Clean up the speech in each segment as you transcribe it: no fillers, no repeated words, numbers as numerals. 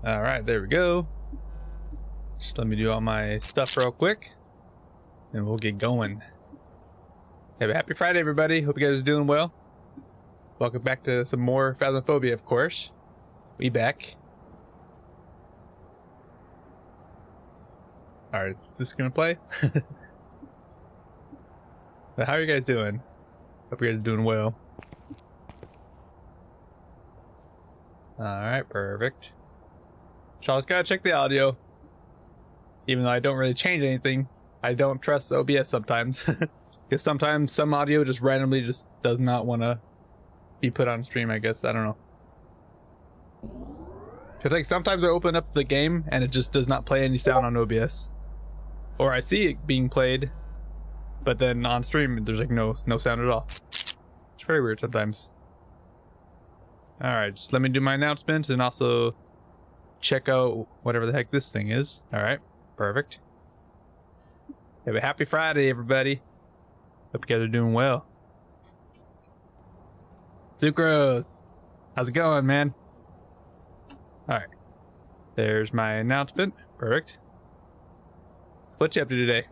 All right, there we go. Just let me do all my stuff real quick, and we'll get going. Have a happy Friday, everybody. Hope you guys are doing well. Welcome back to some more Phasmophobia, of course. We back. All right, is this gonna play? But how are you guys doing? Hope you guys are doing well. All right, perfect. So I just gotta check the audio. Even though I don't really change anything, I don't trust OBS sometimes. Because sometimes some audio just randomly just does not want to be put on stream, I guess. I don't know. Because like sometimes I open up the game and it just does not play any sound on OBS. Or I see it being played, but then on stream there's like no sound at all. It's very weird sometimes. Alright, just let me do my announcements and also check out whatever the heck this thing is. Alright, perfect. Have a happy Friday, everybody. Hope you guys are doing well. Sucrose, how's it going, man? Alright, there's my announcement. Perfect. What you up to today?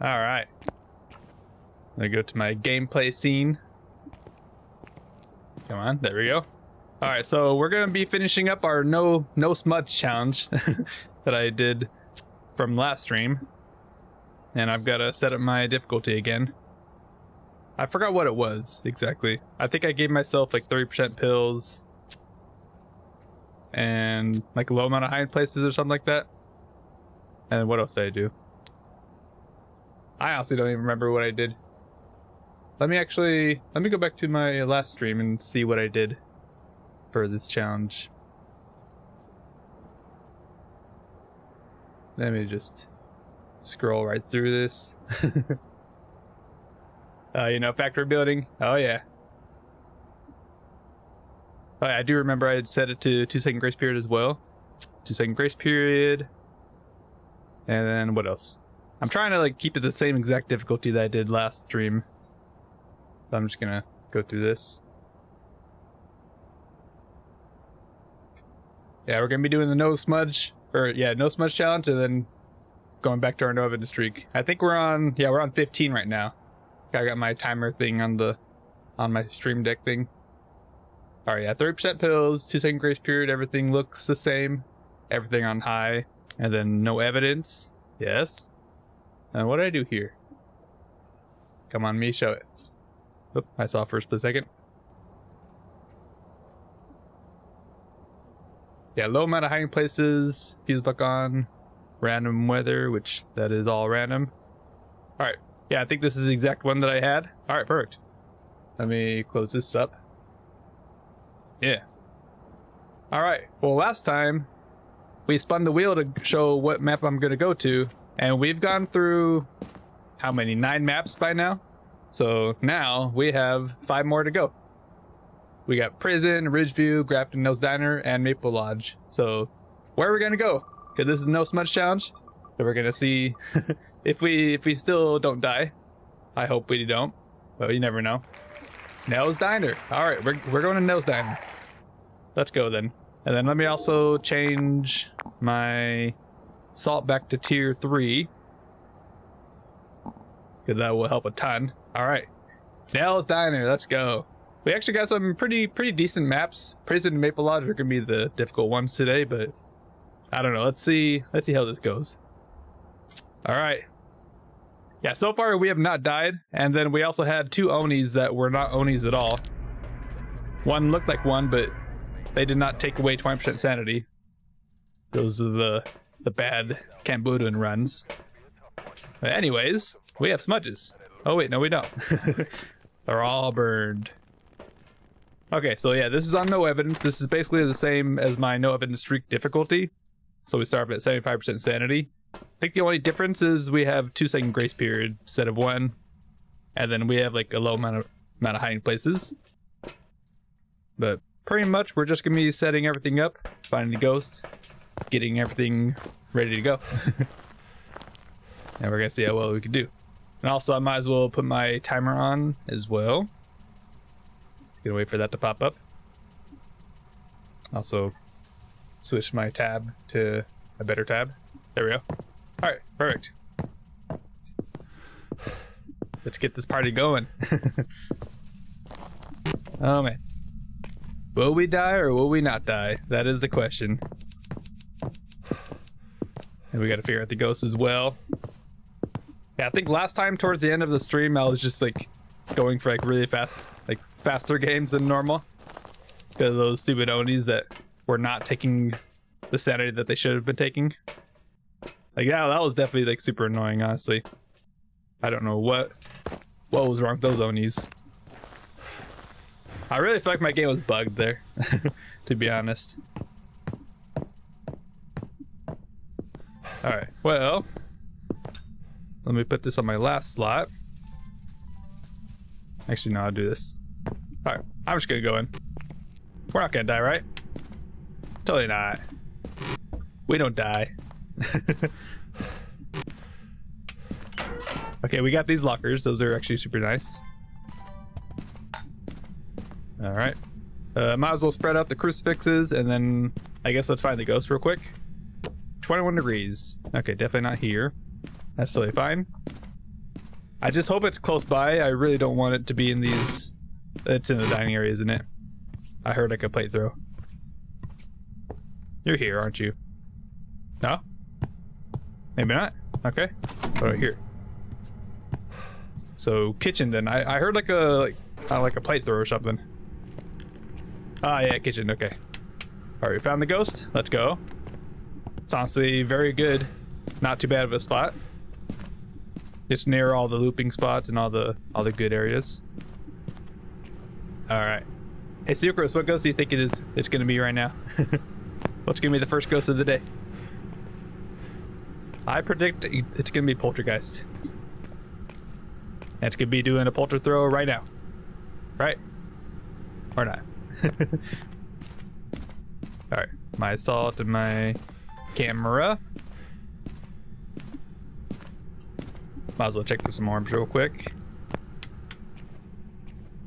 Alright. Let me go to my gameplay scene. Come on, there we go. Alright, so we're gonna be finishing up our no smudge challenge that I did from last stream. And I've gotta set up my difficulty again. I forgot what it was exactly. I think I gave myself like 30% pills and like a low amount of hiding places or something like that. And what else did I do? I honestly don't even remember what I did. Let me go back to my last stream and see what I did for this challenge. Let me just scroll right through this. You know, factory building. Oh yeah. Oh, yeah, I do remember I had set it to 2-second grace period as well. 2-second grace period. And then what else? I'm trying to like keep it the same exact difficulty that I did last stream. So I'm just gonna go through this. Yeah, we're gonna be doing the no smudge challenge, and then going back to our no evidence streak. I think we're on 15 right now. I got my timer thing on my stream deck thing. Alright, yeah, 30% pills, 2-second grace period, everything looks the same. Everything on high. And then no evidence. Yes. And what did I do here? Come on, me, show it. Oop, I saw it for a split second. Yeah, low amount of hiding places. Fuse buck on. Random weather, which that is all random. Alright. Yeah, I think this is the exact one that I had. Alright, perfect. Let me close this up. Yeah. Alright. Well, last time we spun the wheel to show what map I'm going to go to, and we've gone through how many? 9 maps by now? So now we have 5 more to go. We got Prison, Ridgeview, Grafton Nose Diner, and Maple Lodge. So where are we going to go? Because this is no smudge challenge. So we're going to see if we still don't die. I hope we don't, but you never know. Nell's Diner. Alright, we're going to Nell's Diner. Let's go then. And then let me also change my salt back to tier 3. Because that will help a ton. Alright. Nell's Diner, let's go. We actually got some pretty decent maps. Prison and Maple Lodge are going to be the difficult ones today, but I don't know. Let's see how this goes. Alright. Yeah, so far we have not died. And then we also had 2 Onis that were not Onis at all. One looked like one, but they did not take away 20% sanity. Those are the bad Camboodian runs. But anyways, we have smudges. Oh wait, no we don't. They're all burned. Okay, so yeah, this is on no evidence. This is basically the same as my no evidence streak difficulty. So we start at 75% sanity. I think the only difference is we have 2-second grace period instead of 1. And then we have like a low amount of hiding places. But pretty much we're just gonna be setting everything up, finding the ghost, getting everything ready to go. And we're gonna see how well we can do. And also I might as well put my timer on as well. Gonna wait for that to pop up. Also switch my tab to a better tab. There we go. All right, perfect. Let's get this party going. Oh man. Will we die or will we not die? That is the question. And we gotta figure out the ghosts as well. Yeah, I think last time towards the end of the stream, I was just like going for like really fast, like faster games than normal. Because of those stupid Onis that were not taking the sanity that they should have been taking. Like, yeah, that was definitely like super annoying, honestly. I don't know what was wrong with those Onis. I really feel like my game was bugged there, to be honest. Alright, well, let me put this on my last slot. Actually, no, I'll do this. Alright, I'm just gonna go in. We're not gonna die, right? Totally not. We don't die. Okay, we got these lockers. Those are actually super nice. Alright. Might as well spread out the crucifixes, and then I guess let's find the ghost real quick. 21 degrees. Okay, definitely not here. That's totally fine. I just hope it's close by. I really don't want it to be in these... It's in the dining area, isn't it? I heard like a plate throw. You're here, aren't you? No? Maybe not? Okay. What about here? So, kitchen then. I heard like a plate throw or something. Ah, yeah, kitchen, okay. Alright, we found the ghost. Let's go. It's honestly very good. Not too bad of a spot. It's near all the looping spots and all the good areas. Alright. Hey, Sucrose, what ghost do you think it's gonna be right now? What's gonna be the first ghost of the day? I predict it's gonna be Poltergeist. And it's gonna be doing a polter throw right now. Right? Or not? Alright, my assault and my camera. Might as well check for some orbs real quick.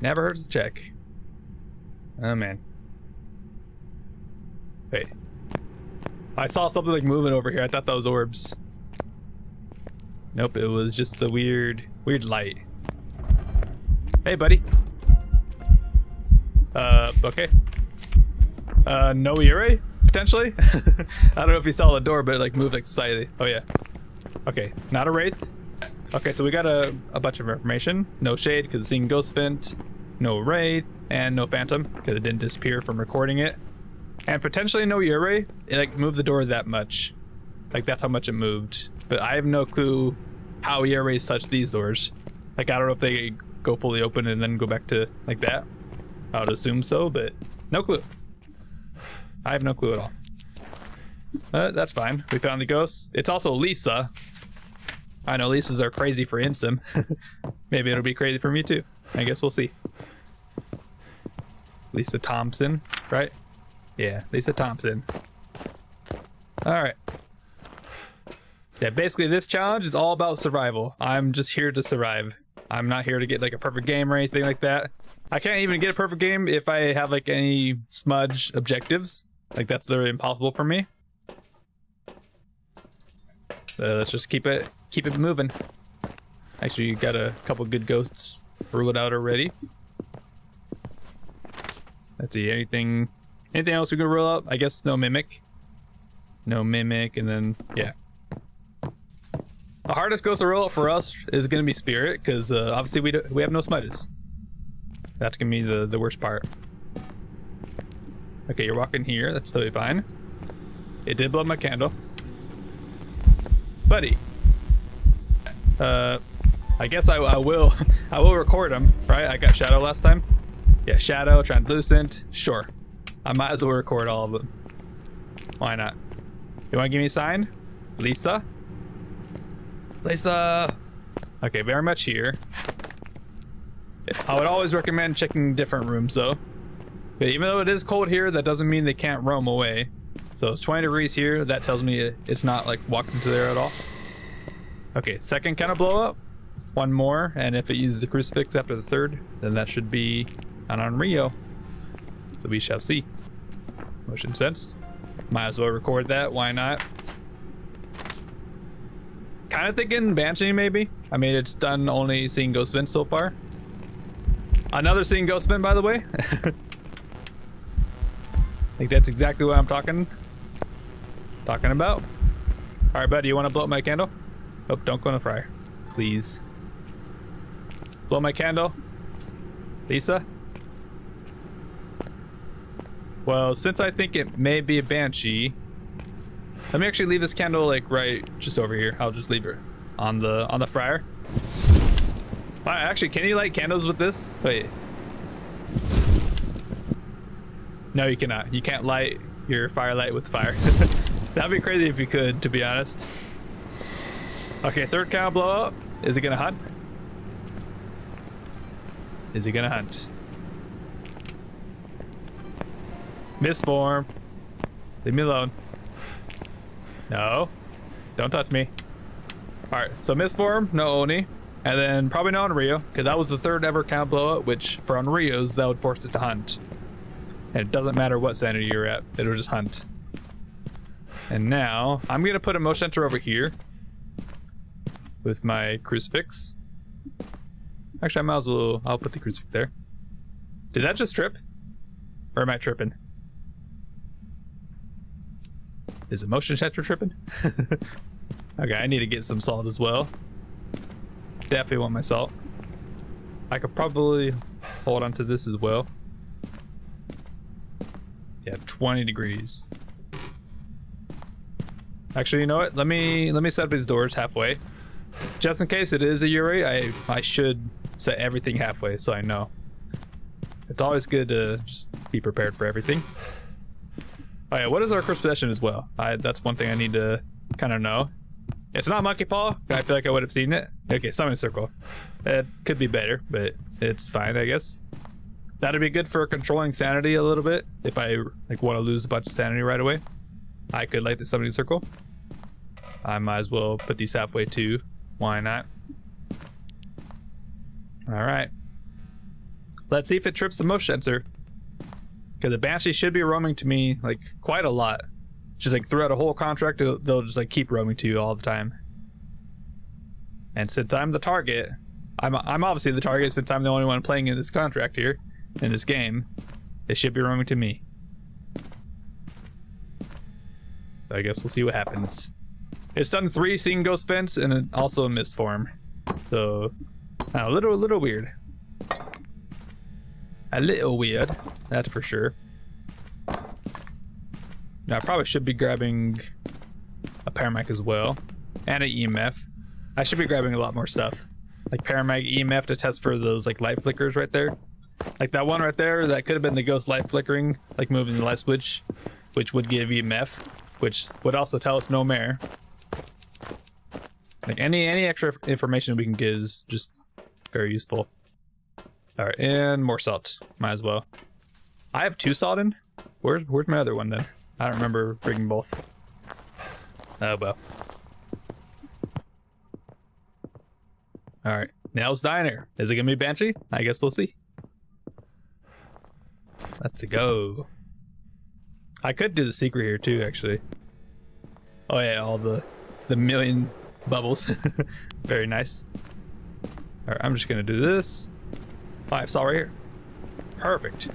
Never hurts to check. Oh man. Wait. I saw something like moving over here. I thought that was orbs. Nope, it was just a weird light. Hey, buddy. Okay. No Yurei, potentially? I don't know if you saw the door, but it like moved like slightly. Oh yeah. Okay, not a Wraith. Okay, so we got a bunch of information. No Shade, because it's seeing Ghost Vent. No Wraith, and no Phantom, because it didn't disappear from recording it. And potentially no Yurei. It like moved the door that much. Like that's how much it moved. But I have no clue how Yureis touch these doors. Like I don't know if they go fully open and then go back to like that. I would assume so, but no clue. I have no clue at all. That's fine. We found the ghost. It's also Lisa. I know Lisas are crazy for Insim. Maybe it'll be crazy for me too. I guess we'll see. Lisa Thompson, right? Yeah, Lisa Thompson. Alright. Yeah, basically this challenge is all about survival. I'm just here to survive. I'm not here to get like a perfect game or anything like that. I can't even get a perfect game if I have like any smudge objectives. Like that's literally impossible for me. So let's just keep it moving. Actually, you got a couple good ghosts ruled out already. Let's see, anything else we can rule out? I guess no mimic. No mimic, and then yeah. The hardest ghost to roll out for us is gonna be Spirit, because obviously we have no smudges. That's gonna be the worst part. Okay, you're walking here. That's totally fine. It did blow my candle, buddy. I guess I will record them, right? I got Shadow last time. Yeah, Shadow, Translucent. Sure, I might as well record all of them. Why not? You want to give me a sign, Lisa? Lisa. Okay, very much here. I would always recommend checking different rooms though. But even though it is cold here, that doesn't mean they can't roam away. So it's 20 degrees here. That tells me it's not like walking to there at all. Okay, second kind of blow up. One more, and if it uses the crucifix after the third, then that should be on Rio. So we shall see. Motion sense. Might as well record that. Why not? Kind of thinking Banshee, maybe. I mean, it's done only seeing Ghostman so far. Another seeing Ghostman, by the way. I think that's exactly what I'm talking about. All right, buddy, you want to blow up my candle? Oh, don't go in the fryer, please. Blow my candle, Lisa. Well, since I think it may be a Banshee, let me actually leave this candle like right just over here. I'll just leave it on the fryer. Actually, can you light candles with this? Wait. No, you cannot. You can't light your firelight with fire. That'd be crazy if you could, to be honest. Okay, third candle blow up. Is it gonna hunt? Is he gonna hunt? Misform. Leave me alone. No. Don't touch me. Alright, so misform, no Oni. And then probably no Onryo, because that was the third ever count blow up, which for Onryos, that would force it to hunt. And it doesn't matter what sanity you're at, it'll just hunt. And now, I'm gonna put a motion sensor over here with my crucifix. Actually, I might as well, I'll put the crucifix there. Did that just trip? Or am I tripping? Is the motion sensor tripping? Okay, I need to get some salt as well. Definitely want my salt. I could probably hold on to this as well. Yeah, 20 degrees. Actually, you know what? Let me set up these doors halfway. Just in case it is a Yuri, I should set everything halfway so I know. It's always good to just be prepared for everything. Oh yeah, what is our first possession as well? That's one thing I need to kind of know. It's not Monkey Paw. I feel like I would have seen it. Okay, Summoning Circle. It could be better, but it's fine, I guess. That'd be good for controlling sanity a little bit. If I like want to lose a bunch of sanity right away, I could light the Summoning Circle. I might as well put these halfway too. Why not? All right. Let's see if it trips the motion sensor. Because the Banshee should be roaming to me like quite a lot. Just like throughout a whole contract, they'll just like keep roaming to you all the time. And since I'm the target, I'm obviously the target since I'm the only one playing in this contract here, in this game. It should be roaming to me. So I guess we'll see what happens. It's done 3 seeing ghost vents and also a misform. So a little weird. A little weird, that's for sure. Now I probably should be grabbing a paramag as well, and an EMF. I should be grabbing a lot more stuff, like paramag, EMF to test for those like light flickers right there. Like that one right there, that could have been the ghost light flickering, like moving the light switch, which would give EMF, which would also tell us no mare. Like any extra information we can get is just very useful. All right, and more salt. Might as well. I have 2 salt in. Where's my other one then? I don't remember bringing both. Oh well. All right, Nails Diner. Is it gonna be Banshee? I guess we'll see. Let's go. I could do the secret here too, actually. Oh yeah, all the million bubbles. Very nice. All right, I'm just gonna do this. Oh, I have salt right here. Perfect.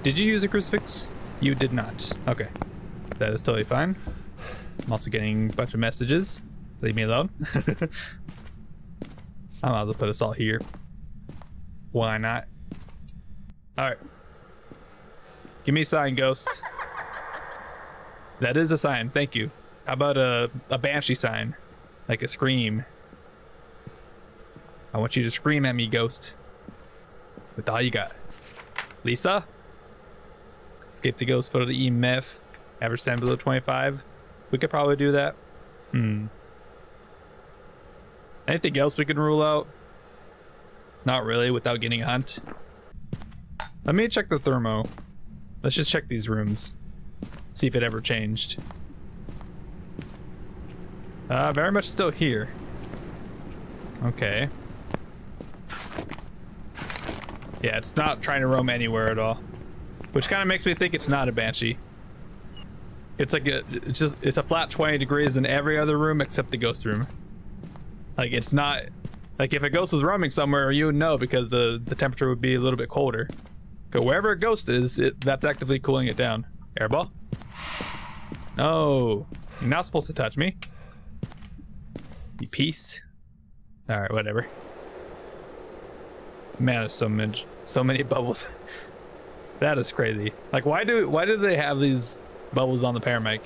Did you use a crucifix? You did not. Okay. That is totally fine. I'm also getting a bunch of messages. Leave me alone. I might as well put a salt here. Why not? Alright. Give me a sign, ghost. That is a sign, thank you. How about a Banshee sign? Like a scream. I want you to scream at me, ghost. With all you got. Lisa? Escape the ghost, photo the EMF. Average stand below 25. We could probably do that. Anything else we can rule out? Not really, without getting a hunt. Let me check the thermo. Let's just check these rooms. See if it ever changed. Very much still here. Okay. Yeah, it's not trying to roam anywhere at all. Which kind of makes me think it's not a Banshee. It's like it's a flat 20 degrees in every other room except the ghost room. Like it's not like if a ghost was roaming somewhere, you would know because the temperature would be a little bit colder. But wherever a ghost is, that's actively cooling it down. Airball? No, you're not supposed to touch me. You piece. All right, whatever. Man, there's so many bubbles. That is crazy. Like, why do they have these bubbles on the paramedic?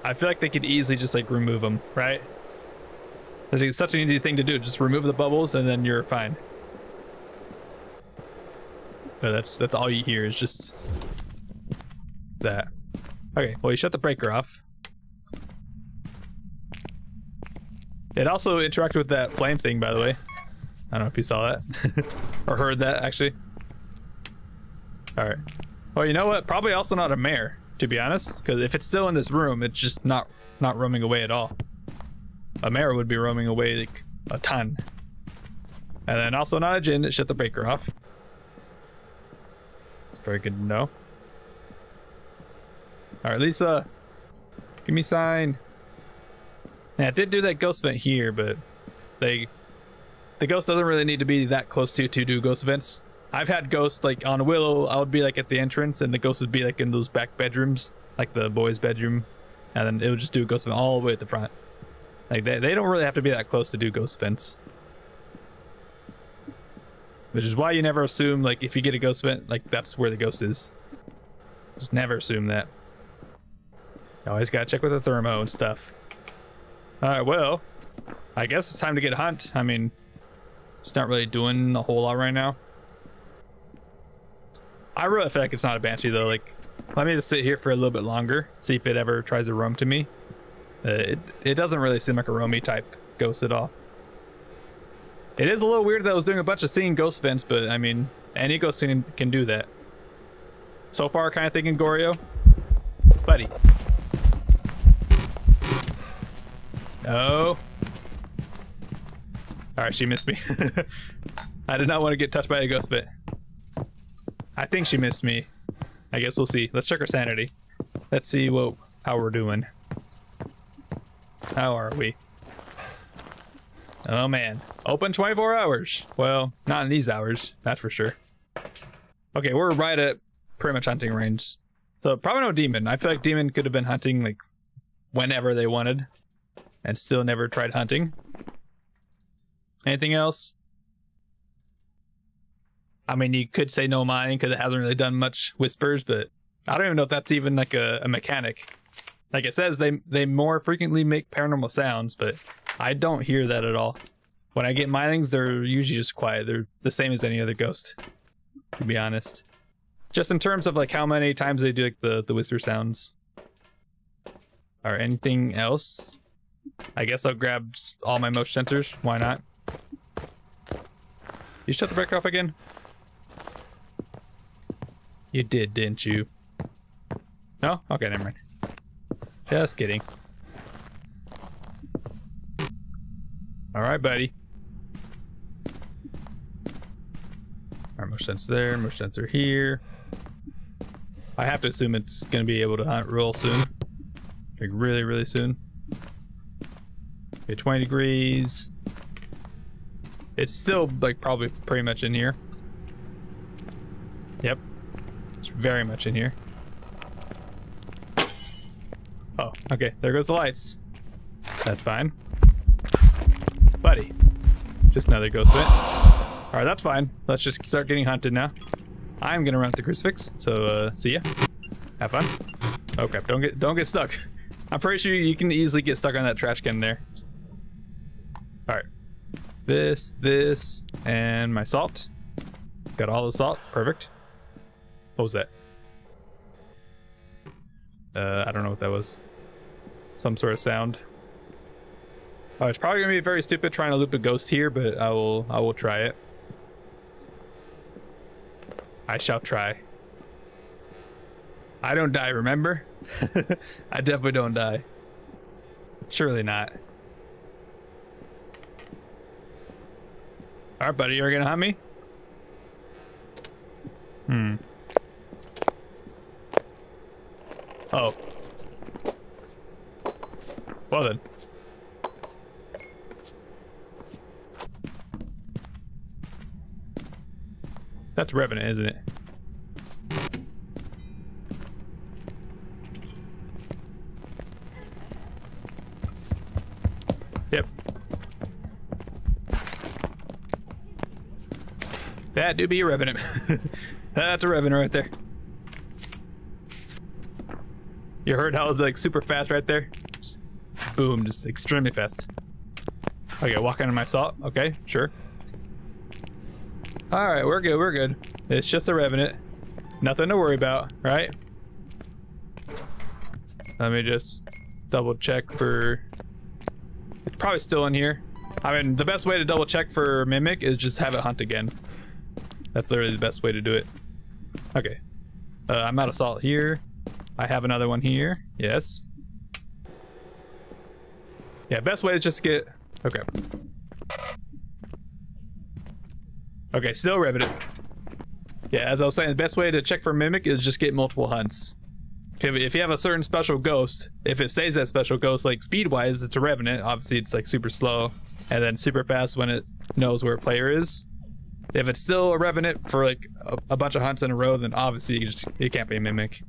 I feel like they could easily just like remove them, right? It's such an easy thing to do. Just remove the bubbles and then you're fine. But that's all you hear is just that. Okay, well you shut the breaker off. It also interacted with that flame thing, by the way. I don't know if you saw that or heard that actually. All right. Well, you know what? Probably also not a mare, to be honest, because if it's still in this room, it's just not roaming away at all. A mare would be roaming away like a ton. And then also not a djinn that shut the breaker off. Very good to know. All right, Lisa, give me a sign. Yeah, I did do that ghost vent here, but the ghost doesn't really need to be that close to do ghost vents. I've had ghosts like on Willow. I would be like at the entrance, and the ghost would be like in those back bedrooms, like the boys' bedroom, and then it would just do a ghost vent all the way at the front. Like they don't really have to be that close to do ghost vents, which is why you never assume like if you get a ghost vent, like that's where the ghost is. Just never assume that. You always gotta check with the thermo and stuff. All right, well, I guess it's time to get Hunt. I mean, it's not really doing a whole lot right now. I really feel like it's not a banshee though. Like, let me just sit here for a little bit longer, see if it ever tries to roam to me. It doesn't really seem like a roamy type ghost at all. It is a little weird that I was doing a bunch of seeing ghost vents, but I mean, any ghost can do that. So far, kind of thinking Goryo, buddy. Oh. All right, she missed me. I did not want to get touched by a ghost vent. I think she missed me. I guess we'll see. Let's check her sanity. Let's see how we're doing. How are we? Oh man. Open 24 hours. Well, not in these hours, that's for sure. Okay, we're right at pretty much hunting range. So probably no demon. I feel like demon could have been hunting like whenever they wanted and still never tried hunting. Anything else? I mean, you could say no mining because it hasn't really done much whispers, but I don't even know if that's even like a mechanic. Like it says they more frequently make paranormal sounds, but I don't hear that at all. When I get minings, they're usually just quiet. They're the same as any other ghost, to be honest. Just in terms of like how many times they do like the whisper sounds. Or anything else? I guess I'll grab all my motion sensors. Why not? You shut the breaker off again? You did, didn't you? No? Okay, never mind. Just kidding. Alright, buddy. Alright, motion sensor there, motion sensor here. I have to assume it's going to be able to hunt real soon. Like really, really soon. Okay, 20 degrees. It's still like probably pretty much in here. Yep. It's very much in here. Oh, okay. There goes the lights. That's fine. Buddy. Just another ghost vent. Alright, that's fine. Let's just start getting hunted now. I'm gonna run the crucifix, so see ya. Have fun. Oh crap, don't get stuck. I'm pretty sure you can easily get stuck on that trash can there. Alright. This, and my salt. Got all the salt. Perfect. What was that? I don't know what that was. Some sort of sound. Oh, it's probably gonna be very stupid trying to loop a ghost here, but I will try it. I shall try. I don't die, remember? I definitely don't die. Surely not. Alright, buddy, you're gonna hunt me? Oh. Well then. That's Revenant, isn't it? Yep. That do be a Revenant. That's a Revenant right there. You heard how it was like super fast right there? Just boom, just extremely fast. Okay, walk under my salt. Okay, sure. Alright, we're good, we're good. It's just a Revenant. Nothing to worry about, right? Let me just double check for... It's probably still in here. I mean, the best way to double check for Mimic is just have it hunt again. That's literally the best way to do it. Okay. I'm out of salt here. I have another one here. Yes. Yeah, best way is just get... Okay. Okay, still Revenant. Yeah, as I was saying, the best way to check for Mimic is just get multiple hunts. If you have a certain special ghost, if it stays that special ghost, like speed-wise, it's a Revenant. Obviously, it's like super slow, and then super fast when it knows where a player is. If it's still a Revenant for like a bunch of hunts in a row, then obviously it can't be a Mimic.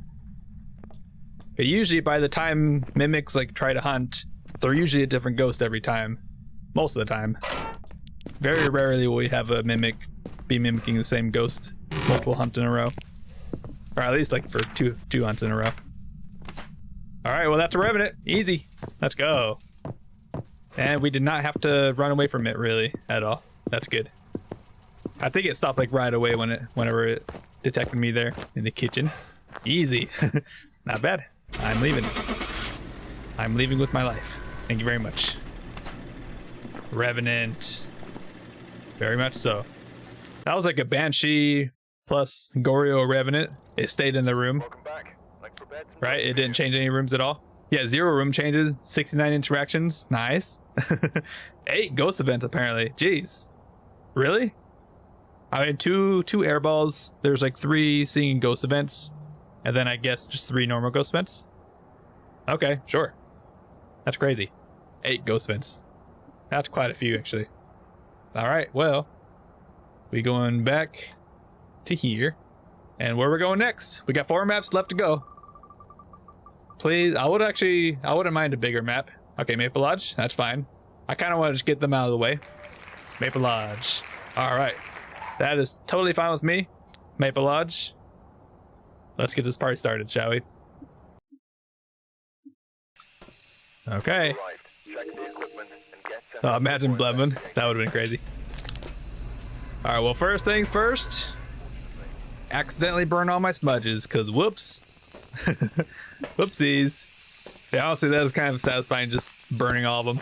But usually, by the time Mimics like try to hunt, they're usually a different ghost every time. Most of the time. Very rarely will we have a Mimic be mimicking the same ghost multiple hunts in a row. Or at least like for two hunts in a row. Alright, well that's a Revenant. Easy. Let's go. And we did not have to run away from it really at all. That's good. I think it stopped like right away whenever it detected me there in the kitchen. Easy. Not bad. I'm leaving. I'm leaving with my life. Thank you very much. Revenant. Very much so. That was like a Banshee plus Goryo Revenant. It stayed in the room. Right? It didn't change any rooms at all. Yeah, 0 room changes, 69 interactions. Nice. 8 ghost events apparently. Jeez. Really? I mean, two air balls. There's like 3 seeing ghost events. And then I guess just 3 normal ghost events. Okay, sure. That's crazy. 8 ghost events. That's quite a few actually. Alright, well. We going back to here. And where we're going next? We got 4 maps left to go. Please, I wouldn't mind a bigger map. Okay, Maple Lodge, that's fine. I kind of want to just get them out of the way. Maple Lodge. Alright. That is totally fine with me. Maple Lodge. Let's get this party started, shall we? Okay. Oh, imagine Blevin. That would have been crazy. Alright, well, first things first. Accidentally burn all my smudges, because whoops. Whoopsies. Yeah, honestly, that is kind of satisfying, just burning all of them.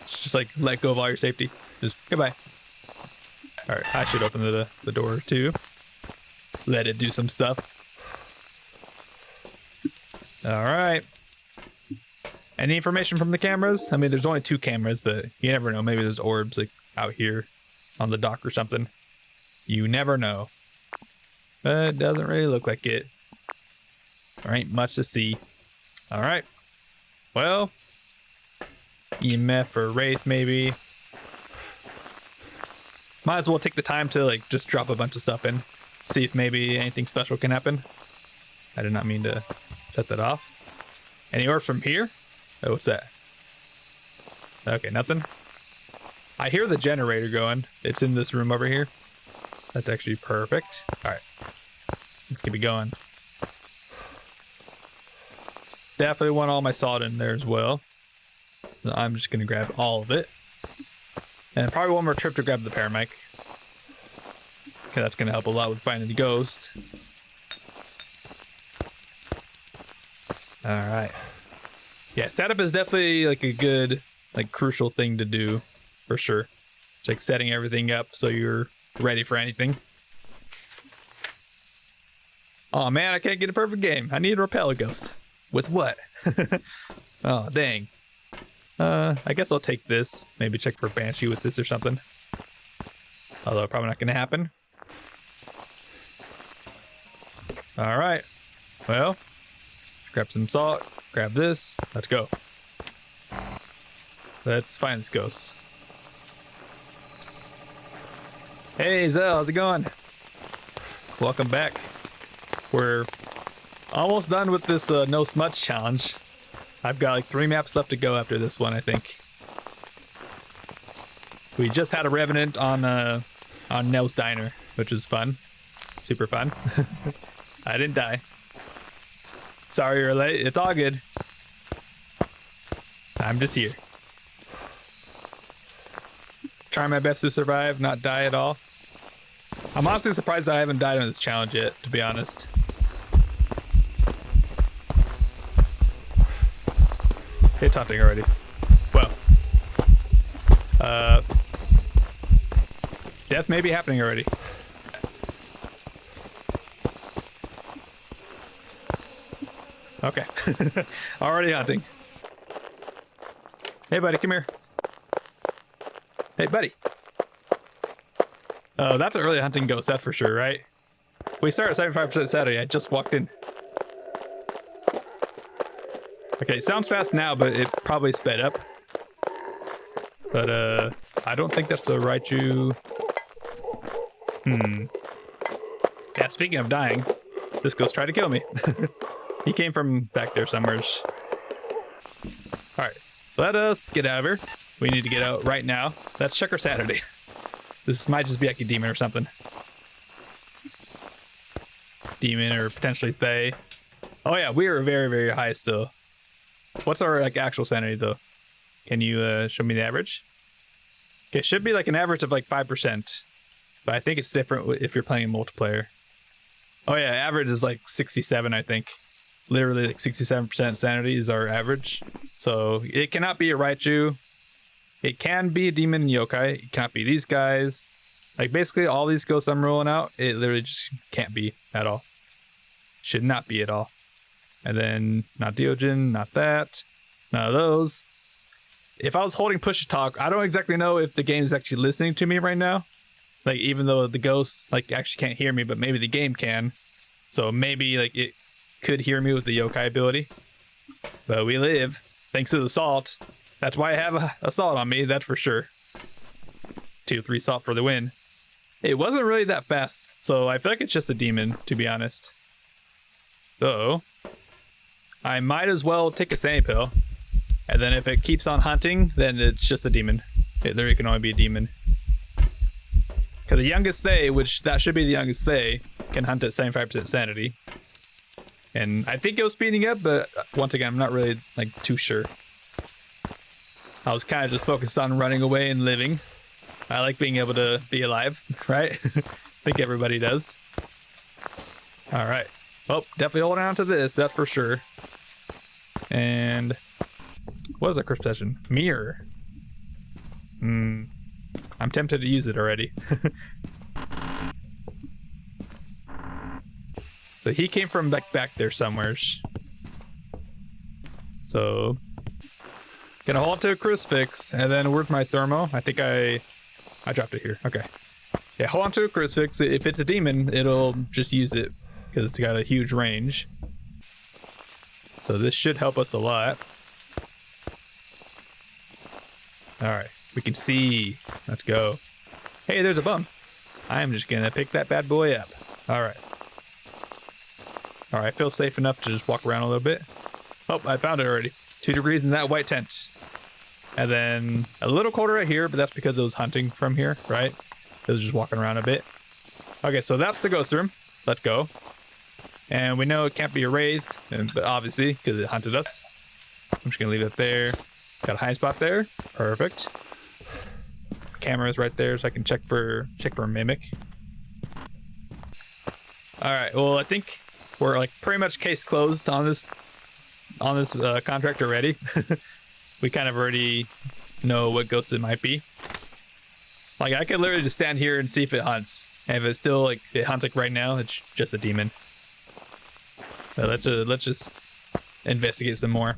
Just like let go of all your safety. Just goodbye. Alright, I should open the door too. Let it do some stuff. Alright. Any information from the cameras? I mean, there's only 2 cameras, but you never know. Maybe there's orbs like out here on the dock or something. You never know. But it doesn't really look like it. There ain't much to see. Alright. Well. EMF or Wraith maybe. Might as well take the time to like just drop a bunch of stuff in. See if maybe anything special can happen. I did not mean to shut that off. Any orbs from here? Oh, what's that? Okay, nothing. I hear the generator going. It's in this room over here. That's actually perfect. Alright. Let's keep it going. Definitely want all my salt in there as well. So I'm just going to grab all of it. And probably one more trip to grab the paramedic. Okay, that's going to help a lot with finding the ghost. Alright. Yeah, setup is definitely like a good, like crucial thing to do. For sure. It's like setting everything up so you're ready for anything. Oh man, I can't get a perfect game. I need to repel a ghost. With what? Oh, dang. I guess I'll take this. Maybe check for Banshee with this or something. Although probably not going to happen. Alright. Well, Grab some salt. Grab this. Let's go. Let's find this ghost. Hey, Zell, how's it going? Welcome back. We're almost done with this no smudge challenge. I've got like 3 maps left to go after this one, I think. We just had a revenant on Nell's Diner, which was fun. Super fun. I didn't die. Sorry you're late. It's all good. I'm just here. Trying my best to survive, not die at all. I'm honestly surprised that I haven't died on this challenge yet, to be honest. It's hunting already. Well. Death may be happening already. Okay. Already hunting. Hey, buddy, come here. Hey, buddy. Oh, that's an early hunting ghost, that's for sure, right? We start at 75% Saturday. I just walked in. Okay, sounds fast now, but it probably sped up. But, I don't think that's the Raichu. Yeah, speaking of dying, this ghost tried to kill me. He came from back there somewhere. Alright, let us get out of here. We need to get out right now. Let's check our Saturday. This might just be like a demon or something. Demon or potentially Fae. Oh yeah, we are very, very high still. What's our like actual sanity though? Can you show me the average? Okay, should be like an average of like 5%. But I think it's different if you're playing multiplayer. Oh yeah, average is like 67, I think. Literally like 67% sanity is our average. So it cannot be a Raichu. It can be a demon and yokai. It cannot be these guys. Like basically all these ghosts I'm rolling out, it literally just can't be at all. Should not be at all. And then not Deogen, not that. None of those. If I was holding push to talk, I don't exactly know if the game is actually listening to me right now. Like even though the ghosts like actually can't hear me, but maybe the game can. So maybe like it could hear me with the yokai ability. But we live thanks to the salt. That's why I have a salt on me, that's for sure. 2-3 salt for the win. It wasn't really that fast, so I feel like it's just a demon, to be honest. So I might as well take a sanity pill. And then if it keeps on hunting, then it's just a demon. It literally can only be a demon. Because the youngest Thay, which that should be the youngest Thay, can hunt at 75% sanity. And I think it was speeding up, but once again, I'm not really like too sure. I was kind of just focused on running away and living. I like being able to be alive, right? I think everybody does. All right. Well, definitely holding on to this, that's for sure. And what is that curse possession? Mirror. I'm tempted to use it already. So he came from back there somewhere. So gonna hold to a crucifix, and then where's my thermo? I think I dropped it here. Okay. Yeah, hold on to a crucifix. If it's a demon, it'll just use it because it's got a huge range. So this should help us a lot. All right, we can see. Let's go. Hey, there's a bum. I'm just gonna pick that bad boy up. All right. All right, I feel safe enough to just walk around a little bit. Oh, I found it already. 2 degrees in that white tent. And then a little colder right here, but that's because it was hunting from here, right? It was just walking around a bit. Okay, so that's the ghost room. Let's go. And we know it can't be a wraith, but obviously, because it hunted us. I'm just gonna leave it there. Got a high spot there. Perfect. Camera's right there, so I can check for a mimic. All right. Well, I think we're like pretty much case closed on this contract already. We kind of already know what ghost it might be. Like I could literally just stand here and see if it hunts, and if it's still like it hunts like right now, it's just a demon. So let's just investigate some more.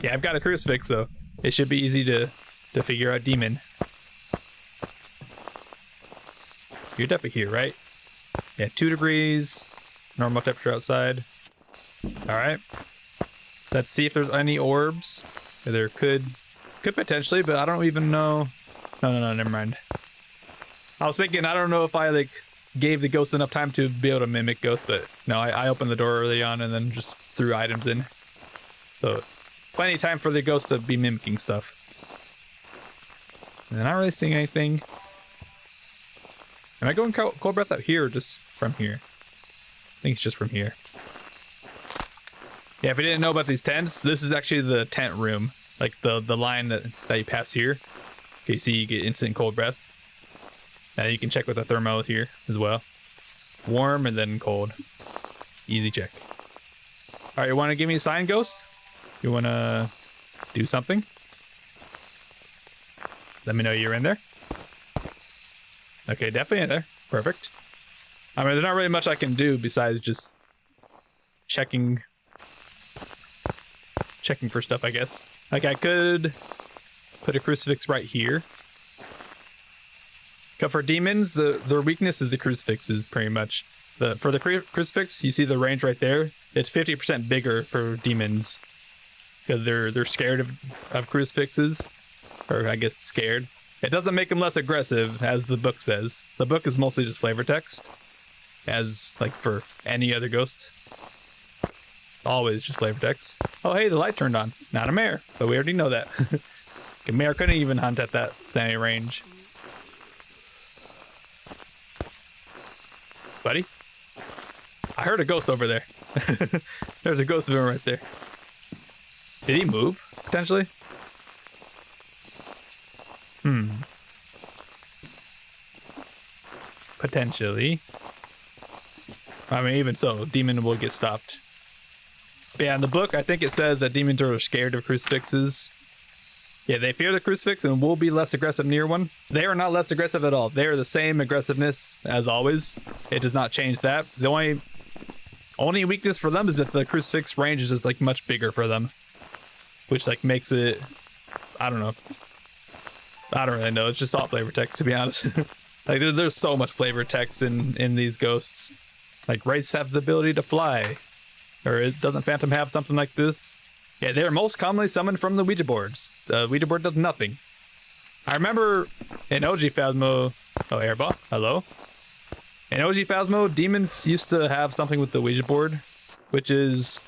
Yeah, I've got a crucifix, so it should be easy to figure out demon. You're definitely here, right? Yeah, 2 degrees. Normal temperature outside. Alright. Let's see if there's any orbs. There could potentially, but I don't even know. No, never mind. I was thinking, I don't know if I like gave the ghost enough time to be able to mimic ghosts, but no, I opened the door early on and then just threw items in. So plenty of time for the ghost to be mimicking stuff. And I'm not really seeing anything. Am I going cold breath out here or just from here? I think it's just from here. Yeah, if you didn't know about these tents, this is actually the tent room. Like the line that you pass here. Okay, you see you get instant cold breath. Now you can check with the thermal here as well. Warm and then cold. Easy check. Alright, you want to give me a sign, ghost? You want to do something? Let me know you're in there. Okay, definitely in there. Perfect. I mean, there's not really much I can do besides just checking for stuff, I guess. Like, I could put a crucifix right here. But for demons, their weakness is the crucifixes, pretty much. For the crucifix, you see the range right there? It's 50% bigger for demons. Because they're scared of crucifixes. Or, I guess, scared. It doesn't make them less aggressive, as the book says. The book is mostly just flavor text. As, like, for any other ghost. Always just flavor text. Oh, hey, the light turned on. Not a mare, but we already know that. A mare couldn't even hunt at that sanity range. Buddy? I heard a ghost over there. There's a ghost of him right there. Did he move, potentially? Potentially. I mean, even so, demon will get stopped. But yeah, in the book, I think it says that demons are scared of crucifixes. Yeah, they fear the crucifix and will be less aggressive near one. They are not less aggressive at all. They are the same aggressiveness as always. It does not change that. The only weakness for them is that the crucifix range is just like much bigger for them. Which like makes it, I don't know. I don't really know. It's just all flavor text, to be honest. Like there's so much flavor text in these ghosts. Like wraiths have the ability to fly. Or doesn't Phantom have something like this? Yeah, they're most commonly summoned from the Ouija boards. The Ouija board does nothing. I remember in OG Phasmo... Oh, Airball, hello? In OG Phasmo, demons used to have something with the Ouija board, which is...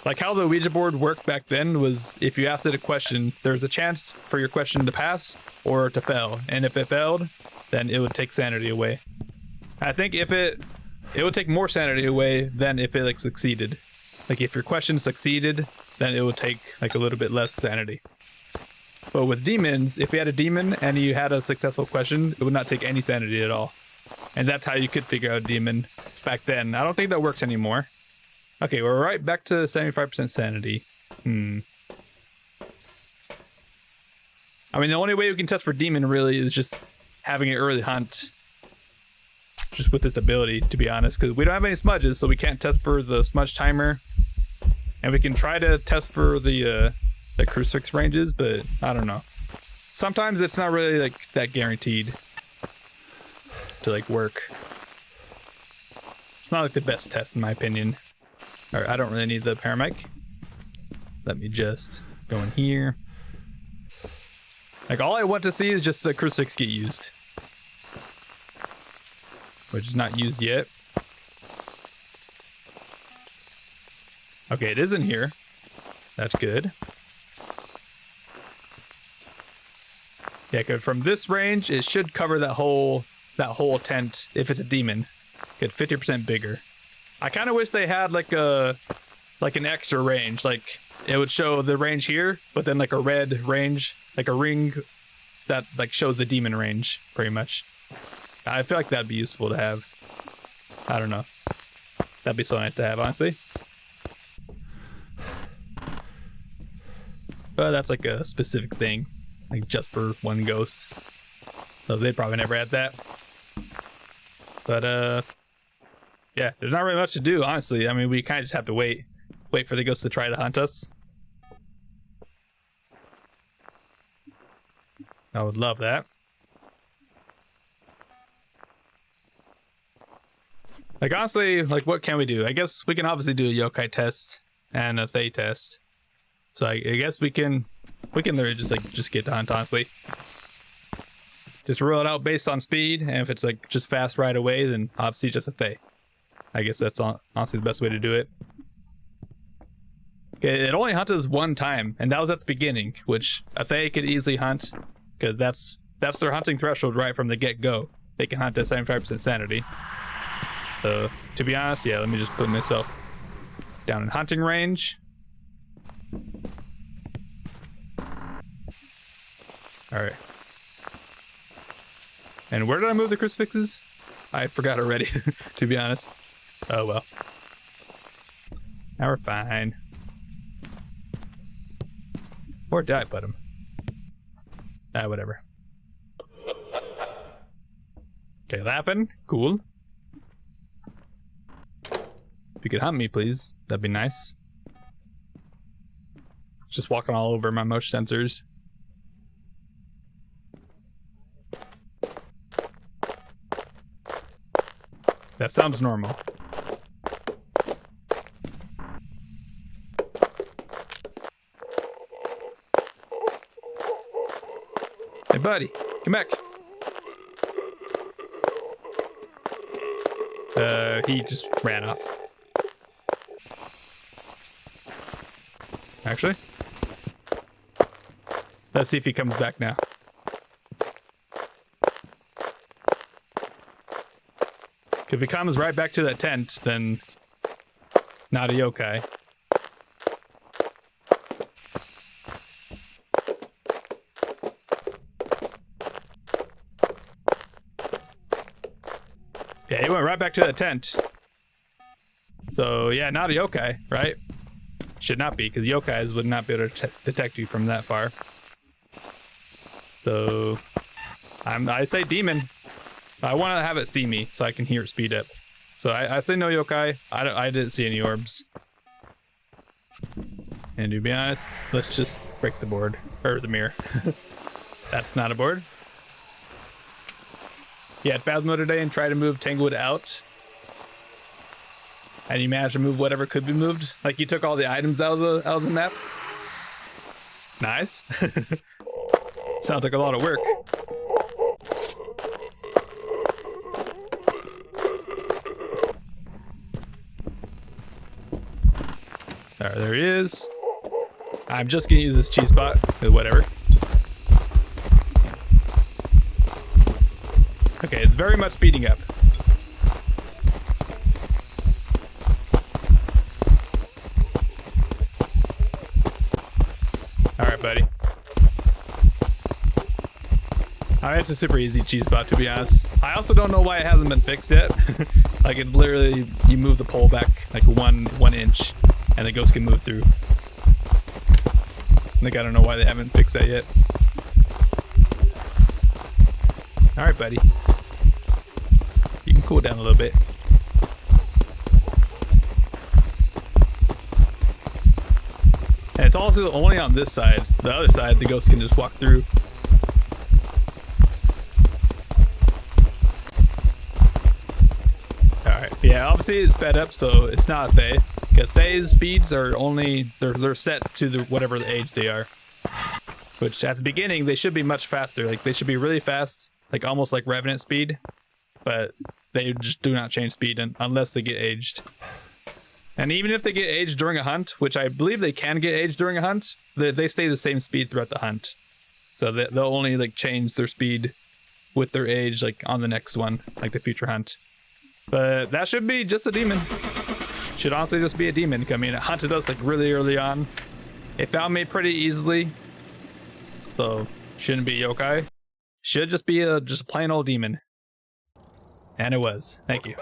Like how the Ouija board worked back then was if you asked it a question, there's a chance for your question to pass or to fail. And if it failed, then it would take sanity away. I think if it would take more sanity away than if it like succeeded. Like if your question succeeded, then it would take like a little bit less sanity. But with demons, if you had a demon and you had a successful question, it would not take any sanity at all. And that's how you could figure out a demon back then. I don't think that works anymore. Okay, we're right back to 75% sanity. I mean, the only way we can test for demon really is just having an early hunt. Just with its ability, to be honest, because we don't have any smudges, so we can't test for the smudge timer. And we can try to test for the crucifix ranges, but I don't know. Sometimes it's not really like that guaranteed to like work. It's not like the best test in my opinion. Alright, I don't really need the paramic. Let me just go in here. Like all I want to see is just the crucifix get used. Which is not used yet. Okay, it is in here. That's good. Yeah, because from this range, it should cover that whole tent if it's a demon. Get 50% bigger. I kind of wish they had like an extra range. Like it would show the range here, but then like a red range, like a ring that like shows the demon range, pretty much. I feel like that'd be useful to have. I don't know. That'd be so nice to have, honestly. But that's like a specific thing. Like just for one ghost. So they probably never had that. But yeah, there's not really much to do, honestly. I mean, we kind of just have to wait for the ghost to try to hunt us. I would love that. Like, honestly, like, what can we do? I guess we can obviously do a yokai test and a Thay test. So I guess we can literally just get to hunt, honestly. Just rule it out based on speed, and if it's like just fast right away, then obviously just a Thay. I guess that's honestly the best way to do it. Okay, it only hunted us one time, and that was at the beginning, which a Thay could easily hunt, because that's their hunting threshold right from the get-go. They can hunt at 75% sanity. So, to be honest, yeah, let me just put myself down in hunting range. Alright. And where did I move the crucifixes? I forgot already, to be honest. Oh well. Now we're fine. Or did I put them? Ah, whatever. Okay, laughing. Cool. If you could hunt me, please, that'd be nice. Just walking all over my motion sensors. That sounds normal. Hey, buddy, come back. He just ran off. Actually, let's see if he comes back now. If he comes right back to that tent, then not a yokai. Yeah, he went right back to that tent. So yeah, not a yokai, right? Should not be, because yokais would not be able to detect you from that far. So I say demon. I want to have it see me so I can hear it speed up. So I say no yokai. I didn't see any orbs. And to be honest, let's just break the board. Or the mirror. That's not a board. Yeah, Phasmo today and try to move Tanglewood out. And you managed to move whatever could be moved. Like you took all the items out of the map. Nice. Sounds like a lot of work. There he is. I'm just gonna use this cheese spot, whatever. Okay, it's very much speeding up. Alright, buddy. It's a super easy cheese spot, to be honest. I also don't know why it hasn't been fixed yet. Like, it literally, you move the pole back like one inch, and the ghost can move through. Like, I don't know why they haven't fixed that yet. Alright, buddy. You can cool down a little bit. And it's also only on this side. The other side, the ghost can just walk through. Alright, yeah, obviously it's sped up, so it's not a Thay. Because Thay's speeds are only, they're set to whatever the age they are. Which, at the beginning, they should be much faster. Like, they should be really fast, like almost like Revenant speed. But they just do not change speed unless they get aged. And even if they get aged during a hunt, which I believe they can get aged during a hunt, they stay the same speed throughout the hunt. So they'll only like change their speed with their age like on the next one, like the future hunt. But that should be just a demon. Should honestly just be a demon. I mean, it hunted us like really early on. It found me pretty easily. So shouldn't be yokai. Should just be just a plain old demon. And it was. Thank you.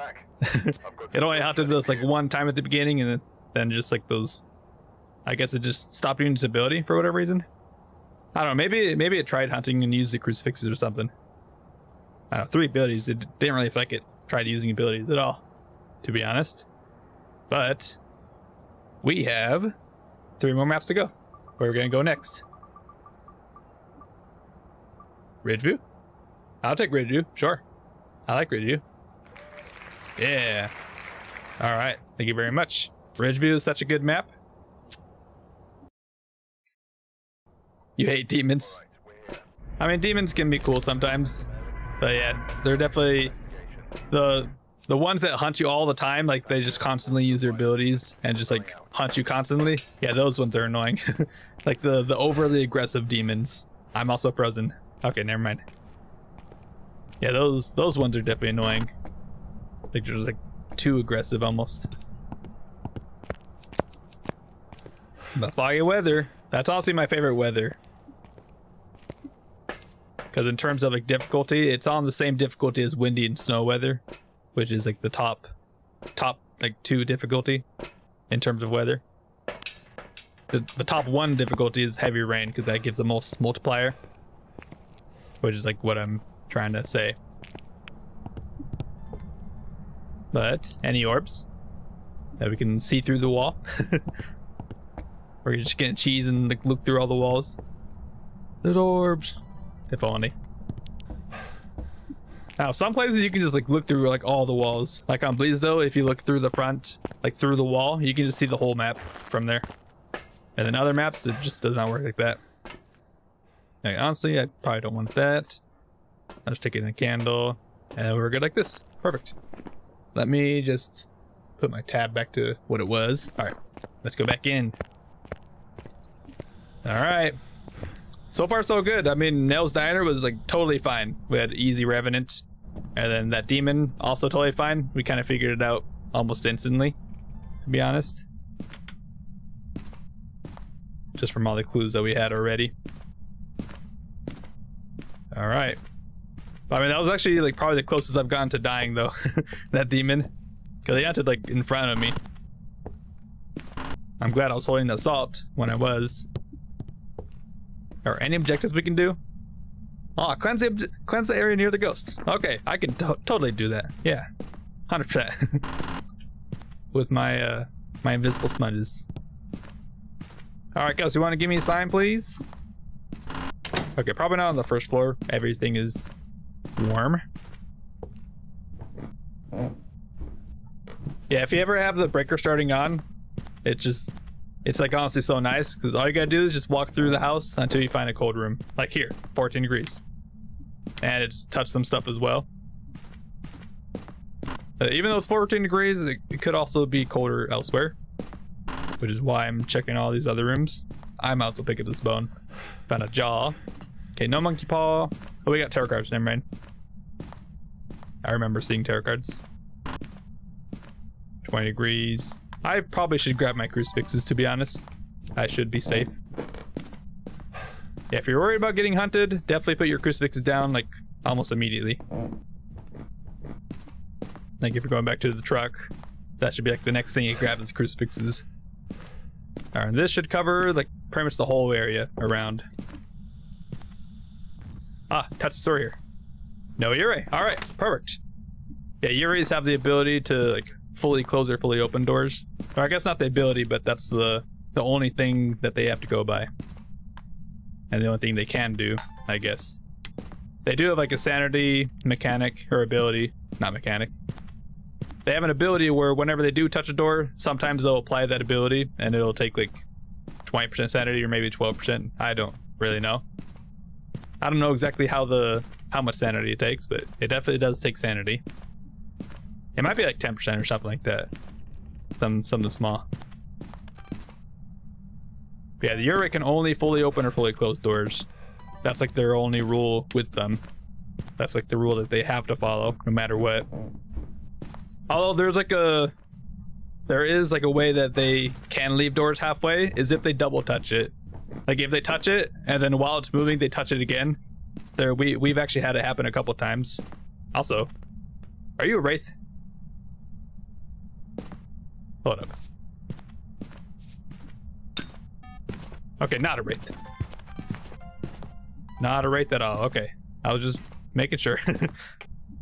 It only hunted us like one time at the beginning, and then just like those, I guess it just stopped using its ability for whatever reason. I don't know, maybe it tried hunting and used the crucifixes or something. I don't know, 3 abilities, it didn't really feel like it tried using abilities at all, to be honest. But we have 3 more maps to go. Where we're gonna go next? Ridgeview? I'll take Ridgeview, sure. I like Ridgeview. Yeah. All right, thank you very much. Ridgeview is such a good map. You hate demons. I mean, demons can be cool sometimes, but yeah, they're definitely the ones that hunt you all the time. Like they just constantly use their abilities and just like hunt you constantly. Yeah, those ones are annoying. Like the overly aggressive demons. I'm also frozen. Okay, never mind. Yeah, those ones are definitely annoying. Like they're just like too aggressive almost. The foggy weather. That's honestly my favorite weather. Because in terms of like difficulty, it's on the same difficulty as windy and snow weather, which is like the top like 2 difficulty in terms of weather. The top 1 difficulty is heavy rain because that gives the most multiplier, which is like what I'm trying to say. But any orbs that we can see through the wall? Or you're just getting cheese and like look through all the walls. Little orbs. If only. Now, some places you can just like look through like all the walls. Like on Bleeds though, if you look through the front, like through the wall, you can just see the whole map from there. And then other maps, it just does not work like that. Like, honestly, I probably don't want that. I'll just take it in a candle, and we're good like this. Perfect. Let me just put my tab back to what it was. All right, let's go back in. All right. So far, so good. I mean, Nell's Diner was like totally fine. We had easy Revenant, and then that demon also totally fine. We kind of figured it out almost instantly, to be honest. Just from all the clues that we had already. All right. I mean, that was actually like probably the closest I've gotten to dying though. That demon, because he hunted like in front of me. I'm glad I was holding the assault when I was. Or any objectives we can do? Oh, cleanse the area near the ghosts. Okay, I can totally do that. Yeah, 100%. With my my invisible smudges. All right, Ghost, you want to give me a sign, please? Okay, probably not on the first floor. Everything is warm. Yeah, if you ever have the breaker starting on, it's like honestly so nice because all you gotta do is just walk through the house until you find a cold room. Like here, 14 degrees. And it just touched some stuff as well. Even though it's 14 degrees, it could also be colder elsewhere. Which is why I'm checking all these other rooms. I might as well pick up this bone. Found a jaw. Okay, no monkey paw. Oh, we got tarot cards, never mind. I remember seeing tarot cards. 20 degrees. I probably should grab my crucifixes, to be honest. I should be safe. Yeah, if you're worried about getting hunted, definitely put your crucifixes down, like, almost immediately. Like, if you're going back to the truck, that should be, like, the next thing you grab is crucifixes. Alright, and this should cover, like, pretty much the whole area around. Ah, touch the store here. No Yurei. Alright, perfect. Yeah, Yureis have the ability to, like, fully close or fully open doors. Or I guess not the ability, but that's the only thing that they have to go by. And the only thing they can do, I guess. They do have like a sanity mechanic or ability, not mechanic. They have an ability where whenever they do touch a door, sometimes they'll apply that ability and it'll take like 20% sanity or maybe 12%. I don't really know. I don't know exactly how much sanity it takes, but it definitely does take sanity. It might be like 10% or something like that. Something small. But yeah, the Yurei can only fully open or fully close doors. That's like their only rule with them. That's like the rule that they have to follow, no matter what. Although there is like a way that they can leave doors halfway, is if they double touch it. Like if they touch it and then while it's moving they touch it again. We've actually had it happen a couple times. Also, are you a wraith? Hold up. Okay, not a wraith. Not a wraith at all. Okay, I was just making sure. I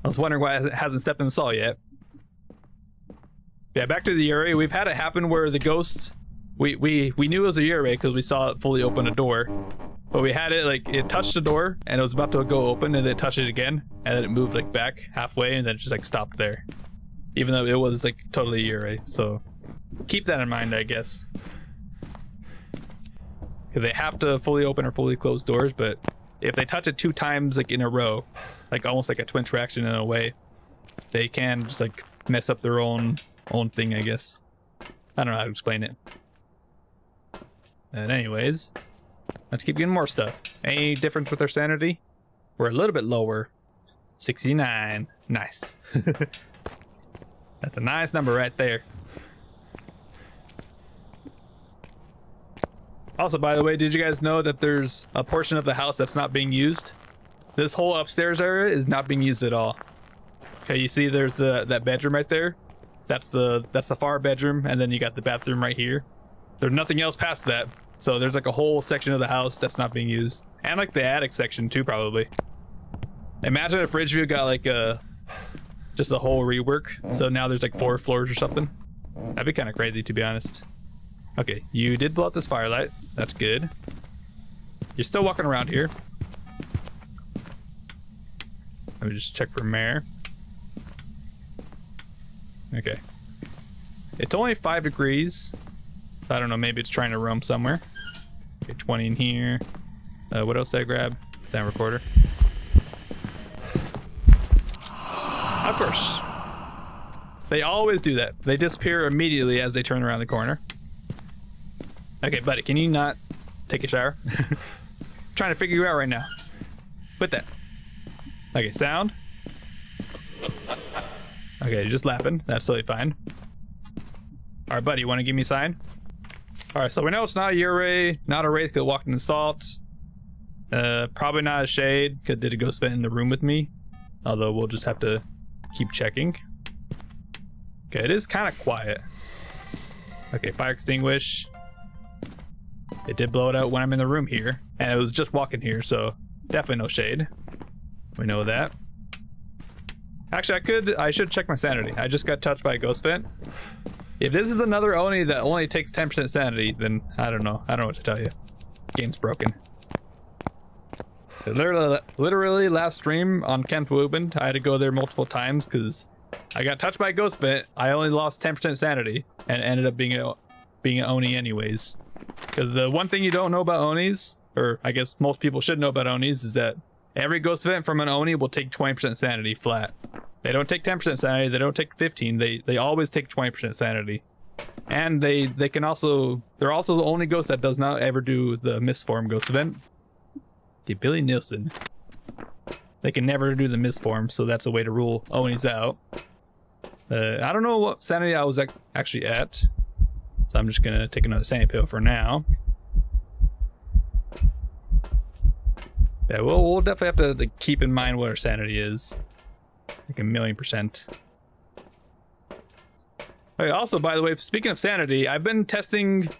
was wondering why it hasn't stepped in the saw yet. Yeah, back to the Yurei. We've had it happen where the ghosts, we knew it was a Yurei because we saw it fully open a door, but we had it like it touched the door and it was about to go open and then it touched it again and then it moved like back halfway and then it just like stopped there. even though it was like totally a Yurei. So keep that in mind, I guess. Because they have to fully open or fully close doors, but if they touch it 2 times like in a row, like almost like a twin interaction in a way, they can just like mess up their own thing, I guess. I don't know how to explain it. And anyways, let's keep getting more stuff. Any difference with our sanity? We're a little bit lower. 69. Nice. That's a nice number right there. Also, by the way, did you guys know that there's a portion of the house that's not being used? This whole upstairs area is not being used at all. Okay, you see there's that bedroom right there? That's the far bedroom, and then you got the bathroom right here. There's nothing else past that. So there's like a whole section of the house that's not being used. And like the attic section too, probably. Imagine if Ridgeview got like just a whole rework. So now there's like 4 floors or something. That'd be kind of crazy, to be honest. Okay, you did blow out this firelight. That's good. You're still walking around here. Let me just check for Mare. Okay. It's only 5 degrees. I don't know, maybe it's trying to roam somewhere. Okay, 20 in here. What else did I grab? Sound recorder. Of course. They always do that. They disappear immediately as they turn around the corner. Okay, buddy, can you not take a shower? Trying to figure you out right now. Quit that. Okay, sound. Okay, you're just laughing. That's totally fine. Alright, buddy, you want to give me a sign? Alright, so we know it's not a Yurei, not a Wraith because it walked in the salt. Probably not a Shade because did a ghost vent in the room with me. Although we'll just have to keep checking. Okay, it is kind of quiet. Okay, fire extinguish. It did blow it out when I'm in the room here. And it was just walking here, so definitely no Shade. We know that. Actually, I should check my sanity. I just got touched by a ghost vent. If this is another Oni that only takes 10% sanity, then I don't know. I don't know what to tell you. Game's broken. Literally last stream on Camp Woobend, I had to go there multiple times because I got touched by a ghost vent. I only lost 10% sanity and ended up being an Oni anyways. Because the one thing you don't know about Onis, or I guess most people should know about Onis, is that every ghost vent from an Oni will take 20% sanity flat. They don't take 10% sanity, they don't take 15, they always take 20% sanity. And they can also, they're also the only ghost that does not ever do the misform ghost event. The Billy Nielsen. They can never do the misform, so that's a way to rule Onis out. I don't know what sanity I was actually at, so I'm just gonna take another sanity pill for now. Yeah, we'll definitely have to keep in mind what our sanity is. Like 1,000,000%. Okay, also, by the way, speaking of sanity, I've been testing.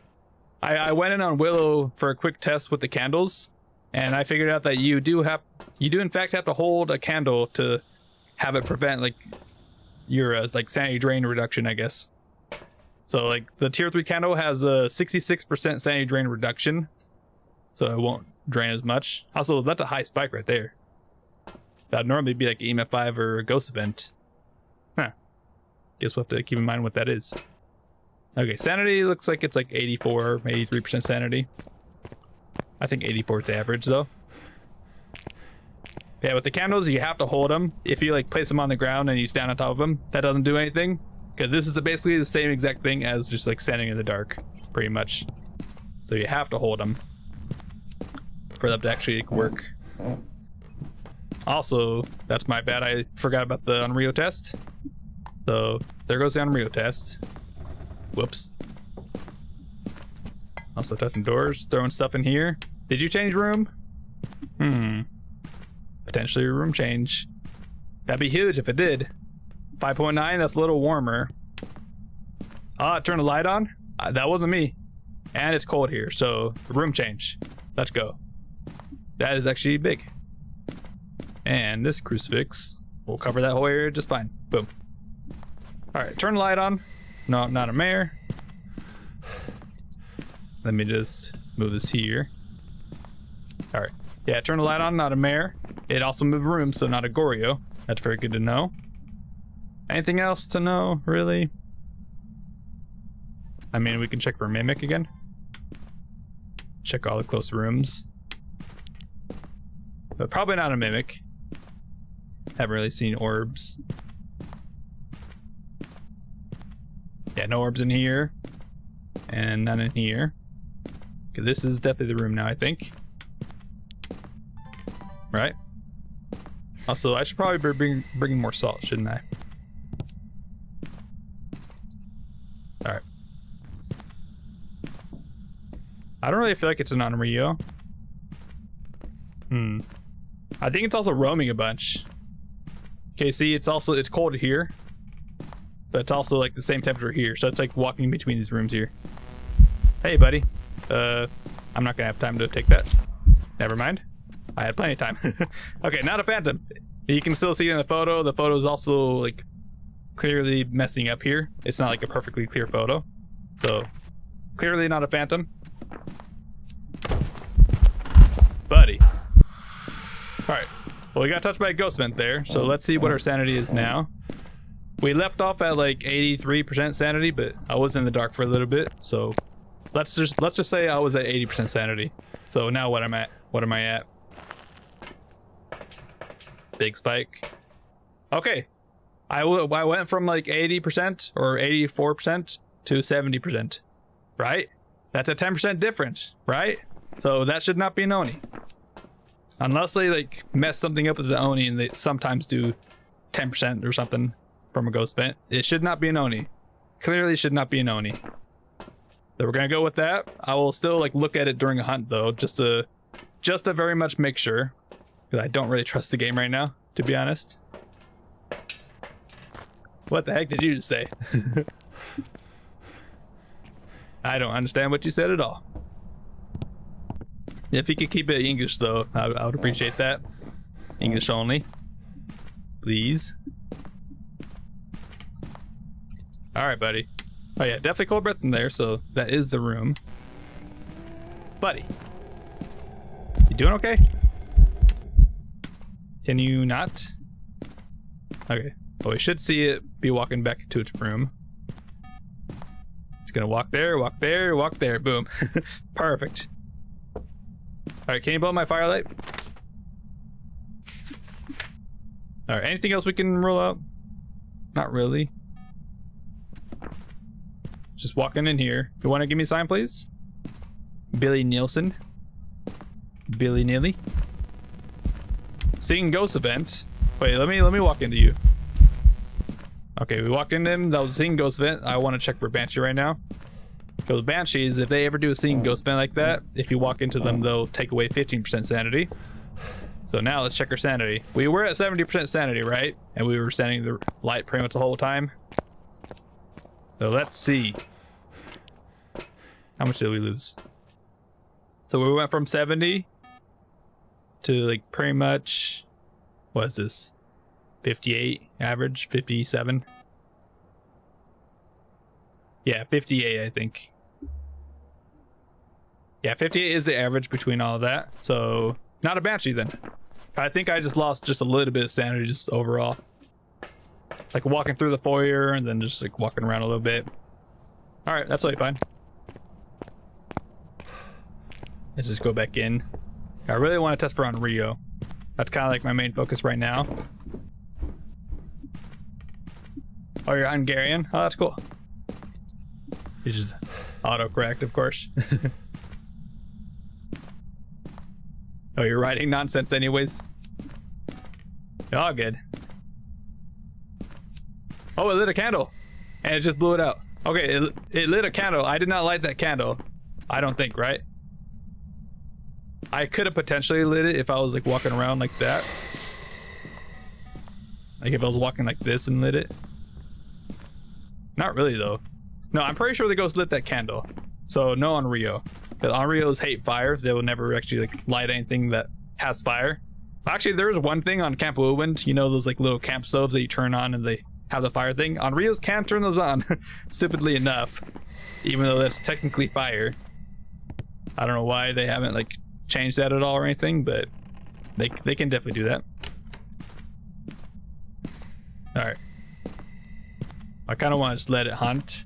I went in on Willow for a quick test with the candles, and I figured out that you do in fact have to hold a candle to have it prevent like your like sanity drain reduction, I guess. So like the tier 3 candle has a 66% sanity drain reduction, so it won't drain as much. Also, that's a high spike right there. That'd normally be like EMF 5 or a ghost event. Huh. Guess we'll have to keep in mind what that is. Okay, sanity looks like it's like 84, 83% sanity. I think 84 is average though. Yeah, with the candles, you have to hold them. If you like place them on the ground and you stand on top of them, that doesn't do anything. Because this is basically the same exact thing as just like standing in the dark, pretty much. So you have to hold them for them to actually work. Also, that's my bad. I forgot about the Unreal test. So there goes the Unreal test. Whoops. Also touching doors, throwing stuff in here. Did you change room? Potentially a room change. That'd be huge if it did. 5.9, that's a little warmer. Ah, turn the light on? That wasn't me. And it's cold here, so room change. Let's go. That is actually big. And this crucifix will cover that whole area just fine. Boom. Alright, turn the light on. No, not a mare. Let me just move this here. Alright. Yeah, turn the light on, not a mare. It also moved rooms, so not a Goryo. That's very good to know. Anything else to know, really? I mean, we can check for Mimic again. Check all the close rooms. But probably not a Mimic. Haven't really seen orbs. Yeah, no orbs in here. And none in here. Okay, this is definitely the room now, I think. Right? Also, I should probably be bringing more salt, shouldn't I? Alright. I don't really feel like it's an Rio. I think it's also roaming a bunch. Okay, see, it's cold here. But it's also like the same temperature here, so it's like walking between these rooms here. Hey, buddy. I'm not gonna have time to take that. Never mind. I had plenty of time. Okay, not a phantom. You can still see it in the photo. The photo is also like clearly messing up here. It's not like a perfectly clear photo. So clearly not a phantom. Buddy. Alright. Well, we got touched by a ghost vent there, so let's see what our sanity is now. We left off at like 83% sanity, but I was in the dark for a little bit, so let's just say I was at 80% sanity. So now what am I at? Big spike. Okay. I went from like 80% or 84% to 70%. Right? That's a 10% difference, right? So that should not be an Oni. Unless they like mess something up with the Oni and they sometimes do 10% or something from a ghost vent. It should not be an Oni. Clearly should not be an Oni. So we're gonna go with that. I will still like look at it during a hunt though, just to very much make sure. Because I don't really trust the game right now, to be honest. What the heck did you just say? I don't understand what you said at all. If you could keep it English though, I would appreciate that. English only. Please. Alright, buddy. Oh yeah, definitely cold breath in there, so that is the room. Buddy. You doing okay? Can you not? Okay. Well, we should see it be walking back to its room. It's gonna walk there, walk there, walk there. Boom. Perfect. Alright, can you blow my firelight? Alright, anything else we can roll out? Not really. Just walking in here. If you want to give me a sign, please. Billy Nielsen. Billy Nilly. Seeing ghost event. Wait, let me walk into you. Okay, we walked into him. That was a seeing ghost event. I want to check for Banshee right now. Because Banshees, if they ever do a seeing ghost event like that, if you walk into them, they'll take away 15% sanity. So now let's check our sanity. We were at 70% sanity, right? And we were standing in the light pretty much the whole time. So let's see. How much did we lose? So we went from 70 to like pretty much, what is this? 58 average, 57. Yeah, 58 I think. Yeah, 58 is the average between all of that. So not a Banshee then. I think I just lost just a little bit of sanity just overall. Like walking through the foyer and then just like walking around a little bit. Alright, that's totally fine. Let's just go back in. I really want to test for on Rio. That's kind of like my main focus right now. Oh, you're Hungarian? Oh, that's cool. You just auto-correct, of course. Oh, you're writing nonsense anyways? All good. Oh, it lit a candle. And it just blew it out. Okay, it lit a candle. I did not light that candle. I don't think, right? I could have potentially lit it if I was like walking around like that. Like if I was walking like this and lit it. Not really though. No, I'm pretty sure the ghost lit that candle. So no on Rio. Because on Rio's hate fire. They will never actually like light anything that has fire. Actually, there is one thing on Camp Woodwind. You know those like little camp stoves that you turn on and they have the fire thing? On Rio's can't turn those on. Stupidly enough. Even though that's technically fire. I don't know why they haven't like changed that at all or anything, but they can definitely do that. Alright. I kind of want to just let it hunt.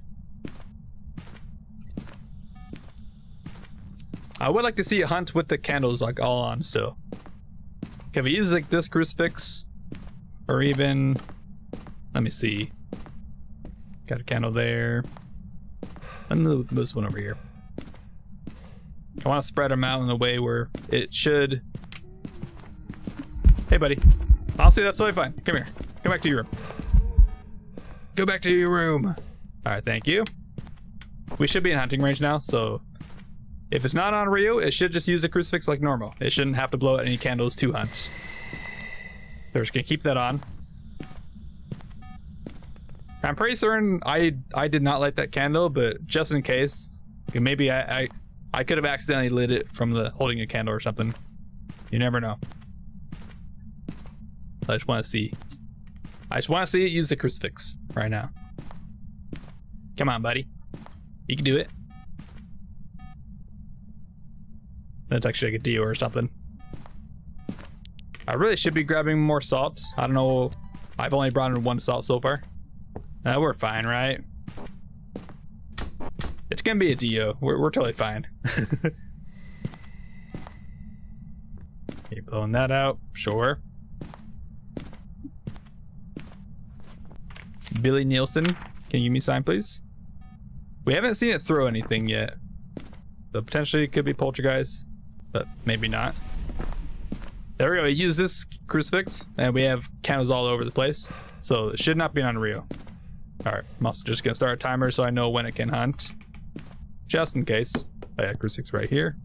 I would like to see it hunt with the candles like all on still. Can we use like this crucifix? Or even, let me see. Got a candle there. Let me move this one over here. I want to spread them out in a way where it should. Hey buddy. Honestly, that's totally fine. Come here. Come back to your room. Go back to your room. Alright, thank you. We should be in hunting range now, so if it's not on Rio, it should just use a crucifix like normal. It shouldn't have to blow out any candles to hunt. They're just gonna keep that on. I'm pretty certain I did not light that candle, but just in case, maybe I could have accidentally lit it from the holding a candle or something. You never know. I just want to see. I just want to see it use the crucifix right now. Come on, buddy. You can do it. That's actually like a Dio or something. I really should be grabbing more salt. I don't know. I've only brought in 1 salt so far. We're fine, right? It's gonna be a Dio. We're totally fine. Keep blowing that out. Sure. Billy Nielsen, can you give me a sign, please? We haven't seen it throw anything yet. So potentially it could be poltergeist, but maybe not. There we go. We use this crucifix, and we have candles all over the place. So it should not be on Rio. Alright, I'm also just gonna start a timer so I know when it can hunt. Just in case. I got crucifix right here.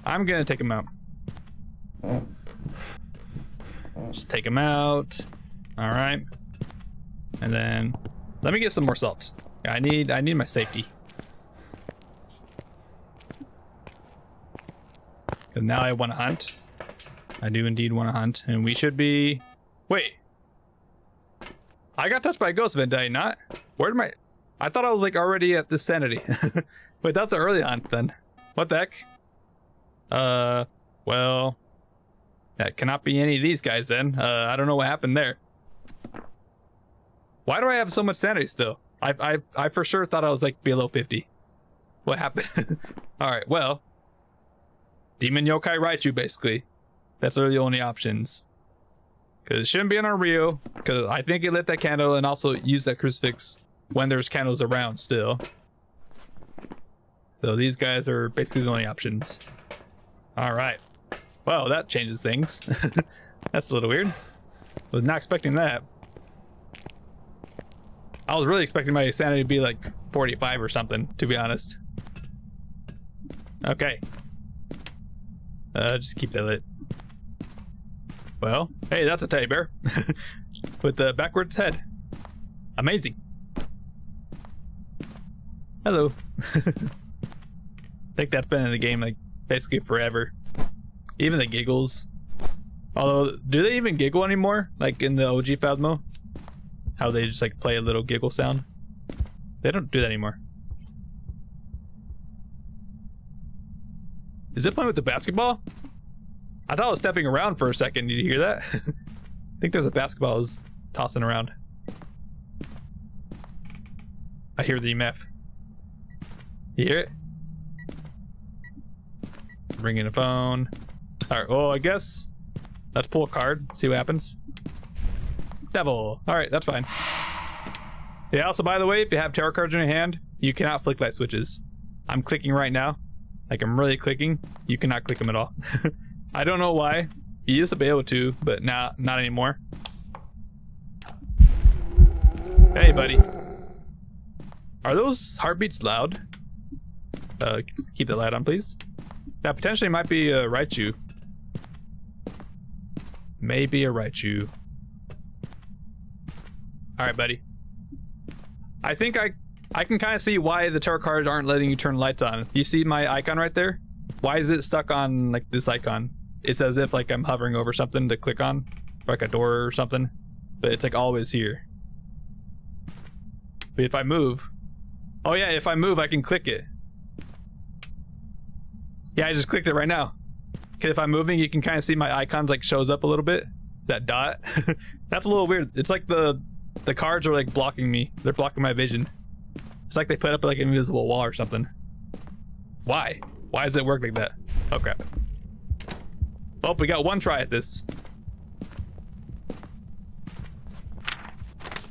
I'm gonna take him out. Just take him out. Alright. And then let me get some more salt. I need my safety. Cause now I want to hunt. I do indeed want to hunt, and we should be. Wait. I got touched by a ghost event, did I not? Where did my? I thought I was like already at this sanity. Wait, that's an early hunt then. What the heck? Well, that cannot be any of these guys then. I don't know what happened there. Why do I have so much sanity still? I for sure thought I was like below 50. What happened? Alright, well. Demon Yokai Raichu, basically. That's really the only options. Because it shouldn't be on our Rio. Because I think it lit that candle and also used that crucifix when there's candles around still. So these guys are basically the only options. Alright. Well, that changes things. That's a little weird. Was not expecting that. I was really expecting my sanity to be like 45 or something, to be honest. Okay. Just keep that lit. Well, hey, that's a teddy bear. With the backwards head. Amazing. Hello. I think that's been in the game like basically forever. Even the giggles. Although, do they even giggle anymore? Like in the OG Phasmo? How they just like play a little giggle sound. They don't do that anymore. Is it playing with the basketball? I thought it was stepping around for a second. Did you hear that? I think there's a basketball was tossing around. I hear the EMF. You hear it? Ringing a phone. Alright, well, I guess let's pull a card, see what happens. Devil. Alright, that's fine. Yeah, also, by the way, if you have tarot cards in your hand, you cannot flick light switches. I'm clicking right now. Like, I'm really clicking. You cannot click them at all. I don't know why. You used to be able to, but now, not anymore. Hey, buddy. Are those heartbeats loud? Keep the light on, please. That potentially might be a Raichu. Maybe a Raichu. Alright, buddy. I think I can kind of see why the tarot cards aren't letting you turn lights on. You see my icon right there? Why is it stuck on like this icon? It's as if like I'm hovering over something to click on, like a door or something, but it's like always here. But if I move, oh yeah, if I move I can click it. Yeah, I just clicked it right now. Okay, if I'm moving, you can kind of see my icons like shows up a little bit. That dot. That's a little weird. It's like the The cards are like blocking me. They're blocking my vision. It's like they put up like an invisible wall or something. Why? Why does it work like that? Oh crap. Well, we got one try at this.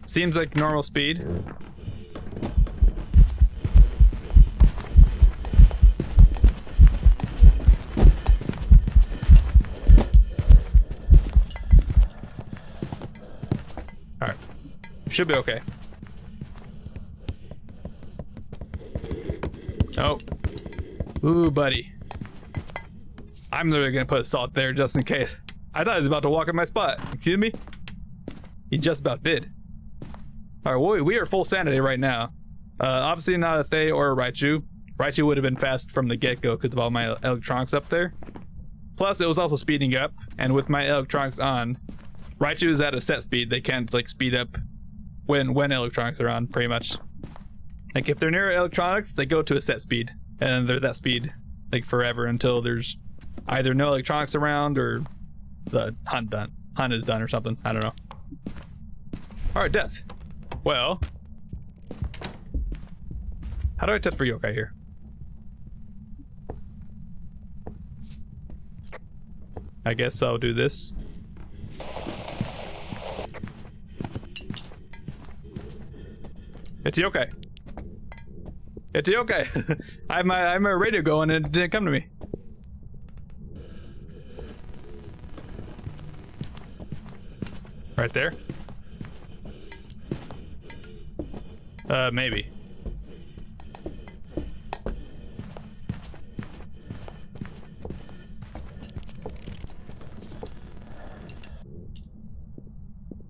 Seems like normal speed. Alright. Should be okay. Oh. Ooh, buddy. I'm literally gonna put a salt there just in case. I thought he was about to walk in my spot. Excuse me? He just about did. Alright, we are full sanity right now. Obviously not a Thay or a Raichu. Raichu would have been fast from the get-go because of all my electronics up there. Plus, it was also speeding up, and with my electronics on, Raichu is at a set speed. They can't like speed up when electronics are on, pretty much. Like if they're near electronics, they go to a set speed, and they're that speed like forever until there's either no electronics around or the hunt is done or something. I don't know. Alright, death. Well, how do I test for yokai here? I guess I'll do this. It's yokai. It's yokai. I have my radio going and it didn't come to me. Right there. Maybe.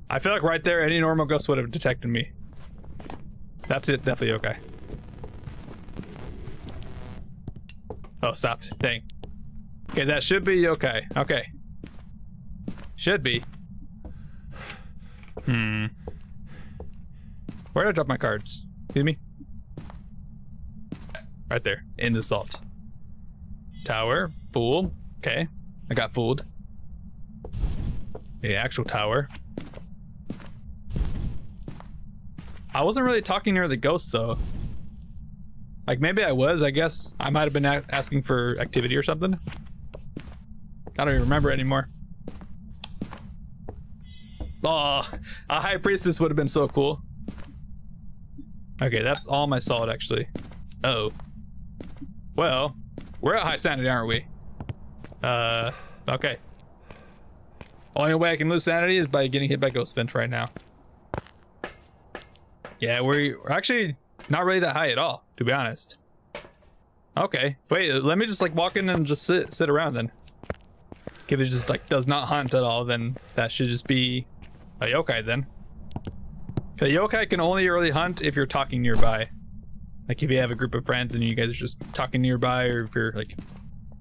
I feel like right there, any normal ghost would have detected me. That's it, definitely okay. Oh, stopped. Dang. Okay, that should be okay. Okay. Should be. Where did I drop my cards? Excuse me? Right there. In the salt. Tower. Fool. Okay. I got fooled. The actual tower. I wasn't really talking near the ghosts though. Like maybe I was, I guess. I might have been asking for activity or something. I don't even remember anymore. Oh, a high priestess would have been so cool. Okay, that's all my salt actually. Oh. Well, we're at high sanity, aren't we? Okay. Only way I can lose sanity is by getting hit by Ghost Finch right now. Yeah, we're actually not really that high at all, to be honest. Okay, wait, let me just like walk in and just sit around then. If it just like does not hunt at all, then that should just be a yokai then. Cause yokai can only really hunt if you're talking nearby. Like if you have a group of friends and you guys are just talking nearby, or if you're like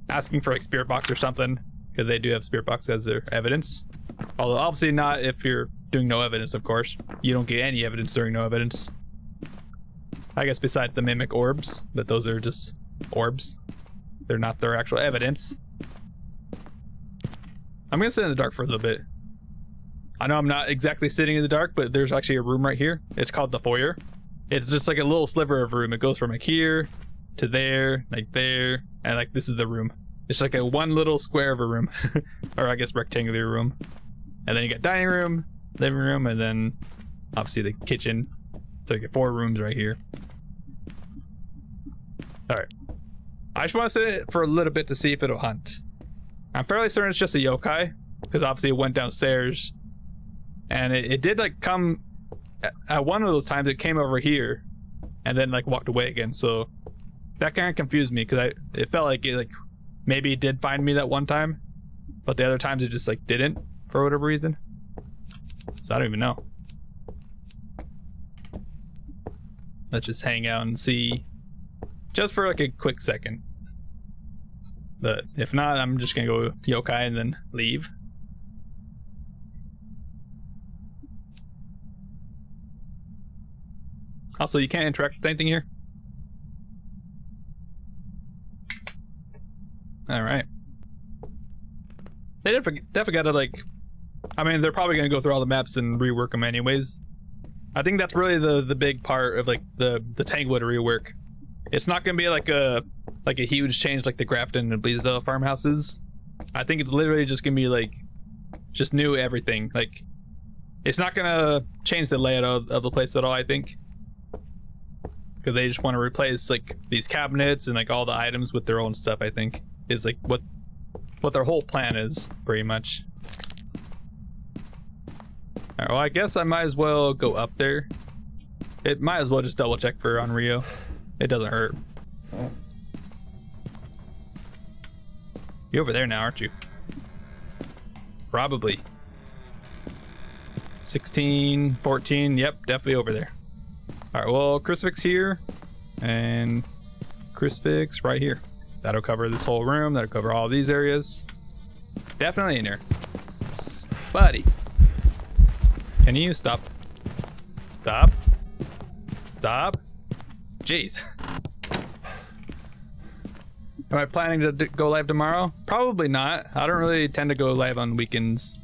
asking for like spirit box or something, because they do have spirit box as their evidence. Although obviously not if you're doing no evidence, of course. You don't get any evidence during no evidence. I guess besides the mimic orbs, but those are just orbs. They're not their actual evidence. I'm gonna sit in the dark for a little bit. I know I'm not exactly sitting in the dark, but there's actually a room right here. It's called the foyer. It's just like a little sliver of room. It goes from like here to there, like there, and like this is the room. It's like a one little square of a room. Or I guess rectangular room. And then you got dining room, living room, and then obviously the kitchen. So you get 4 rooms right here. Alright. I just want to sit for a little bit to see if it'll hunt. I'm fairly certain it's just a yokai, because obviously it went downstairs. And it did like come at one of those times. It came over here and then like walked away again. So that kind of confused me, because it felt like it like maybe it did find me that one time, but the other times it just like didn't for whatever reason. So I don't even know. Let's just hang out and see, just for like a quick second. But if not, I'm just gonna go yokai and then leave. Also, you can't interact with anything here. Alright. They definitely gotta like... I mean, they're probably gonna go through all the maps and rework them anyways. I think that's really the big part of like the Tanglewood rework. It's not gonna be like a huge change like the Grafton and Bleasdale farmhouses. I think it's literally just gonna be like just new everything. Like it's not gonna change the layout of the place at all, I think. Because they just want to replace like these cabinets and like all the items with their own stuff, I think. Is like what their whole plan is, pretty much. Alright, well I guess I might as well go up there. It might as well just double check for on Rio. It doesn't hurt. You're over there now, aren't you? Probably. 16, 14, yep, definitely over there. Alright, well, crucifix here, and crucifix right here. That'll cover this whole room, that'll cover all these areas. Definitely in here. Buddy. Can you stop? Stop. Stop. Jeez. Am I planning to go live tomorrow? Probably not. I don't really tend to go live on weekends.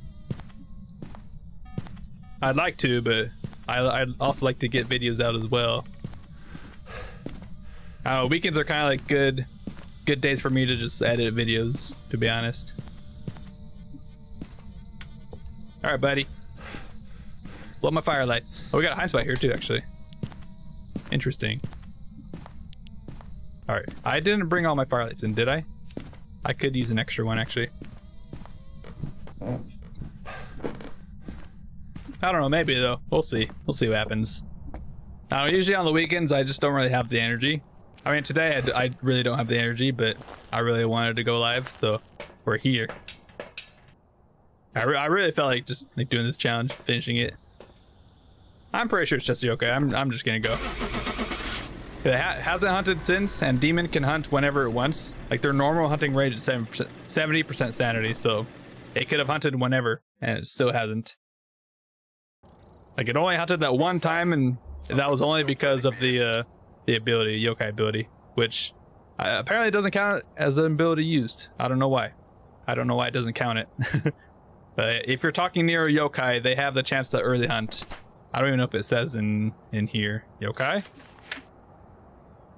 I'd like to, but I'd also like to get videos out as well. I don't know, weekends are kind of like good days for me to just edit videos, to be honest. Alright, buddy. Blow my firelights. Oh, we got a high spot here too, actually. Interesting. Alright, I didn't bring all my firelights in, did I? I could use an extra one, actually. I don't know, maybe though. We'll see. We'll see what happens. I don't know, usually on the weekends, I just don't really have the energy. I mean, today I really don't have the energy, but I really wanted to go live, so we're here. I really felt like just like doing this challenge, finishing it. I'm pretty sure it's just okay. I'm just gonna go. It hasn't hunted since, and Demon can hunt whenever it wants. Like their normal hunting rate is 70% sanity, so it could have hunted whenever, and it still hasn't. Like it only hunted that one time, and that was only because of the ability, yokai ability, which apparently doesn't count as an ability used. I don't know why. I don't know why it doesn't count it. But if you're talking near a yokai, they have the chance to early hunt. I don't even know if it says in here. Yokai?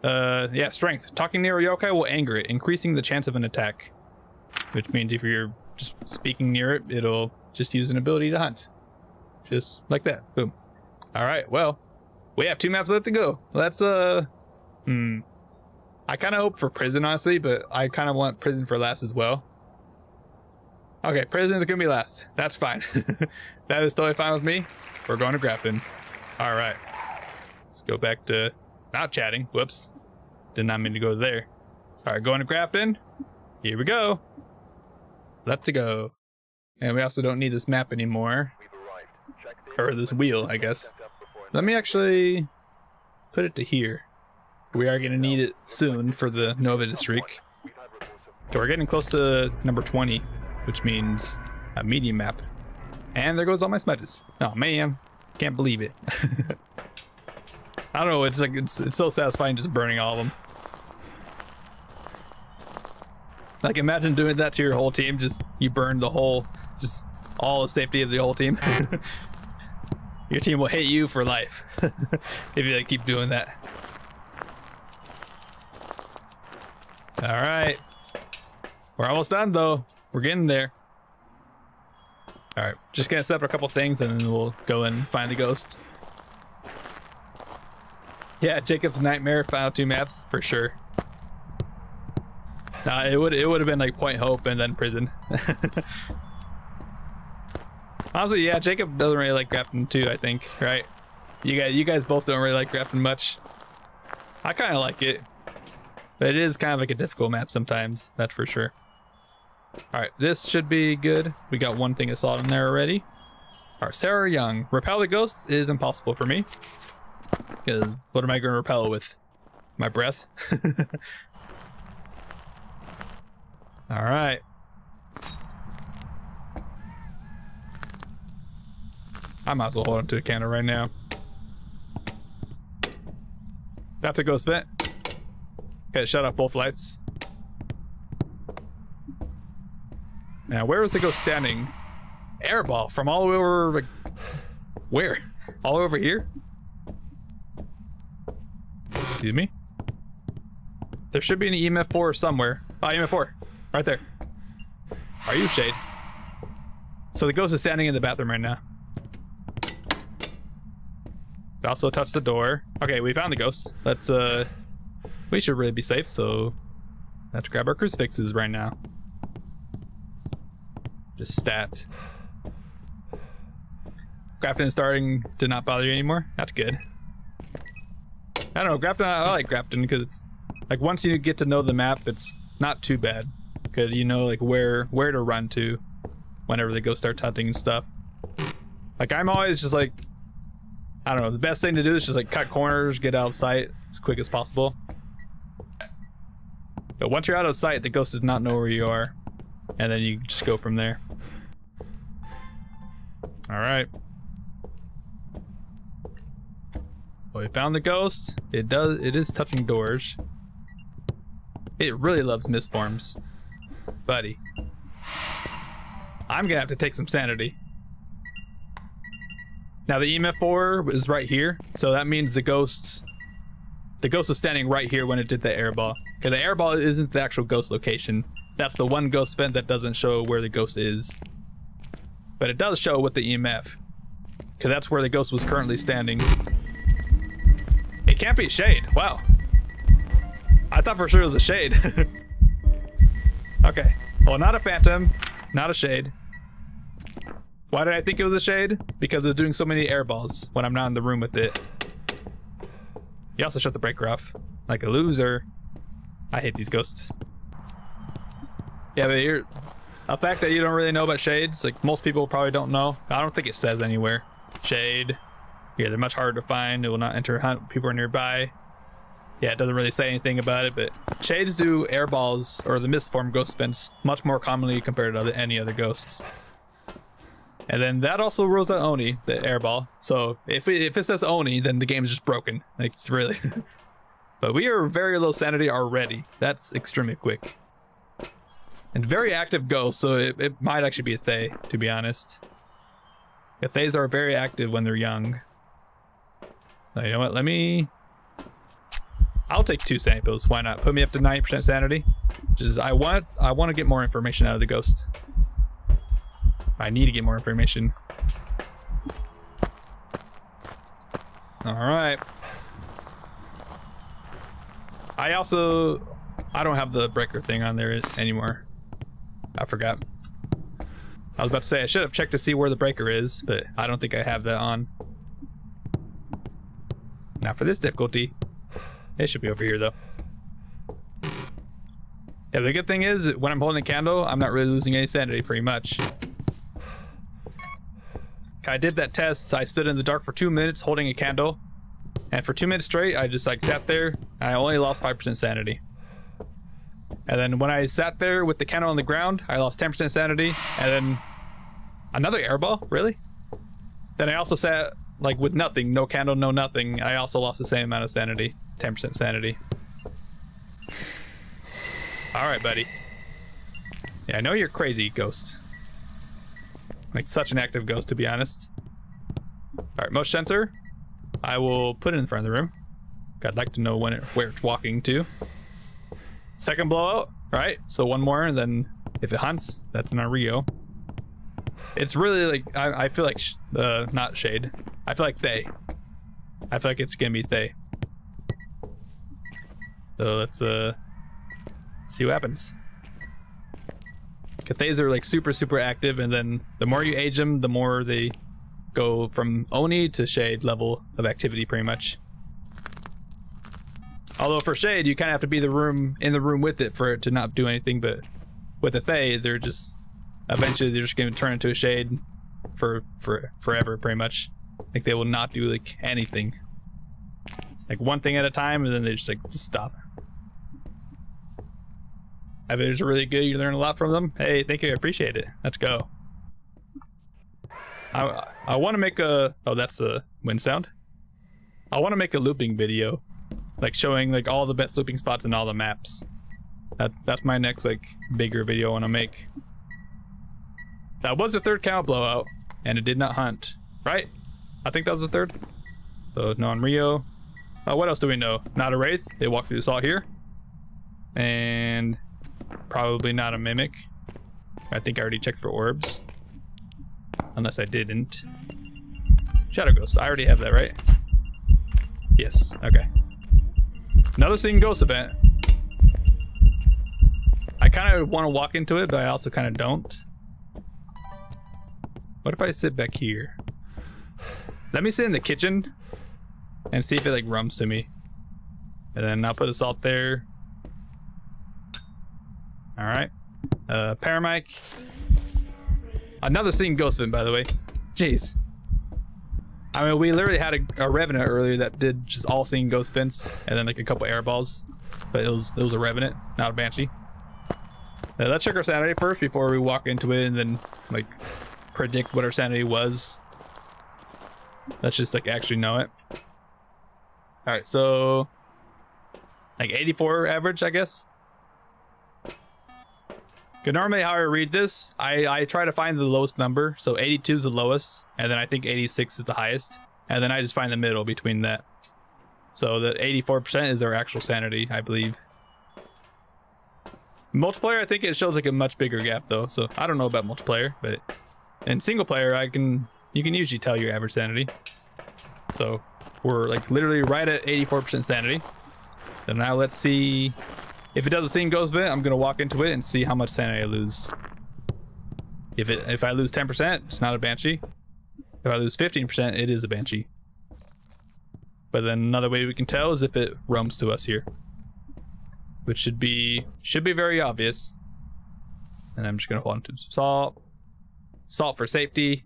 Yeah, strength. Talking near a yokai will anger it, increasing the chance of an attack. Which means if you're just speaking near it, it'll just use an ability to hunt. Just like that. Boom. Alright, well, we have 2 maps left to go. Let's, I kind of hope for prison, honestly, but I kind of want prison for last as well. Okay, prison's gonna be last. That's fine. That is totally fine with me. We're going to Grafton. Alright. Let's go back to not chatting. Whoops. Did not mean to go there. Alright, going to Grafton. Here we go. Let's go. And we also don't need this map anymore. Or this wheel, I guess. Let me actually put it to here. We are going to need it soon for the Nova streak. So we're getting close to number 20, which means a medium map. And there goes all my smudges. Oh man, can't believe it. I don't know, it's like it's so satisfying just burning all of them. Like imagine doing that to your whole team, just you burn the whole, just all the safety of the whole team. Your team will hate you for life if you like, keep doing that. Alright. We're almost done though. We're getting there. Alright, just gonna set up a couple things and then we'll go and find the ghost. Yeah, Jacob's Nightmare, final 2 maps, for sure. It would have been like Point Hope and then prison. Honestly, yeah, Jacob doesn't really like Grafton too, I think, right? You guys both don't really like Grafton much. I kind of like it. But it is kind of like a difficult map sometimes, that's for sure. Alright, this should be good. We got one thing assault in there already. Alright, Sarah Young. Repel the ghost is impossible for me. Because what am I going to repel with? My breath? Alright. I might as well hold on to a candle right now. That's a ghost vent. Okay, shut off both lights. Now, where was the ghost standing? Airball from all the way over, like, where? All over here? Excuse me? There should be an EMF 4 somewhere. Oh, EMF 4. Right there. Are you Shade? So the ghost is standing in the bathroom right now. Also touch the door. Okay, we found the ghost. Let's, we should really be safe, so let's grab our crucifixes right now. Just stat. Grafton starting to not bother you anymore? That's good. I don't know, Grafton, I like Grafton because it's, like, once you get to know the map, it's not too bad. Because you know, like, where to run to whenever the ghost starts hunting and stuff. Like, I'm always just like, I don't know, the best thing to do is just like cut corners, get out of sight as quick as possible. But once you're out of sight, the ghost does not know where you are. And then you just go from there. Alright. Well, we found the ghost. It is touching doors. It really loves misforms. Buddy. I'm gonna have to take some sanity. Now the EMF 4 is right here, so that means the ghost was standing right here when it did the airball. Okay, the airball isn't the actual ghost location. That's the one ghost vent that doesn't show where the ghost is. But it does show with the EMF. Because that's where the ghost was currently standing. It can't be Shade. Wow. I thought for sure it was a Shade. Okay. Well, not a phantom. Not a Shade. Why did I think it was a Shade? Because it was doing so many airballs when I'm not in the room with it. You also shut the breaker off. Like a loser. I hate these ghosts. Yeah, but you're... The fact that you don't really know about shades, like most people probably don't know. I don't think it says anywhere. Shade. Yeah, they're much harder to find. It will not enter hunt when people are nearby. Yeah, it doesn't really say anything about it, but shades do airballs, or the misform ghost spins, much more commonly compared to any other ghosts. And then that also rules out Oni, the airball. So if it says Oni, then the game is just broken. Like, it's really... But we are very low sanity already. That's extremely quick. And very active ghost, so it might actually be a Thay, to be honest. The Thays are very active when they're young. So you know what, I'll take 2 sanity pills, why not? Put me up to 90% sanity. Just I want to get more information out of the ghost. I need to get more information. Alright. I don't have the breaker thing on there anymore. I forgot. I was about to say I should have checked to see where the breaker is, but I don't think I have that on. Now for this difficulty, it should be over here though. Yeah, the good thing is when I'm holding a candle, I'm not really losing any sanity pretty much. I did that test. I stood in the dark for 2 minutes holding a candle, and for 2 minutes straight I just like sat there. I only lost 5% sanity. And then when I sat there with the candle on the ground, I lost 10% sanity. And then another airball, really? Then I also sat like with nothing, no candle, no nothing. I also lost the same amount of sanity, 10% sanity. All right, buddy. Yeah, I know you're crazy, ghost. Like such an active ghost, to be honest. All right, motion sensor. I will put it in front of the room. I'd like to know where it's walking to. Second blowout, right? So one more, and then if it hunts, that's an Rio. It's really like, I feel like, not Shade. I feel like Thay. I feel like it's gonna be Thay. So let's see what happens. Thays are like super active, and then the more you age them, the more they go from Oni to Shade level of activity pretty much. Although for Shade, you kind of have to be in the room with it for it to not do anything, but with a Thay, they're just, eventually they're just going to turn into a Shade for forever, pretty much. Like, they will not do, like, anything. Like, one thing at a time, and then they just, like, just stop. I bet it's really good, you learn a lot from them. Hey, thank you, I appreciate it. Let's go. I want to make a... Oh, that's a wind sound? I want to make a looping video. Like showing like all the best looping spots in all the maps. That's my next like bigger video I want to make. That was the third cow blowout, and it did not hunt, right? I think that was the third. So non-Rio. What else do we know? Not a Wraith. They walk through the saw here. And probably not a Mimic. I think I already checked for orbs. Unless I didn't. Shadow Ghost. I already have that, right? Yes. Okay. Another Seeing Ghost event. I kind of want to walk into it, but I also kind of don't. What if I sit back here? Let me sit in the kitchen and see if it like rums to me. And then I'll put a salt there. Alright. Paramic. Another Seeing Ghost event, by the way. Jeez. I mean, we literally had a Revenant earlier that did just all Seeing Ghost vents, and then like a couple air balls. But it was a Revenant, not a Banshee. Let's check our sanity first before we walk into it and then like predict what our sanity was. Let's just like actually know it. Alright, so like 84 average, I guess. Okay, normally how I read this, I try to find the lowest number. So 82 is the lowest, and then I think 86 is the highest. And then I just find the middle between that. So the 84% is our actual sanity, I believe. Multiplayer, I think it shows like a much bigger gap though. So I don't know about multiplayer, but in single player, you can usually tell your average sanity. So we're like literally right at 84% sanity. So now let's see. If it does a Seeing Ghost event, I'm gonna walk into it and see how much sanity I lose. If I lose 10%, it's not a Banshee. If I lose 15%, it is a Banshee. But then another way we can tell is if it roams to us here, which should be very obvious. And I'm just gonna hold on to salt. Salt for safety.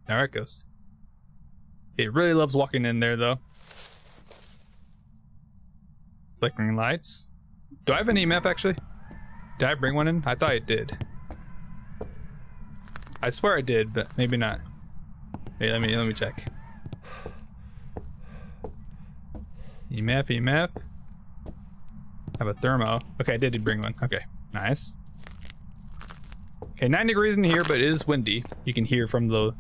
All right, Ghost. It really loves walking in there though. Flickering lights. Do I have an EMF actually? Did I bring one in? I thought I did. I swear I did, but maybe not. Hey, let me check. EMF. I have a thermo. Okay, I did bring one. Okay, nice. Okay, 9 degrees in here, but it is windy. You can hear from the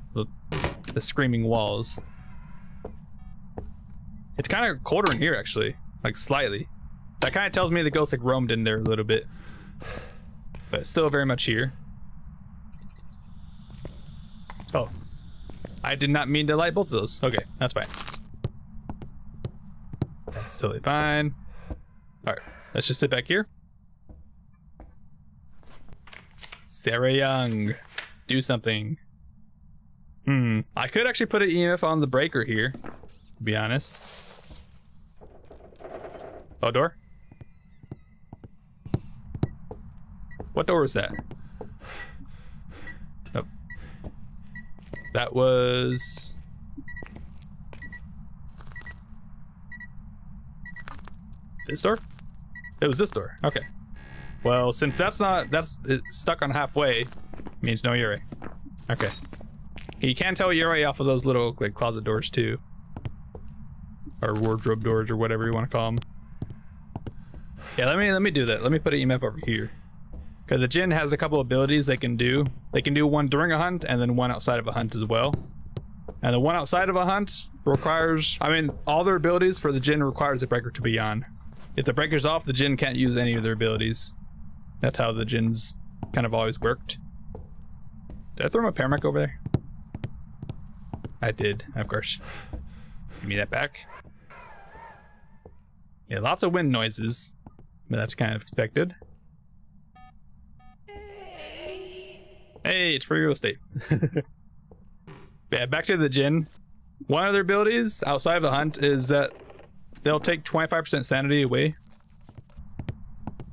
screaming walls. It's kind of colder in here actually. Like slightly. That kind of tells me the ghost like roamed in there a little bit, but it's still very much here. Oh, I did not mean to light both of those. Okay, that's fine. That's totally fine. All right, let's just sit back here. Sarah Young, do something. I could actually put an EMF on the breaker here, to be honest. Oh, door? What door was that? Oh. That was... this door? It was this door. Okay. Well, since that's it's stuck on halfway, means no Yurei. Okay. You can tell Yurei off of those little like closet doors too. Or wardrobe doors or whatever you want to call them. Yeah, let me do that. Let me put an EMF over here. Because the Jinn has a couple abilities they can do. They can do one during a hunt and then one outside of a hunt as well. And the one outside of a hunt requires, I mean, all their abilities for the Jinn requires the breaker to be on. If the breaker's off, the Jinn can't use any of their abilities. That's how the Jinns kind of always worked. Did I throw my Paramic over there? I did, of course. Give me that back. Yeah, lots of wind noises. But that's kind of expected. Hey, it's for real estate. Yeah, back to the Jinn. One of their abilities outside of the hunt is that they'll take 25% sanity away.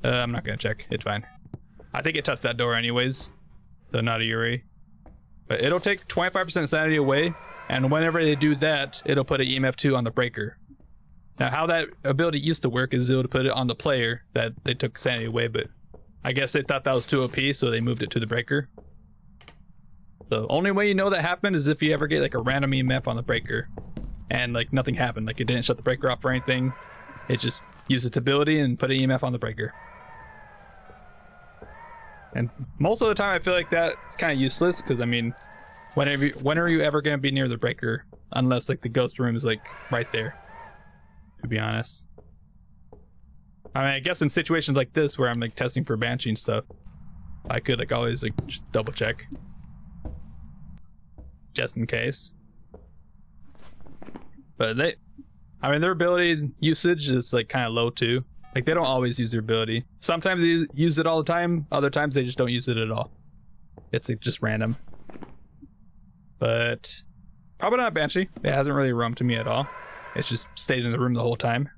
I'm not gonna check. It's fine. I think it touched that door anyways. So not a Yuri. But it'll take 25% sanity away, and whenever they do that, it'll put an EMF 2 on the breaker. Now, how that ability used to work is it would put it on the player that they took sanity away, but I guess they thought that was too OP, so they moved it to the breaker. The only way you know that happened is if you ever get like a random EMF on the breaker and like nothing happened, like it didn't shut the breaker off or anything. It just used its ability and put an EMF on the breaker. And most of the time I feel like that's kind of useless because I mean, When are you ever gonna be near the breaker? Unless like the ghost room is like right there. To be honest. I mean, I guess in situations like this where I'm like testing for banshee and stuff, I could like always like just double check. Just in case. But I mean, their ability usage is like kind of low too. Like they don't always use their ability. Sometimes they use it all the time. Other times they just don't use it at all. It's like just random. But probably not Banshee. It hasn't really roamed to me at all. It's just stayed in the room the whole time.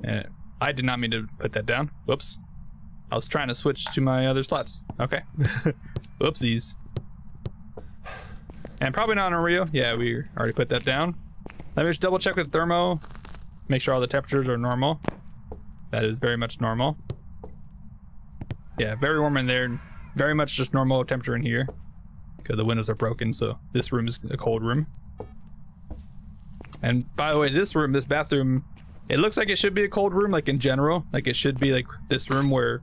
And I did not mean to put that down. Whoops. I was trying to switch to my other slots. Okay. Whoopsies. And probably not on Rio. Yeah, we already put that down. Let me just double check with thermo. Make sure all the temperatures are normal. That is very much normal. Yeah, very warm in there. Very much just normal temperature in here. Because the windows are broken, so this room is a cold room. And by the way, this room, this bathroom, it looks like it should be a cold room, like in general. Like it should be like this room where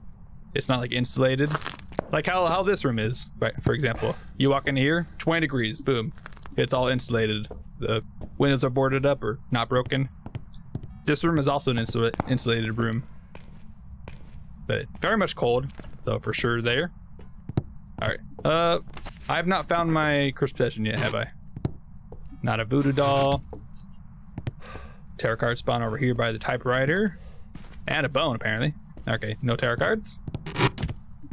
it's not like insulated. Like how this room is, right? For example, you walk in here, 20 degrees, boom. It's all insulated. The windows are boarded up or not broken. This room is also an insulated room. But very much cold, so for sure there. Alright, I have not found my cursed possession yet, have I? Not a voodoo doll. Tarot card spawn over here by the typewriter. And a bone, apparently. Okay, no tarot cards.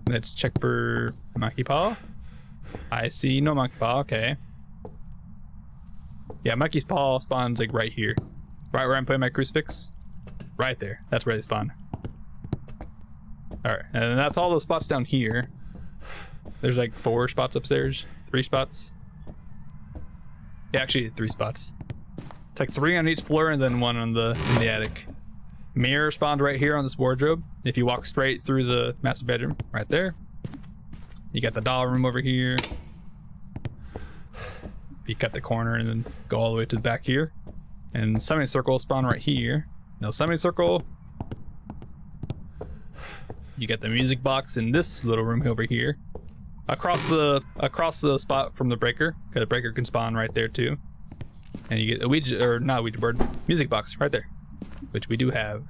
Let's check for monkey paw. I see no monkey paw, okay. Yeah, monkey's paw spawns like right here. Right where I'm putting my crucifix. Right there, that's where they spawn. Alright, and that's all those spots down here. There's like 4 spots upstairs. 3 spots. Yeah, actually 3 spots. It's like 3 on each floor and then 1 in the attic. Mirror spawned right here on this wardrobe. If you walk straight through the master bedroom, right there. You got the doll room over here. You cut the corner and then go all the way to the back here. And summoning circle spawn right here. No summoning circle. You got the music box in this little room over here. Across the spot from the breaker. Because the breaker can spawn right there too. And you get a Ouija, or not Ouija board, music box right there. Which we do have.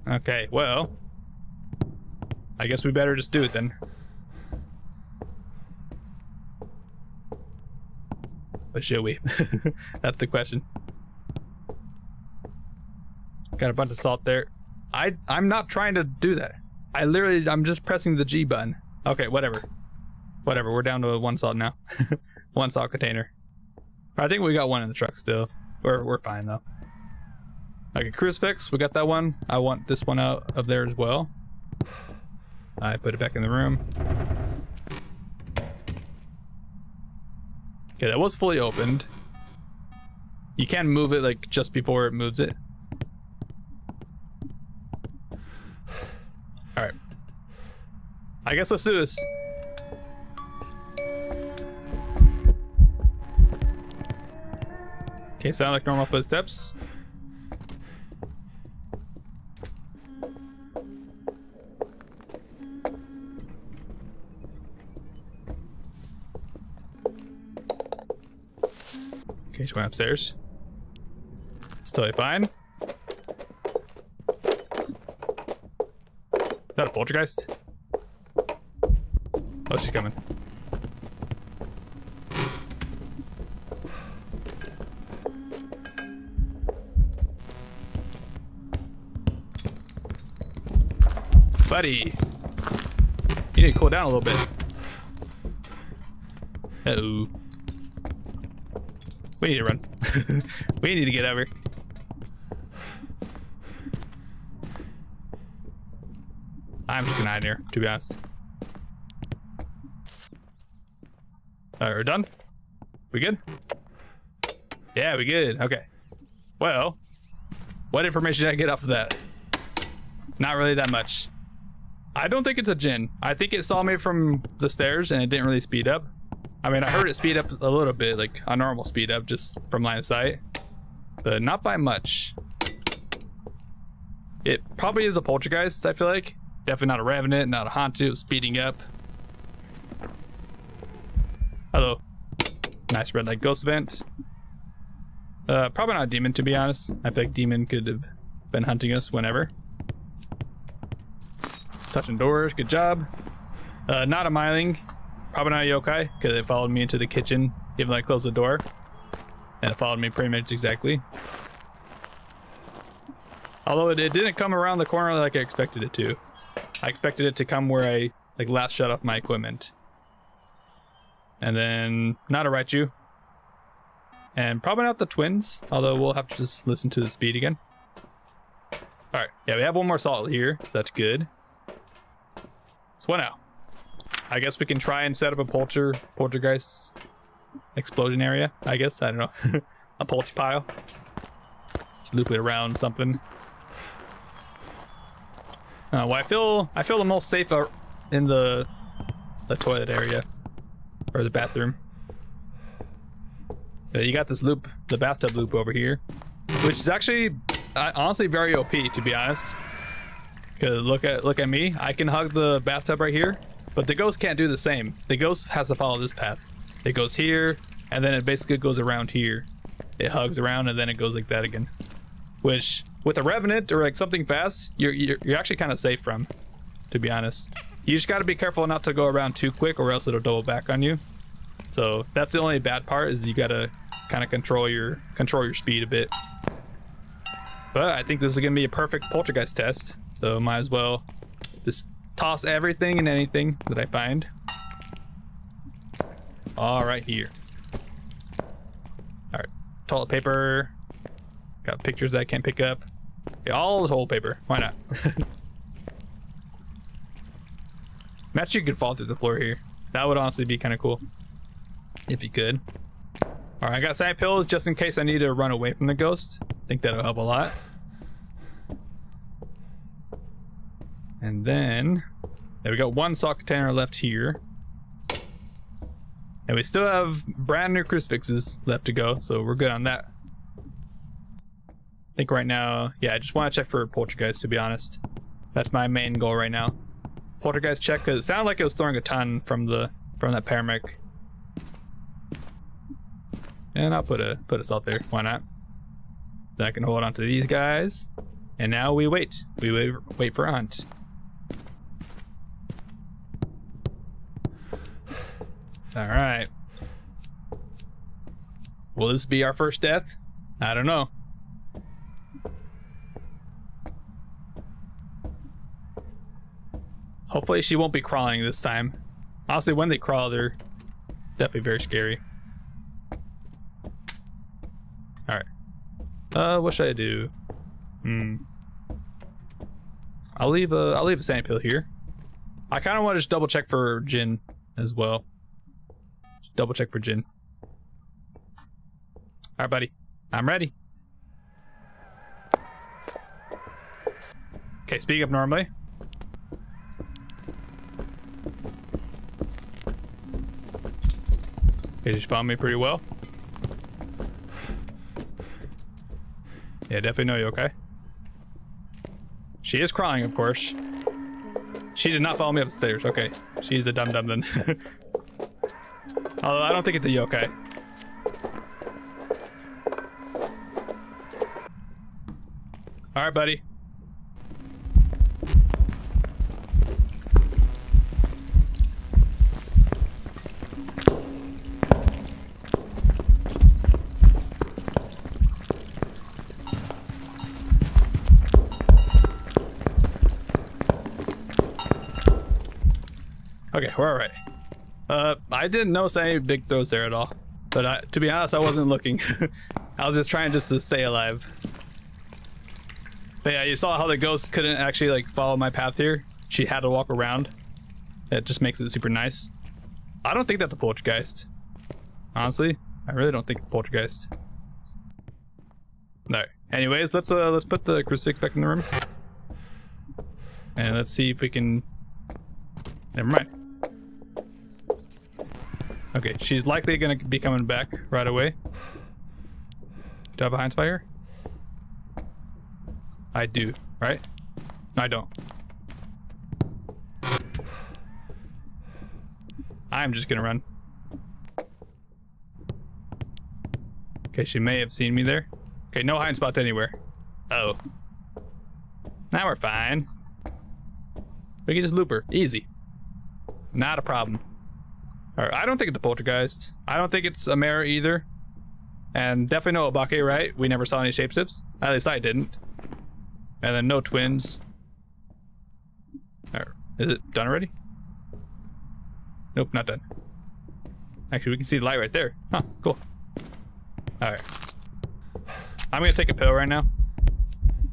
Okay, well. I guess we better just do it then. But should we? That's the question. Got a bunch of salt there. I'm not trying to do that. I'm just pressing the G button. Okay, whatever. Whatever, we're down to 1 salt now. 1 salt container. I think we got 1 in the truck still. We're fine though. Okay, crucifix, we got that one. I want this one out of there as well. I put it back in the room. Okay, that was fully opened. You can move it like just before it moves it. Alright. I guess let's do this. Okay, sound like normal footsteps. Okay, she went upstairs. It's totally fine. Is that a poltergeist? Oh, she's coming. Buddy, you need to cool down a little bit. Uh-oh. We need to run. We need to get over. I'm just gonna hide here, to be honest. Alright, we're done? We good? Yeah, we good. Okay. Well, what information did I get off of that? Not really that much. I don't think it's a djinn. I think it saw me from the stairs and it didn't really speed up. I mean, I heard it speed up a little bit, like a normal speed up just from line of sight, but not by much. It probably is a poltergeist, I feel like. Definitely not a revenant, not a haunted, speeding up. Hello. Nice red light ghost event. Probably not a demon, to be honest. I feel like demon could have been hunting us whenever. Touching doors, good job. Not a myling. Probably not a yokai, because it followed me into the kitchen even though I closed the door. And it followed me pretty much exactly. Although it didn't come around the corner like I expected it to. I expected it to come where I last shut off my equipment. And then not a Raichu. And probably not the twins, although we'll have to just listen to the speed again. Alright, yeah, we have one more salt here, so that's good. So what now? I guess we can try and set up a poltergeist explosion area, I guess. I don't know. A polty pile. Just loop it around something. Well, I feel the most safe in the toilet area. Or the bathroom. You got this loop, the bathtub loop over here. Which is actually, honestly, very OP, to be honest. Because look at me. I can hug the bathtub right here. But the ghost can't do the same. The ghost has to follow this path. It goes here, and then it basically goes around here. It hugs around, and then it goes like that again. Which, with a revenant or like something fast, you're actually kind of safe from, to be honest. You just got to be careful not to go around too quick, or else it'll double back on you. So that's the only bad part, is you gotta kind of control your speed a bit. But I think this is gonna be a perfect poltergeist test, so might as well just toss everything and anything that I find. All right, here. All right, toilet paper. Got pictures that I can't pick up. Yeah, all the toilet paper. Why not? Imagine you could fall through the floor here. That would honestly be kind of cool. If you could. Alright, I got sand pills just in case I need to run away from the ghost. I think that'll help a lot. And then... yeah, we got one salt container left here. And we still have brand new crucifixes left to go, so we're good on that. I think right now... yeah, I just want to check for poltergeist, to be honest. That's my main goal right now. Poltergeist check, because it sounded like it was throwing a ton from that paramedic. And I'll put a salt there. Why not? Then I can hold on to these guys. And now we wait. We wait for a hunt. Alright. Will this be our first death? I don't know. Hopefully she won't be crawling this time. Honestly, when they crawl, they're definitely very scary. Alright. What should I do? I'll leave a sand pill here. I kind of want to just double check for Jin as well. Just double check for Jin. Alright, buddy. I'm ready. Okay, speak up normally. Okay, she found me pretty well. Yeah, definitely know you, okay? She is crying, of course. She did not follow me up the stairs. Okay, she's the dum-dum then. Although I don't think it's a yokai. Alright, buddy. Okay, we're alright. I didn't notice any big throws there at all. But to be honest, I wasn't looking. I was just trying to stay alive. But yeah, you saw how the ghost couldn't actually like follow my path here. She had to walk around. It just makes it super nice. I don't think that's a poltergeist. Honestly, I really don't think it's a poltergeist. No. Anyways, let's put the crucifix back in the room. And let's see if we can... Never mind. Okay, she's likely gonna be coming back right away. Do I have a Heinz fire? I do, right? No, I don't. I'm just gonna run. Okay, she may have seen me there. Okay, no hiding spots anywhere. Oh. Now we're fine. We can just loop her. Easy. Not a problem. Alright, I don't think it's a poltergeist. I don't think it's a mirror either. And definitely no Obake, right? We never saw any shapeshifts. At least I didn't. And then no twins. Alright, is it done already? Nope, not done. Actually, we can see the light right there. Huh, cool. Alright. I'm gonna take a pill right now.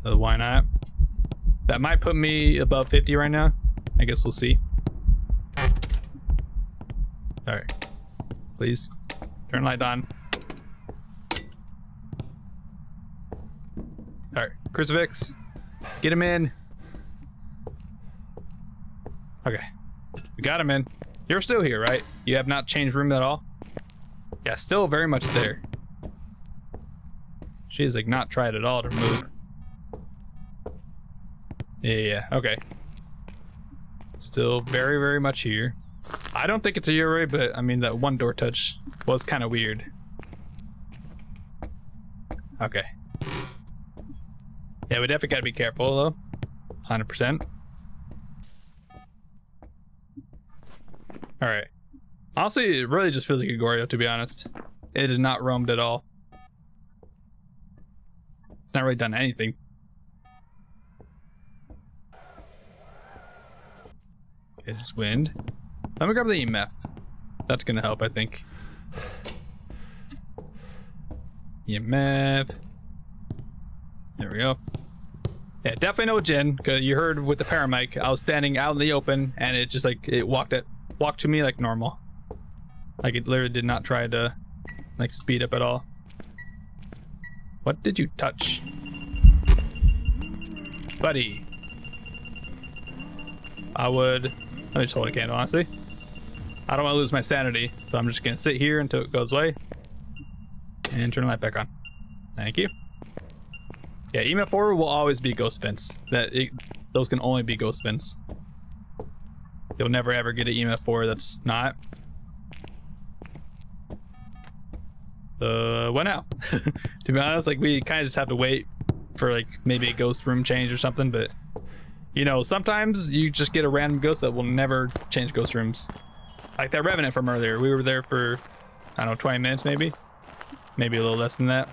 Why not? That might put me above 50 right now. I guess we'll see. Alright. Please. Turn light on. Alright. Crucifix. Get him in. Okay. We got him in. You're still here, right? You have not changed room at all? Yeah, still very much there. She's like not tried at all to move. Yeah, okay. Still very, very much here. I don't think it's a Yurei, but I mean that one door touch was kind of weird. Okay. Yeah, we definitely gotta be careful though. 100%. Alright. Honestly, it really just feels like a Goryo, to be honest. It is not roamed at all. It's not really done anything. Okay, just wind. Let me grab the EMF. That's gonna help, I think. EMF. There we go. Yeah, definitely no Jin, because you heard with the paramic, I was standing out in the open, and it just like, it walked to me like normal. Like it literally did not try to like speed up at all. What did you touch? Buddy. Let me just hold a candle, honestly. I don't want to lose my sanity, so I'm just gonna sit here until it goes away. And turn the light back on. Thank you. Yeah, EMF 4 will always be ghost fence. Those can only be ghost fence. You'll never ever get an EMF 4 that's not. What now? To be honest, like we kind of just have to wait for like maybe a ghost room change or something, but you know, sometimes you just get a random ghost that will never change ghost rooms. Like that Revenant from earlier. We were there for, I don't know, 20 minutes maybe? Maybe a little less than that.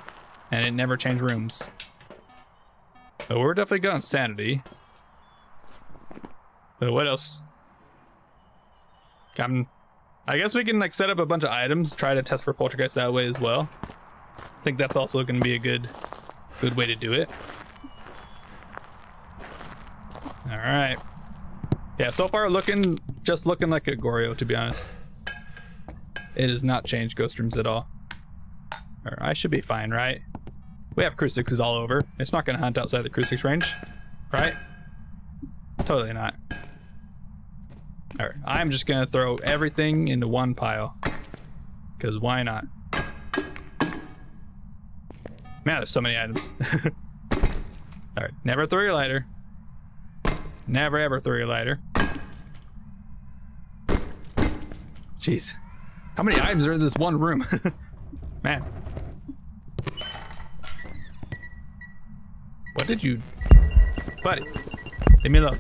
And it never changed rooms. But we're definitely good on sanity. But what else? I guess we can like set up a bunch of items, try to test for poltergeist that way as well. I think that's also going to be a good way to do it. All right. Yeah, so far just looking like a Goryo, to be honest. It has not changed ghost rooms at all. Or I should be fine, right? We have crucifixes all over. It's not going to hunt outside the crucifix range, right? Totally not. All right, I'm just going to throw everything into one pile. Because why not? Man, there's so many items. All right, never throw your lighter. Never ever throw your lighter. Jeez. How many items are in this one room? Man. What did you... Buddy. Leave me alone.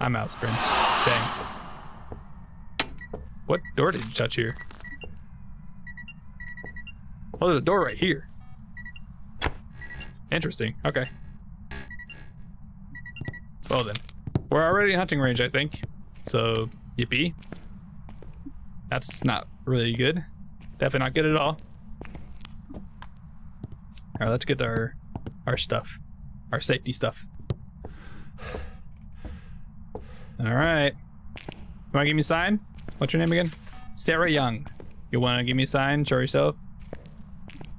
I'm out sprint. Dang. What door did you touch here? Oh, there's a door right here. Interesting. Okay. Well then. We're already in hunting range, I think. So, yippee. That's not really good. Definitely not good at all. Alright, let's get our stuff. Our safety stuff. Alright. You wanna give me a sign? What's your name again? Sarah Young. You wanna give me a sign? Show yourself.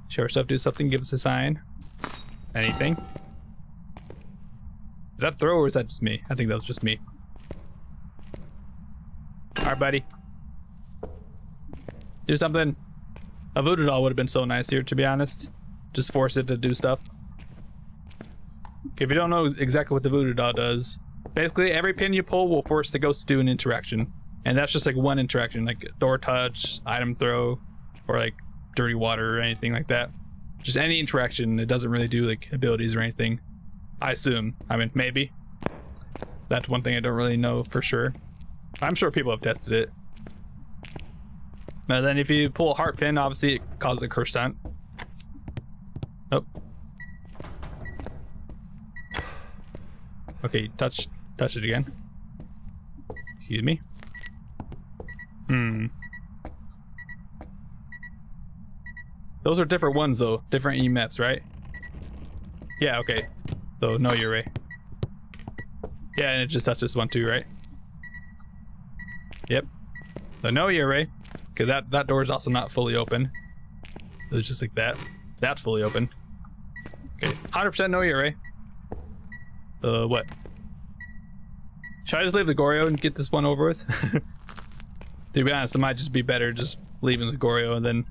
Show yourself, do something, give us a sign. Anything? Is that throw or is that just me? I think that was just me. Alright, buddy. Do something. A voodoo doll would have been so nice here, to be honest. Just force it to do stuff. Okay, if you don't know exactly what the voodoo doll does, basically every pin you pull will force the ghost to do an interaction. And that's just like one interaction, like door touch, item throw, or like dirty water or anything like that. Just any interaction. It doesn't really do like abilities or anything. I assume. I mean, maybe. That's one thing I don't really know for sure. I'm sure people have tested it. But then if you pull a heart pin, obviously it causes a curse stunt. Oh. Okay, touch it again. Excuse me. Those are different ones though, different EMFs, right? Yeah, okay. So no Ure. Yeah, and it just touched this one too, right? Yep. So no Ure, because that door is also not fully open. It's just like that. That's fully open. Okay, 100% no Ure. What? Should I just leave the Goryo and get this one over with? To be honest, it might just be better just leaving the Goryo and then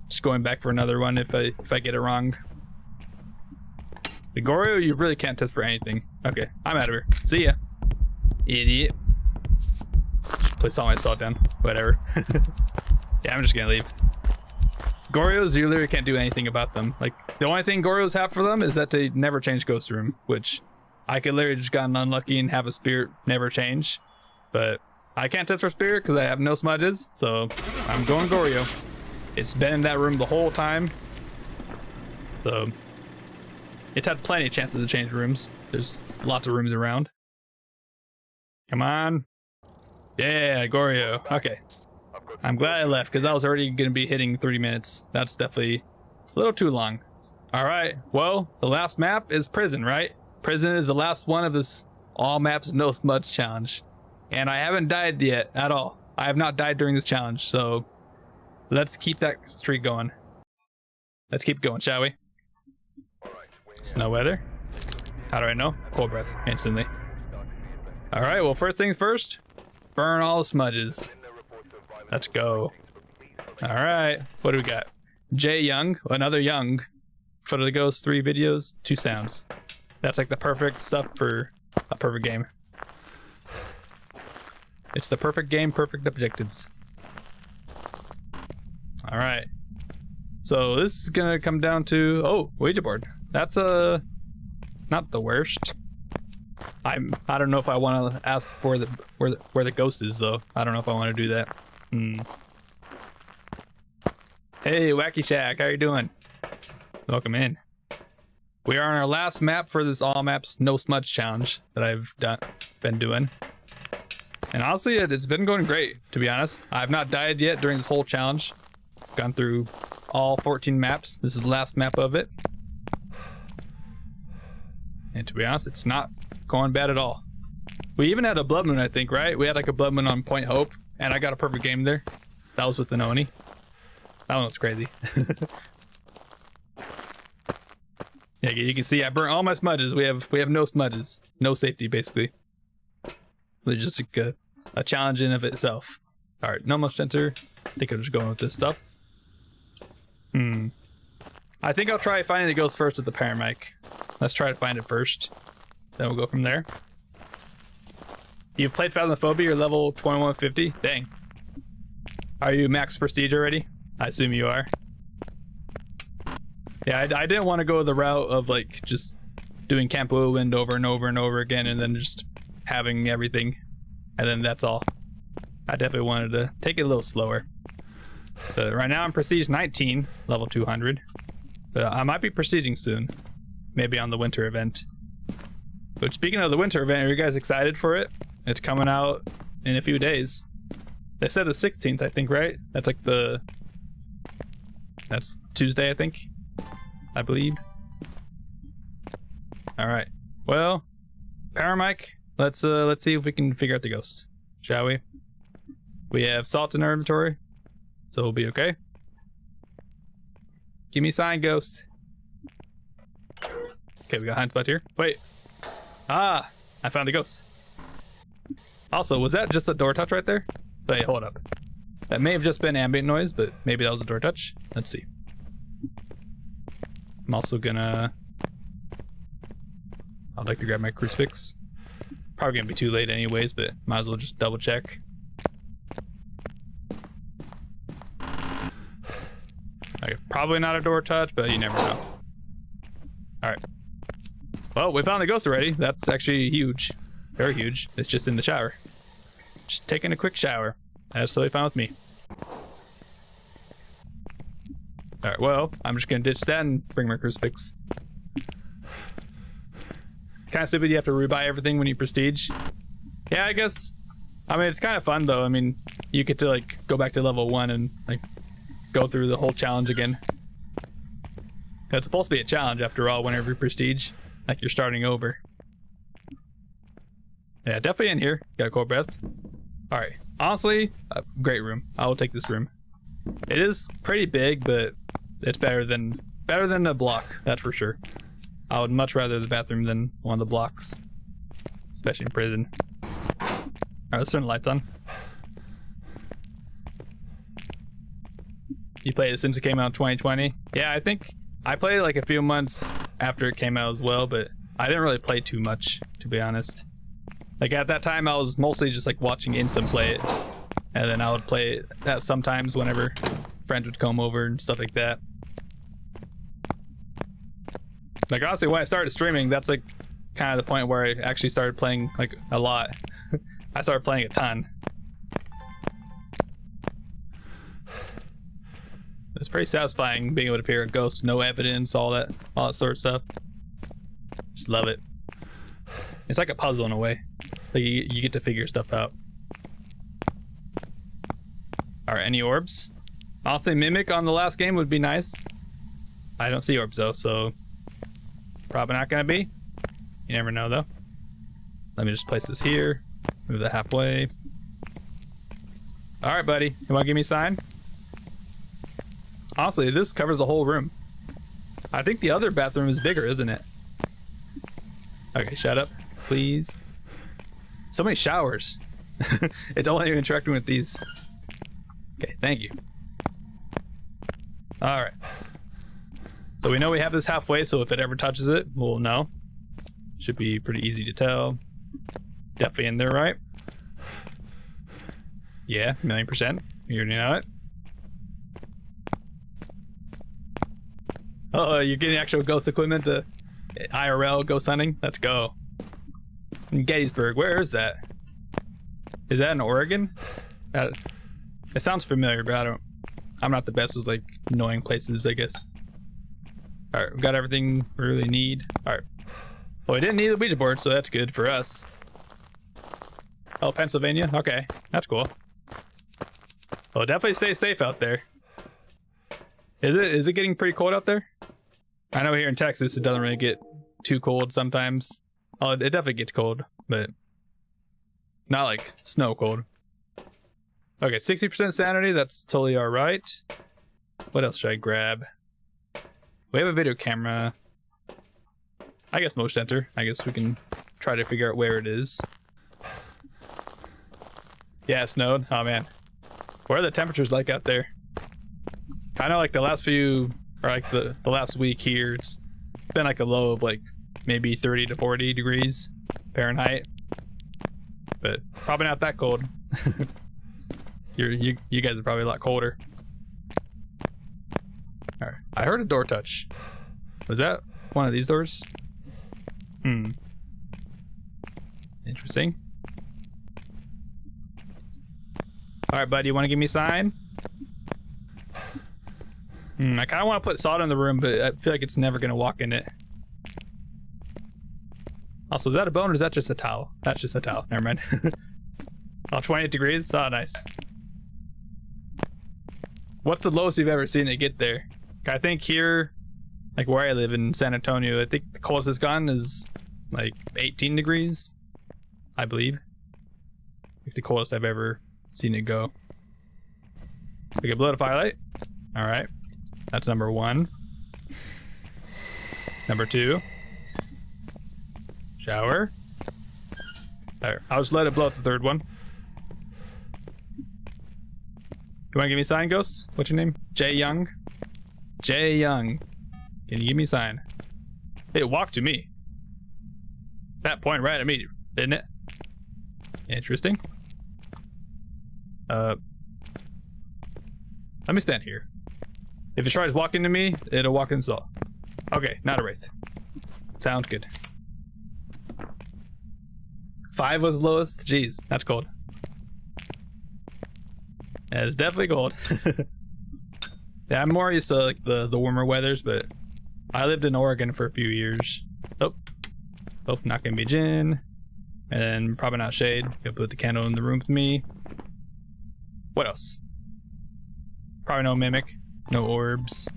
just going back for another one if I get it wrong. The Goryo, you really can't test for anything. Okay, I'm out of here. See ya. Idiot. Place all my salt down. Whatever. Yeah, I'm just gonna leave. Goryos, you literally can't do anything about them. Like, the only thing Goryos have for them is that they never change Ghost Room, which I could literally just gotten unlucky and have a spirit never change. But I can't test for spirit because I have no smudges, so I'm going Goryo. It's been in that room the whole time. So it's had plenty of chances to change rooms. There's lots of rooms around. Come on. Yeah, Goryo. Okay. I'm glad I left because I was already going to be hitting 30 minutes. That's definitely a little too long. Alright, well, the last map is Prison, right? Prison is the last one of this all maps no smudge challenge. And I haven't died yet at all. I have not died during this challenge, so let's keep that streak going. Let's keep going, shall we? Snow weather. How do I know? Cold breath, instantly. Alright, well, first things first. Burn all the smudges. Let's go. Alright, what do we got? Jay Young, another Young. Foot of the Ghost, 3 videos, 2 sounds. That's like the perfect stuff for a perfect game. It's the perfect game, perfect objectives. Alright. So this is gonna come down to, oh, Ouija board. That's not the worst. I don't know if I want to ask for where the ghost is though. I don't know if I want to do that. Hey, Wacky Shack, how you doing? Welcome in. We are on our last map for this all maps no smudge challenge that I've been doing. And honestly, it's been going great, to be honest. I've not died yet during this whole challenge. Gone through all 14 maps. This is the last map of it. And to be honest, it's not going bad at all. We even had a blood moon, I think, right? We had like a blood moon on Point Hope, and I got a perfect game there. That was with the Oni. That one was crazy. Yeah, you can see I burnt all my smudges. We have no smudges, no safety basically. It's just like a challenge in of itself. All right, no much enter. I think I'm just going with this stuff. I think I'll try finding the ghost first at the paramic. Let's try to find it first. Then we'll go from there. You've played Phasmophobia, you're level 2150? Dang. Are you max prestige already? I assume you are. Yeah, I didn't want to go the route of like just doing Camp Whirlwind over and over and over again and then just having everything. And then that's all. I definitely wanted to take it a little slower. But right now I'm prestige 19, level 200. But I might be prestiging soon. Maybe on the winter event. But speaking of the winter event, are you guys excited for it? It's coming out in a few days. They said the 16th, I think, right? That's like that's Tuesday, I think. I believe. Alright. Well, Paramic, let's see if we can figure out the ghost. Shall we? We have salt in our inventory, so we'll be okay. Give me a sign, ghost. Okay, we got hunt spot here. Wait. Ah, I found the ghost. Also, was that just a door touch right there? Wait, hold up. That may have just been ambient noise, but maybe that was a door touch. Let's see. I'm also gonna... I'd like to grab my crucifix. Probably gonna be too late anyways, but might as well just double check. Probably not a door touch, but you never know. Alright. Well, we found the ghost already. That's actually huge. Very huge. It's just in the shower. Just taking a quick shower. That's totally fine with me. Alright, well, I'm just gonna ditch that and bring my crucifix. Kind of stupid you have to rebuy everything when you prestige. Yeah, I guess. I mean, it's kind of fun though. I mean, you get to like go back to level 1 and like go through the whole challenge again. It's supposed to be a challenge after all whenever you prestige. Like you're starting over. Yeah, definitely in here. Got a cold breath. Alright. Honestly, great room. I will take this room. It is pretty big, but it's better than a block, that's for sure. I would much rather the bathroom than one of the blocks. Especially in prison. Alright, let's turn the lights on. You played it since it came out in 2020? Yeah, I think I played it like a few months after it came out as well, but I didn't really play too much, to be honest. Like at that time I was mostly just like watching Instant play it, and then I would play it sometimes whenever friends would come over and stuff like that. Like honestly, when I started streaming, that's like kind of the point where I actually started playing like a lot. I started playing a ton. It's pretty satisfying being able to hear a ghost, no evidence, all that sort of stuff. Just love it. It's like a puzzle in a way. Like you get to figure stuff out. Alright, any orbs? Honestly, Mimic on the last game would be nice. I don't see orbs though, so probably not gonna be. You never know though. Let me just place this here. Move that halfway. Alright, buddy. You wanna give me a sign? Honestly, this covers the whole room. I think the other bathroom is bigger, isn't it? Okay, shut up, please. So many showers. It don't even interacting with these. Okay, thank you. Alright. So we know we have this halfway, so if it ever touches it, we'll know. Should be pretty easy to tell. Definitely in there, right? Yeah, 1,000,000%. You already know it. Oh, you're getting actual ghost equipment, the IRL ghost hunting? Let's go. In Gettysburg, where is that? Is that in Oregon? It sounds familiar, but I'm not the best with like knowing places, I guess. Alright, we got everything we really need. Alright. Well, we didn't need the Ouija board, so that's good for us. Oh, Pennsylvania? Okay, that's cool. Well, definitely stay safe out there. Is it getting pretty cold out there? I know here in Texas it doesn't really get too cold sometimes. Oh, it definitely gets cold, but not like snow cold. Okay, 60% sanity, that's totally alright. What else should I grab? We have a video camera. I guess motion sensor. I guess we can try to figure out where it is. Yeah, it snowed. Oh man. What are the temperatures like out there? I know like the last few, or like the last week here, it's been like a low of like maybe 30 to 40 degrees Fahrenheit. But probably not that cold. You guys are probably a lot colder. Alright, I heard a door touch. Was that one of these doors? Interesting. Alright, bud, you want to give me a sign? I kind of want to put salt in the room, but I feel like it's never going to walk in it. Also, is that a bone or is that just a towel? That's just a towel. Never mind. Oh, 28 degrees? Oh, nice. What's the lowest you've ever seen it get there? I think here, like where I live in San Antonio, I think the coldest it's gone is like 18 degrees, I believe. Like the coldest I've ever seen it go. We can blow the firelight. Alright. That's number 1. Number 2. Shower. There. I'll just let it blow up the 3rd one. You wanna give me a sign, Ghost? What's your name? Jay Young? Jay Young. Can you give me a sign? It walked to me. That point right at me, didn't it? Interesting. Let me stand here. If it tries walking to me, it'll walk in stall. Okay, not a wraith. Sounds good. 5 was lowest. Jeez, that's cold. Yeah, it's definitely cold. Yeah, I'm more used to like the warmer weathers, but I lived in Oregon for a few years. Oh, not gonna be Jin, and then probably not Shade. Gonna put the candle in the room with me. What else? Probably no Mimic, no orbs.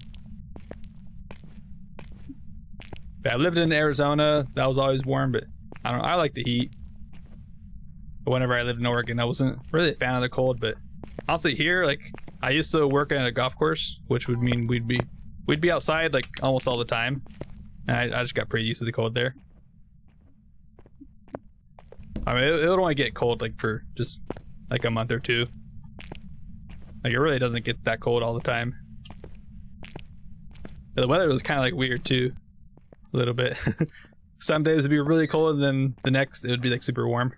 Yeah, I lived in Arizona. That was always warm, but I don't know. I like the heat. But whenever I lived in Oregon, I wasn't really a fan of the cold. But honestly, here, like, I used to work at a golf course, which would mean we'd be outside like almost all the time. And I just got pretty used to the cold there. I mean, it'll only get cold like for just like a month or two. Like, it really doesn't get that cold all the time. The weather was kind of like weird too, a little bit. Some days would be really cold, and then the next it would be like super warm.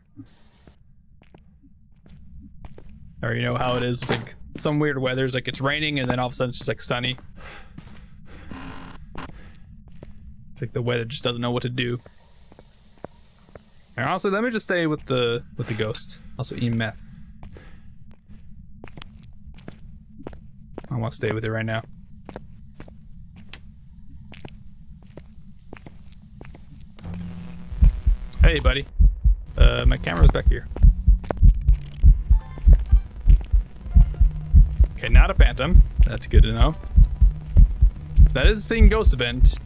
Or you know how it is, it's like some weird weather's like it's raining and then all of a sudden it's just like sunny. Like the weather just doesn't know what to do. And honestly, let me just stay with the ghost. Also EMF. I want to stay with it right now. Hey buddy. My camera's back here. Okay, not a phantom. That's good to know. That is a seeing ghost event.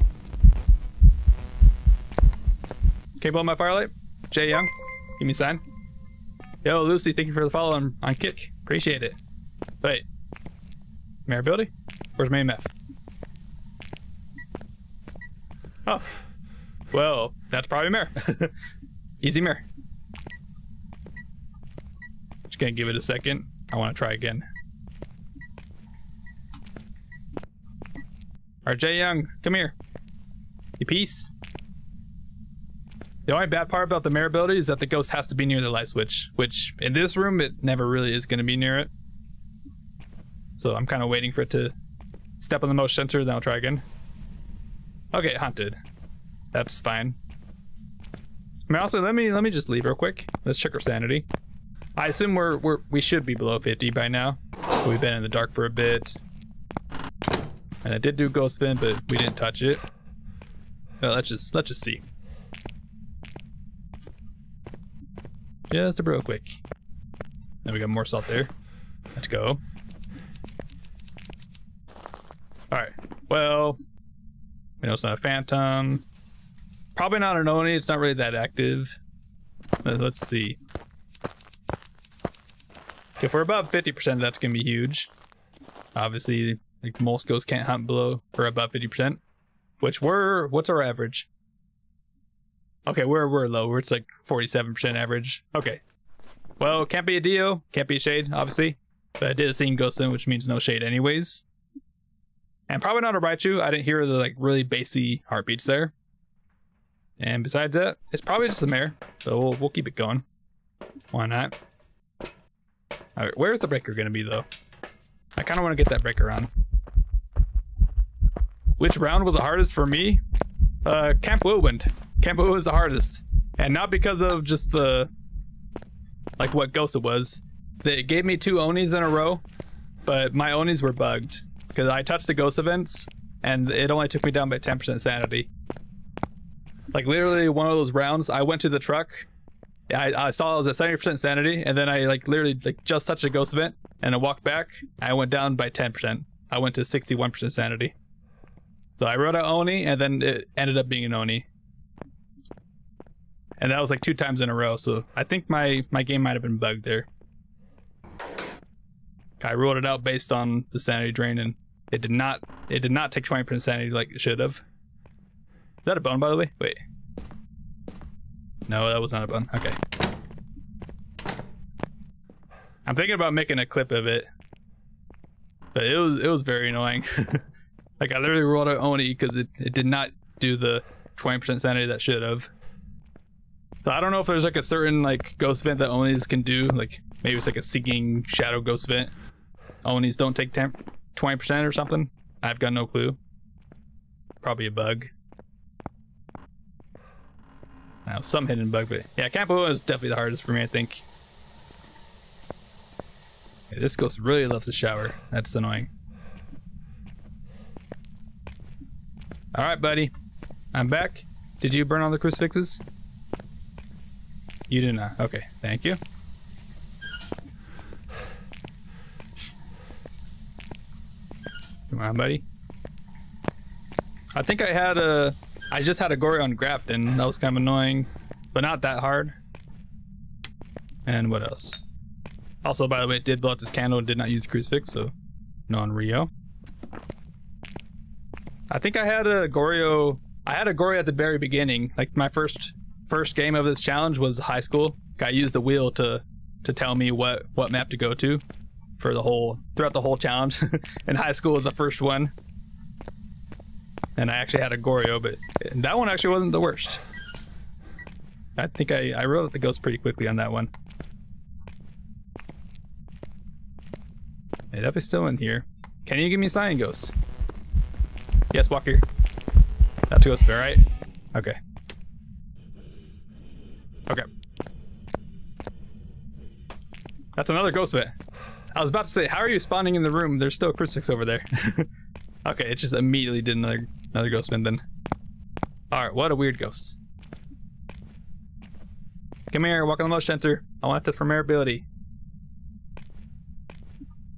Okay, blow my firelight. Jay Young, give me a sign. Yo, Lucy, thank you for the follow on Kick. Appreciate it. Wait. Mayor ability? Where's my MF? Oh. Well, that's probably Mayor. Easy Mayor. Just gonna give it a second. I want to try again. Alright, Jay Young, come here. You peace? The only bad part about the Mayor ability is that the ghost has to be near the light switch, which in this room it never really is going to be near it. So I'm kind of waiting for it to step on the motion sensor, then I'll try again. Okay, hunted. That's fine. I mean, also let me just leave real quick. Let's check our sanity. I assume we should be below 50 by now. We've been in the dark for a bit. And I did do ghost spin, but we didn't touch it. Well, let's just see. Just a real quick. Then we got more salt there. Let's go. Alright. Well, we know it's not a phantom. Probably not an Oni. It's not really that active. Let's see. If we're above 50%, that's going to be huge. Obviously, like most ghosts can't hunt below or above 50%. Which what's our average? Okay, we're low. It's like 47% average. Okay. Well, can't be a Dio, can't be a Shade, obviously. But I did a seeing ghost in, which means no Shade anyways. And probably not a Raichu. I didn't hear the like really bassy heartbeats there. And besides that, it's probably just a Mare. So we'll keep it going. Why not? Alright, where's the breaker gonna be though? I kinda wanna get that breaker on. Which round was the hardest for me? Camp Whirlwind. Camp Whirlwind was the hardest. And not because of just the like what ghost it was. They gave me 2 Onis in a row, but my Onis were bugged. Because I touched the ghost events and it only took me down by 10% sanity. Like literally one of those rounds, I went to the truck. I saw I was at 70% sanity, and then I like literally like just touched a ghost event and I walked back. I went down by 10%. I went to 61% sanity. So I wrote out Oni, and then it ended up being an Oni. And that was like 2 times in a row, so I think my game might have been bugged there. I rolled it out based on the sanity drain, and it did not take 20% sanity like it should have. Is that a bone, by the way? Wait. No, that was not a bone. Okay. I'm thinking about making a clip of it, but it was very annoying. Like I literally rolled out Oni because it did not do the 20% sanity that should have. So I don't know if there's like a certain like ghost event that Onis can do. Like maybe it's like a seeking shadow ghost event. Onis don't take 20% or something. I've got no clue. Probably a bug. Now, some hidden bug, but yeah, Campo is definitely the hardest for me, I think. Okay, this ghost really loves the shower. That's annoying. Alright, buddy. I'm back. Did you burn all the crucifixes? You did not. Okay, thank you. Come on, buddy. I think I just had a Gory on Graft, and that was kind of annoying, but not that hard. And what else? Also, by the way, it did blow out this candle and did not use the crucifix, so no on Rio. I think I had a Goryo at the very beginning. Like my first game of this challenge was high school. I used the wheel to tell me what map to go to for throughout the whole challenge. And high school was the first one. And I actually had a Goryo, but that one actually wasn't the worst. I think I wrote out the ghost pretty quickly on that one. Hey, definitely still in here. Can you give me a sign, ghost? Yes, walk here. That's a ghost, right? Okay. Okay. That's another ghost bit. I was about to say, how are you spawning in the room? There's still a crucifix over there. Okay, it just immediately did another ghost spin then. Alright, what a weird ghost. Come here, walk on the motion center. I want this for mayor ability.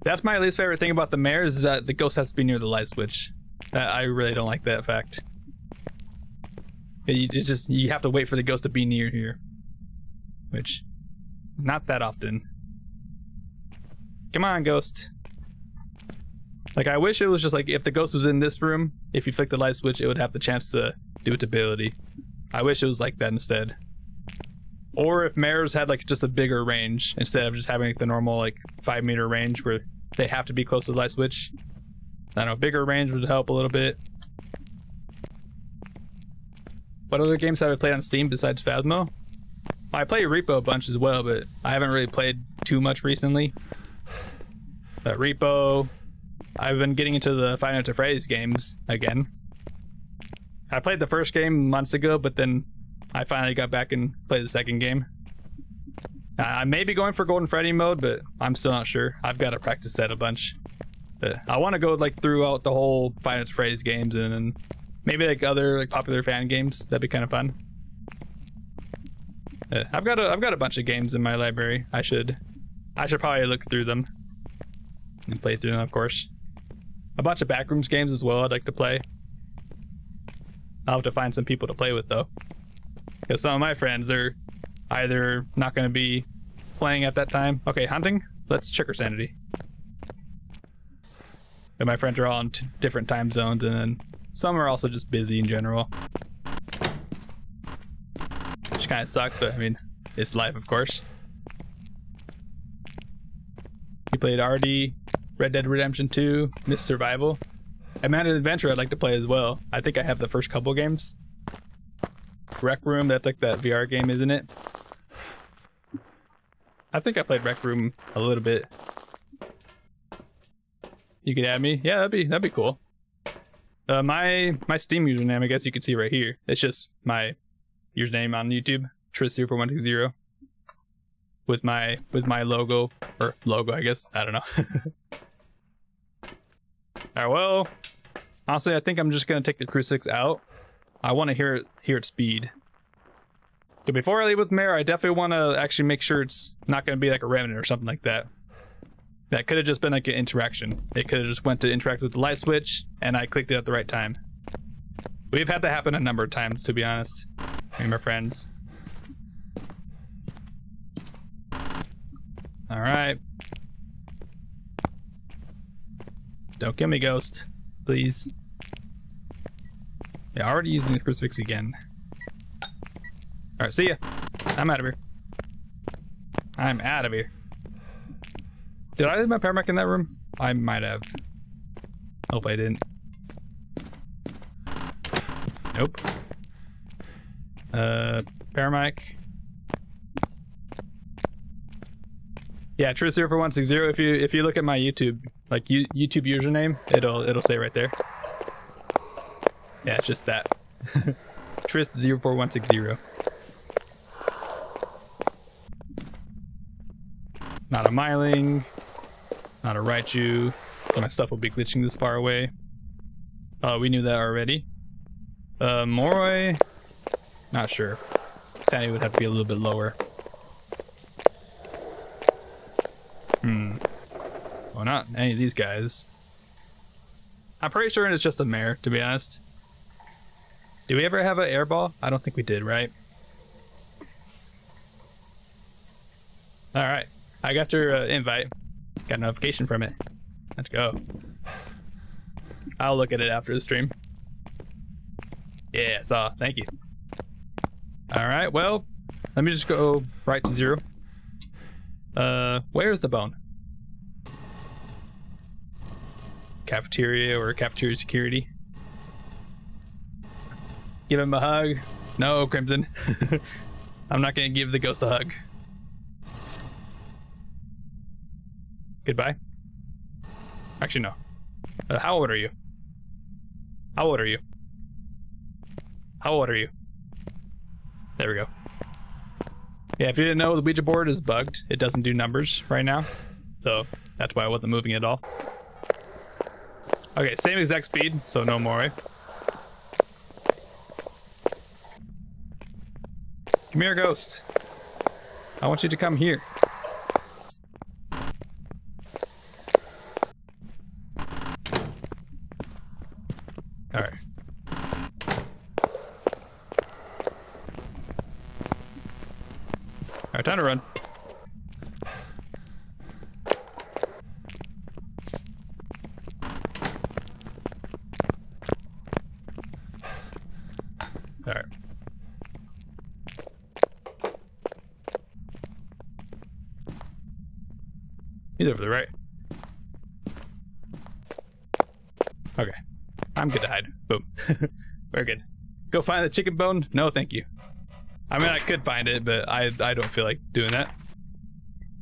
That's my least favorite thing about the mares is that the ghost has to be near the light switch. I really don't like that fact. You have to wait for the ghost to be near here. Which, not that often. Come on, ghost. Like, I wish it was just like, if the ghost was in this room, if you flick the light switch, it would have the chance to do its ability. I wish it was like that instead. Or if mares had like just a bigger range, instead of just having like the normal like 5 meter range where they have to be close to the light switch. I don't know, bigger range would help a little bit. What other games have I played on Steam besides Phasmo? I play Repo a bunch as well, but I haven't really played too much recently. But Repo, I've been getting into the Five Nights at Freddy's games again. I played the first game months ago, but then I finally got back and played the second game. I may be going for Golden Freddy mode, but I'm still not sure. I've got to practice that a bunch. But I want to go like throughout the whole Five Nights at Freddy's games and maybe like other like popular fan games. That'd be kind of fun. I've got a bunch of games in my library. I should probably look through them and play through them, of course. A bunch of Backrooms games as well I'd like to play. I'll have to find some people to play with though, because some of my friends, they're either not going to be playing at that time. Okay, hunting. Let's check our sanity. And my friends are all in different time zones, and then some are also just busy in general. Which kind of sucks, but I mean, it's life, of course. You played RD, Red Dead Redemption 2, Miss Survival. And Man Adventure I'd like to play as well. I think I have the first couple games. Rec Room, that's like that VR game, isn't it? I think I played Rec Room a little bit. You could add me? Yeah, that'd be cool. My Steam username, I guess you can see right here. It's just my username on YouTube, Tris0410, with my logo, or logo, I guess. I don't know. Alright, well, honestly, I think I'm just gonna take the crucifix out. I want to hear its speed. But before I leave with Mare, I definitely want to actually make sure it's not going to be like a remnant or something like that. That could have just been like an interaction. It could have just went to interact with the light switch, and I clicked it at the right time. We've had that happen a number of times, to be honest. Me and my friends. Alright. Don't kill me, ghost. Please. Yeah, already using the crucifix again. Alright, see ya. I'm out of here. I'm out of here. Did I leave my paramec in that room? I might have. Hope I didn't. Nope. Paramec. Yeah, Tris0410. If you look at my YouTube, like YouTube username, it'll say right there. Yeah, it's just that. Trist04160. Not a Myling. Not a Raichu. My stuff will be glitching this far away. Oh, we knew that already. Moroi. Not sure. Sandy would have to be a little bit lower. Well, not any of these guys. I'm pretty sure it's just a mare, to be honest. Did we ever have an air ball? I don't think we did, right? Alright. I got your invite. Got a notification from it. Let's go. I'll look at it after the stream. Yeah, I saw. Thank you. Alright, well, let me just go right to 0. Where's the bone? Cafeteria or cafeteria security. Give him a hug. No, Crimson. I'm not gonna give the ghost a hug. Goodbye. Actually, no. How old are you? How old are you? How old are you? There we go. Yeah, if you didn't know, the Ouija board is bugged. It doesn't do numbers right now. So that's why I wasn't moving at all. Okay, same exact speed, so no more. Come here, ghost. I want you to come here. Alright. Alright, time to run. Alright. He's over the right. Okay. I'm good to hide. Boom. We're good. Go find the chicken bone? No, thank you. I mean, I could find it, but I don't feel like doing that.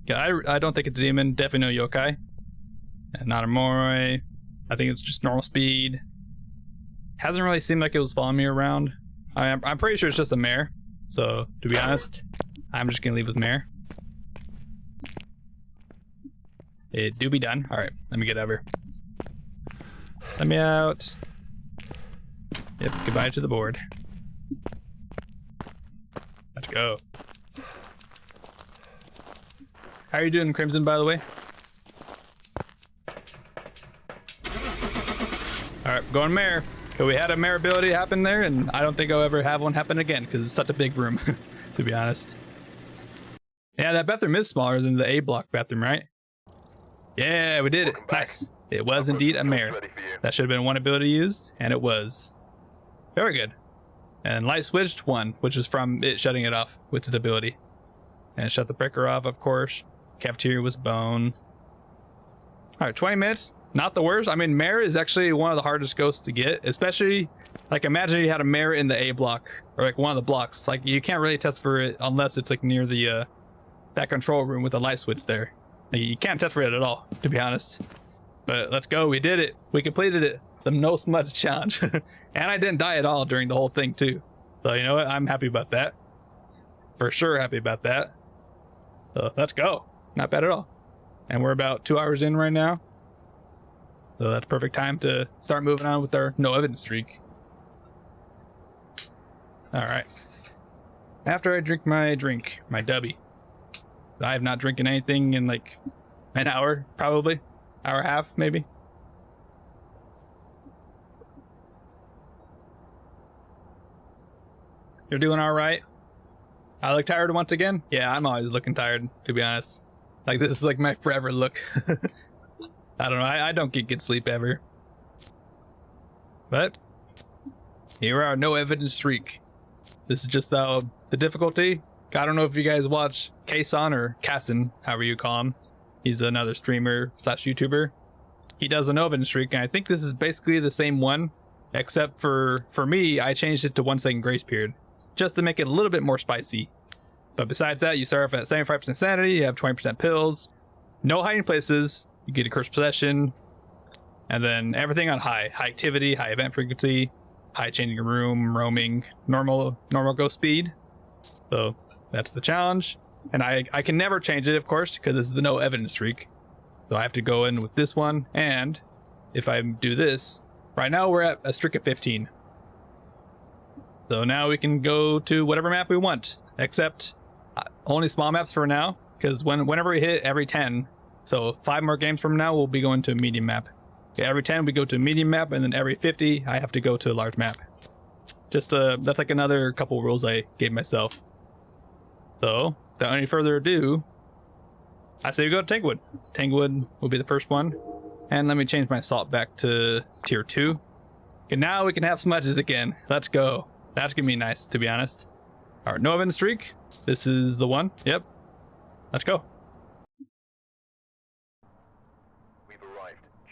Yeah, I don't think it's a demon. Definitely no yokai. And not a Moroi. I think it's just normal speed. Hasn't really seemed like it was following me around. I'm pretty sure it's just a mare. So, to be honest, I'm just gonna leave with mare. It do be done. Alright, let me get over. Let me out. Yep, goodbye to the board. Let's go. How are you doing, Crimson, by the way? Alright, going mare. So we had a mare ability happen there, and I don't think I'll ever have one happen again, because it's such a big room, to be honest. Yeah, that bathroom is smaller than the A block bathroom, right? Yeah, we did it. Nice. It was indeed a mare. That should have been one ability used, and it was. Very good. And light switched 1, which is from it shutting it off with its ability. And shut the breaker off, of course. Cafeteria was bone. Alright, 20 minutes. Not the worst. I mean, mare is actually one of the hardest ghosts to get, especially, like, imagine you had a mare in the A block, or like one of the blocks. Like, you can't really test for it unless it's like near the that control room with the light switch there. Like, you can't test for it at all, to be honest. But let's go, we did it. We completed it. The no smudge challenge. And I didn't die at all during the whole thing too. So you know what, I'm happy about that. For sure happy about that. So let's go. Not bad at all. And we're about 2 hours in right now. So that's perfect time to start moving on with our no evidence streak. Alright. After I drink, my dubby. I have not drinking anything in like an hour, probably. Hour and a half, maybe. You're doing alright? I look tired once again? Yeah, I'm always looking tired, to be honest. Like, this is like my forever look. I don't know, I don't get good sleep ever. But, here are no evidence streak. This is just the difficulty. I don't know if you guys watch Kason or Kassen, however you call him. He's another streamer / YouTuber. He does a no evidence streak, and I think this is basically the same one, except for me, I changed it to 1 second grace period, just to make it a little bit more spicy. But besides that, you start off at 75% sanity, you have 20% pills, no hiding places, you get a cursed possession, and then everything on high activity, high event frequency, high changing room, roaming, normal go speed. So that's the challenge. And I can never change it, of course, because this is the no evidence streak. So I have to go in with this one, and if I do this, right now we're at a streak of 15. So now we can go to whatever map we want, except only small maps for now, because whenever we hit every 10, so 5 more games from now, we'll be going to a medium map. Okay, every 10 we go to a medium map, and then every 50 I have to go to a large map. Just that's like another couple rules I gave myself. So without any further ado, I say we go to Tanglewood. Tanglewood will be the first one. And let me change my salt back to tier 2. Okay, now we can have smudges again. Let's go. That's gonna be nice, to be honest. Alright, no event streak. This is the one. Yep. Let's go.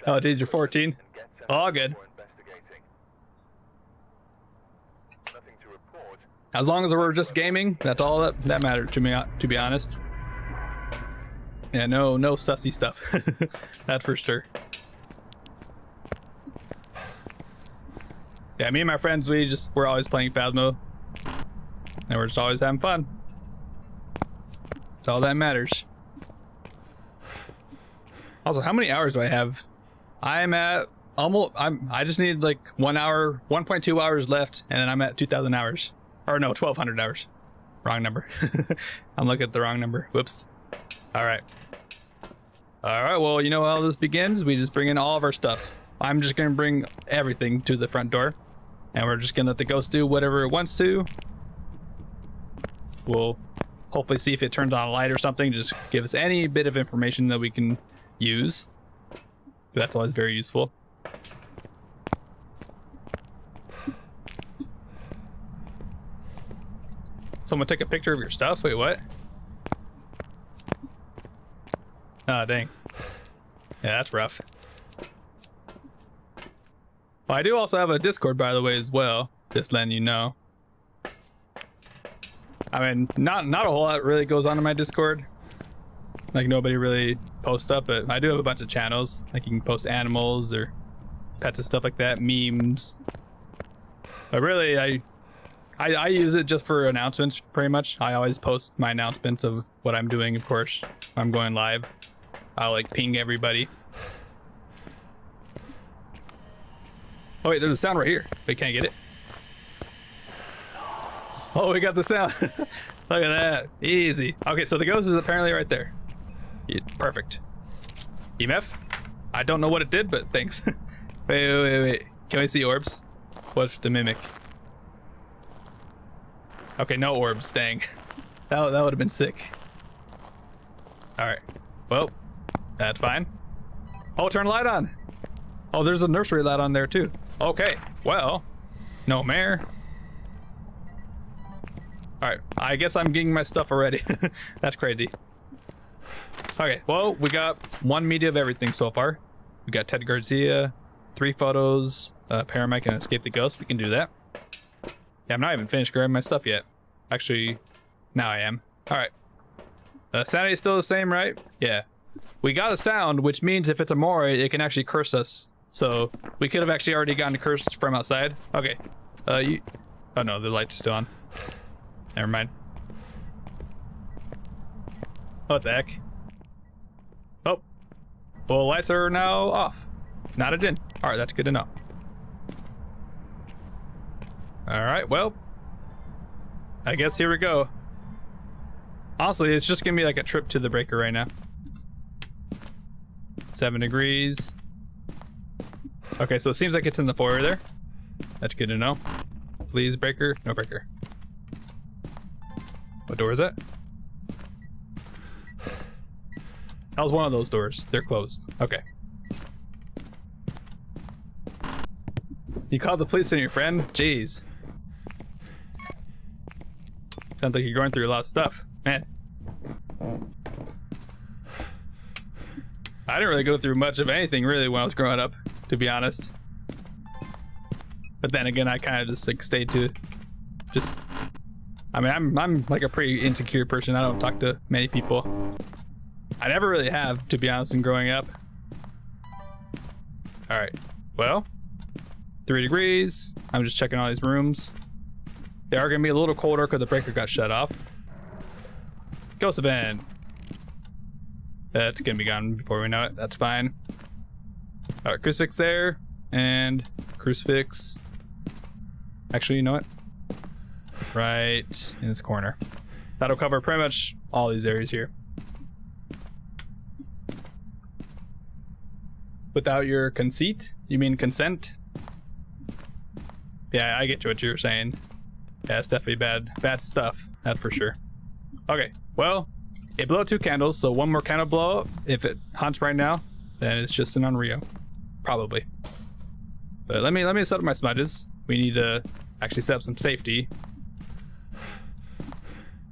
Oh, dude, you're 14. All good. As long as we're just gaming, that's all that mattered to me, to be honest. Yeah, no sussy stuff. That's for sure. Yeah, me and my friends, we're always playing Phasmo. And we're just always having fun. That's all that matters. Also, how many hours do I have? I'm at I just need like 1 hour, 1.2 hours left, and then I'm at 2,000 hours. Or no, 1,200 hours. Wrong number. I'm looking at the wrong number. Whoops. Alright. Alright, well, you know how this begins? We just bring in all of our stuff. I'm just gonna bring everything to the front door. And we're just gonna let the ghost do whatever it wants to. We'll hopefully see if it turns on a light or something. Just give us any bit of information that we can use. That's always very useful. Someone take a picture of your stuff? Wait, what? Ah, dang. Yeah, that's rough. Well, I do also have a Discord, by the way, as well. Just letting you know. I mean, not a whole lot really goes on in my Discord. Like, nobody really posts up, but I do have a bunch of channels. Like, you can post animals or pets and stuff like that, memes. But really, I use it just for announcements, pretty much. I always post my announcements of what I'm doing, of course. If I'm going live, I'll, like, ping everybody. Oh, wait, there's a sound right here. Wait, can't I get it? Oh, we got the sound. Look at that. Easy. Okay, so the ghost is apparently right there. Yeah, perfect. EMF? I don't know what it did, but thanks. Wait. Can we see orbs? What's the mimic? Okay, no orbs. Dang. That would have been sick. Alright. Well, that's fine. Oh, turn the light on. Oh, there's a nursery light on there, too. Okay, well, no mare. Alright, I guess I'm getting my stuff already. That's crazy. Okay, well, we got 1 media of everything so far. We got Ted Garcia, 3 photos, Paramedic, and Escape the Ghost. We can do that. Yeah, I'm not even finished grabbing my stuff yet. Actually, now I am. Alright. Sanity is still the same, right? Yeah. We got a sound, which means if it's a Mori, it can actually curse us. So, we could have actually already gotten cursed from outside. Okay. Oh no, the light's still on. Never mind. What the heck? Oh. Well, the lights are now off. Not a din. Alright, that's good to know. Alright, well. I guess here we go. Honestly, it's just gonna be like a trip to the breaker right now. 7 degrees. Okay, so it seems like it's in the foyer there. That's good to know. Please, breaker. No breaker. What door is that? That was one of those doors. They're closed. Okay. You called the police on your friend? Jeez. Sounds like you're going through a lot of stuff. Man. I didn't really go through much of anything really when I was growing up, to be honest. But then again, I kind of just like stayed to just... I mean, I'm like a pretty insecure person. I don't talk to many people. I never really have, to be honest, in growing up. All right. Well, 3 degrees. I'm just checking all these rooms. They are gonna be a little colder because the breaker got shut off. Ghost event. That's gonna be gone before we know it. That's fine. All right, crucifix there, and crucifix. Actually, you know what? Right in this corner. That'll cover pretty much all these areas here. Without your conceit? You mean consent? Yeah, I get what you're saying. Yeah, it's definitely bad stuff. That's for sure. Okay, well, it blew out 2 candles, so 1 more candle blow up. If it haunts right now, then it's just an Unreal. Probably. But let me set up my smudges. We need to actually set up some safety.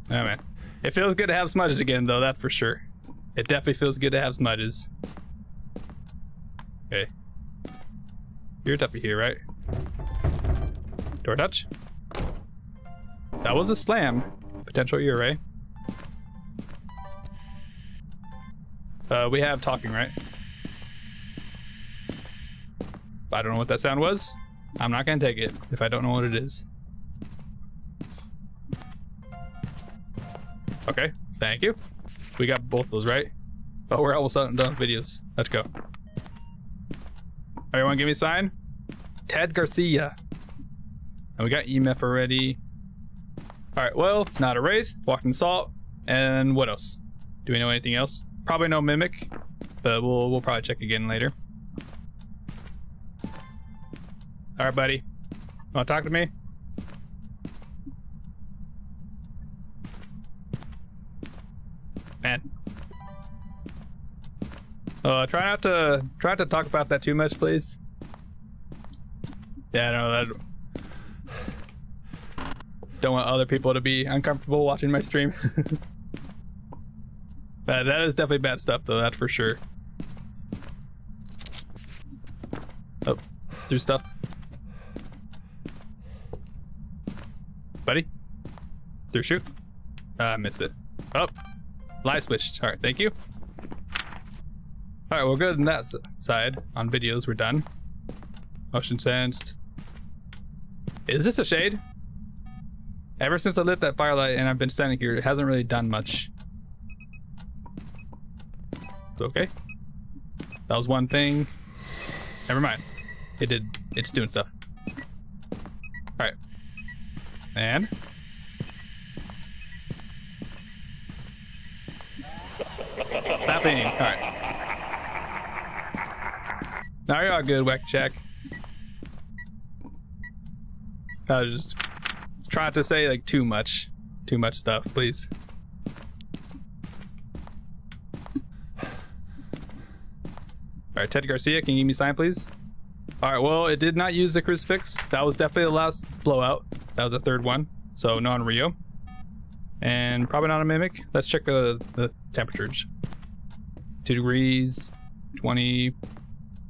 Oh man. It feels good to have smudges again though, that's for sure. It definitely feels good to have smudges. Okay. You're definitely here, right? Door touch? That was a slam. Potential ear ray. We have talking, right? I don't know what that sound was. I'm not gonna take it if I don't know what it is. Okay, thank you. We got both those, right? Oh, we're almost done with videos. Let's go. Everyone give me a sign. Ted Garcia. And we got EMF already. Alright, well, not a Wraith, Walking Salt, and what else? Do we know anything else? Probably no Mimic, but we'll probably check again later. Alright, buddy. Wanna talk to me? Man. Try not to talk about that too much, please. Yeah, no, that don't want other people to be uncomfortable watching my stream. But that is definitely bad stuff, though. That's for sure. Oh, through stuff, buddy. Through shoot. I missed it. Oh, live switched. All right, thank you. All right, we're good on that side. On videos, we're done. Motion sensed. Is this a shade? Ever since I lit that firelight and I've been standing here, it hasn't really done much. It's okay. That was one thing. Never mind. It's doing stuff. All right. And Mapping. All right. Now you're all good, Wacky Shack. I was just trying to say like too much stuff, please. All right, Ted Garcia, can you give me a sign, please? All right, well, it did not use the crucifix. That was definitely the last blowout. That was the 3rd one, so no on Rio. And probably not a Mimic. Let's check the temperatures. 2 degrees, 20,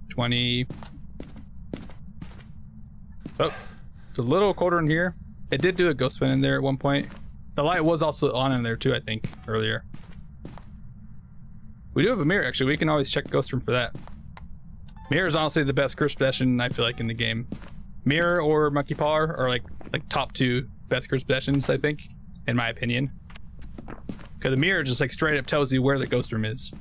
20. Oh, it's a little colder in here. It did do a ghost fin in there at one point. The light was also on in there too, I think, earlier. We do have a mirror, actually. We can always check ghost room for that. Mirror is honestly the best curse possession I feel like in the game. Mirror or Monkey Paw are like top 2 best curse possessions, I think, in my opinion. Because the mirror just like straight up tells you where the ghost room is.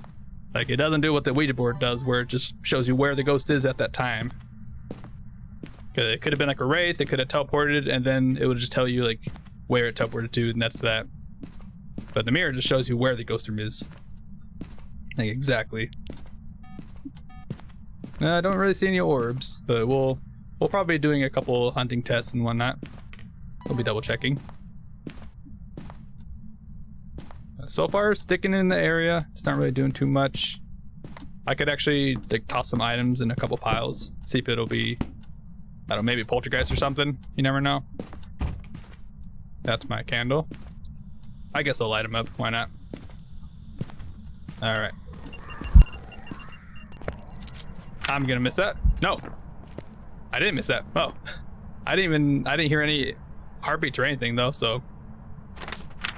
Like it doesn't do what the Ouija board does, where it just shows you where the ghost is at that time. Because it could have been like a wraith, it could have teleported, and then it would just tell you like where it teleported to, and that's that. But the mirror just shows you where the ghost room is. Like exactly. I don't really see any orbs, but we'll probably be doing a couple hunting tests and whatnot. We'll be double checking. So far, sticking in the area. It's not really doing too much. I could actually like toss some items in a couple piles, see if it'll be, I don't know, maybe poltergeist or something. You never know. That's my candle. I guess I'll light them up. Why not? All right. I'm gonna miss that. No, I didn't miss that. Oh, I didn't hear any heartbeats or anything though. So,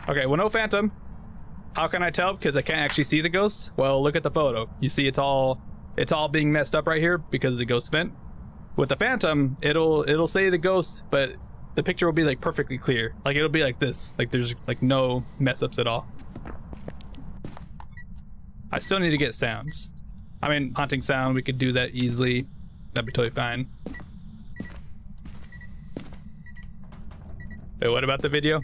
okay. Well, no phantom. How can I tell? Because I can't actually see the ghosts. Well, look at the photo. You see, it's all it's all being messed up right here because of the ghost vent. With the Phantom, it'll say the ghost, but the picture will be like perfectly clear. Like it'll be like this. Like there's like no mess ups at all. I still need to get sounds. I mean, haunting sound, we could do that easily. That'd be totally fine. Wait, what about the video?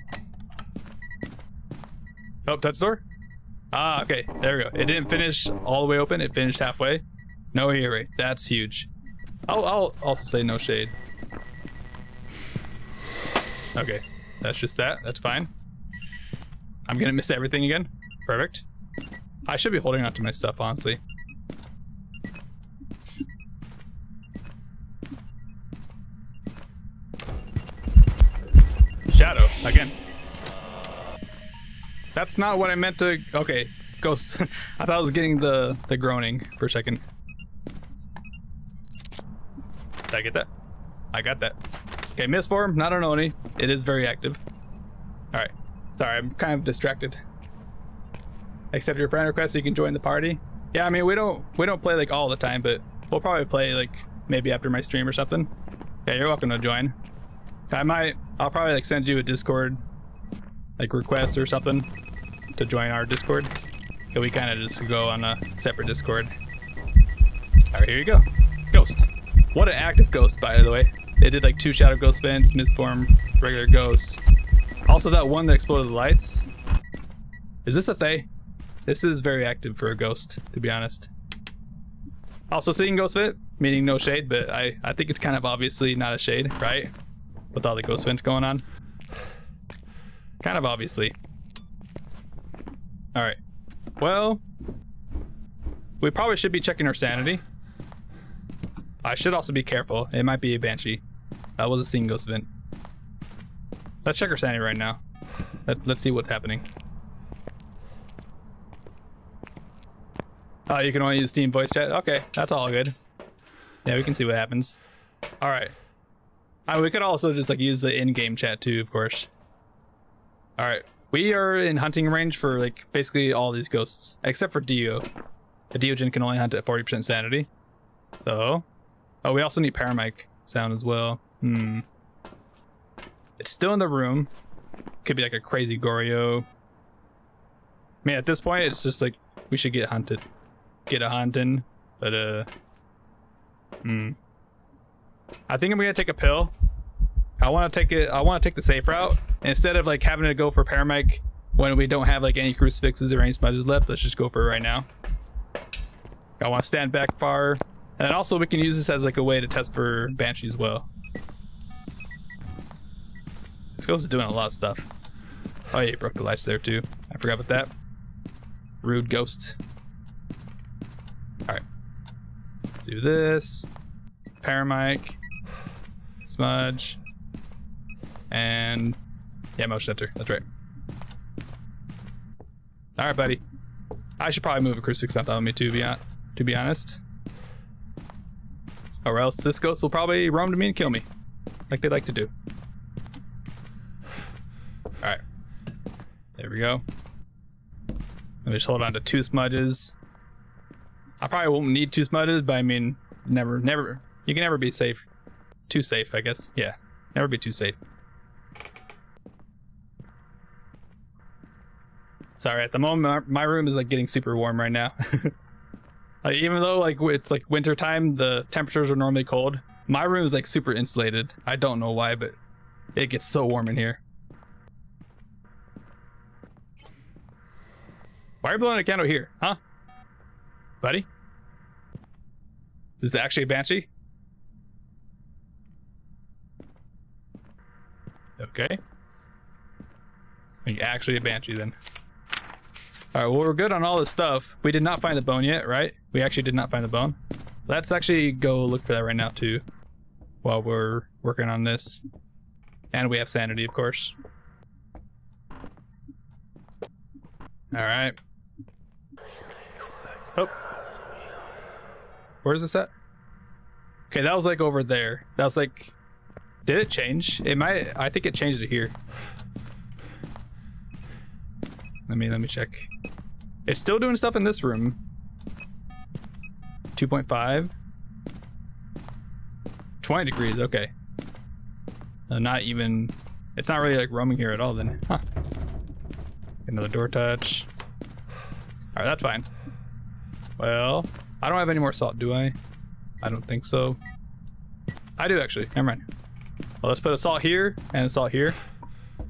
Oh, touch door? Ah, okay, there we go. It didn't finish all the way open, it finished halfway. No earring, that's huge. I'll also say no shade. Okay, that's just that, that's fine. I'm gonna miss everything again. Perfect. I should be holding on to my stuff, honestly. Shadow, again. That's not what I meant to... Okay, ghosts. I thought I was getting the groaning for a second. Did I get that? I got that. Okay, misform, not an Oni. It is very active. Alright. Sorry, I'm kind of distracted. Accept your friend request so you can join the party. Yeah, I mean, we don't play like all the time, but we'll probably play like maybe after my stream or something. Yeah, you're welcome to join. I'll probably like send you a Discord like request or something to join our Discord. Yeah, we kind of just go on a separate Discord. Alright, here you go. Ghost. What an active ghost, by the way. They did like 2 shadow ghost vents, misform, regular ghosts. Also that one that exploded the lights. Is this a Thay? This is very active for a ghost, to be honest. Also seeing ghost vent, meaning no shade, but I think it's kind of obviously not a shade, right? With all the ghost vents going on. Kind of obviously. Alright. Well, we probably should be checking our sanity. I should also be careful. It might be a banshee. That was a seeing ghost vent. Let's check our sanity right now. Let's see what's happening. Oh, you can only use Steam voice chat? Okay, that's all good. Yeah, we can see what happens. Alright. We could also just like use the in-game chat too, of course. Alright. We are in hunting range for like basically all these ghosts, except for Dio. A Diogen can only hunt at 40% sanity. So... Oh, we also need paramic sound as well. It's still in the room. Could be like a crazy Goryo. I mean, at this point, it's just like, we should get hunted. Get a hunting, but I think I'm gonna take a pill. I want to take the safe route. Instead of like having to go for paramic when we don't have like any crucifixes or any smudges left, let's just go for it right now. I want to stand back far. And then also we can use this as like a way to test for Banshee as well. This ghost is doing a lot of stuff. Oh yeah, he broke the lights there too. I forgot about that. Rude ghost. Alright. Do this. Paramic. Smudge. And... yeah, motion center. That's right. Alright, buddy. I should probably move a crucifix on top of me too, to be honest. Or else this ghost will probably roam to me and kill me. Like they like to do. Alright. There we go. Let me just hold on to 2 smudges. I probably won't need 2 smudges, but I mean, never. You can never be safe. Too safe, I guess. Yeah. Never be too safe. Sorry, at the moment, my room is like getting super warm right now. Like, even though like it's like winter time, the temperatures are normally cold. My room is like super insulated. I don't know why, but it gets so warm in here. Why are you blowing a candle here, huh? Buddy? Is this actually a banshee? Okay. Like actually a banshee then. Alright, well we're good on all this stuff. We did not find the bone yet, right? We actually did not find the bone. Let's actually go look for that right now too, while we're working on this. And we have sanity, of course. Alright. Oh. Where's this at? Okay, that was like over there. That was like... Did it change? It might... I think it changed it here. Let me check. It's still doing stuff in this room. 2.5. 20 degrees, okay. Not even, it's not really like roaming here at all then. Huh. Another door touch. Alright, that's fine. Well, I don't have any more salt, do I? I don't think so. I do actually, never mind. Well, let's put a salt here and a salt here.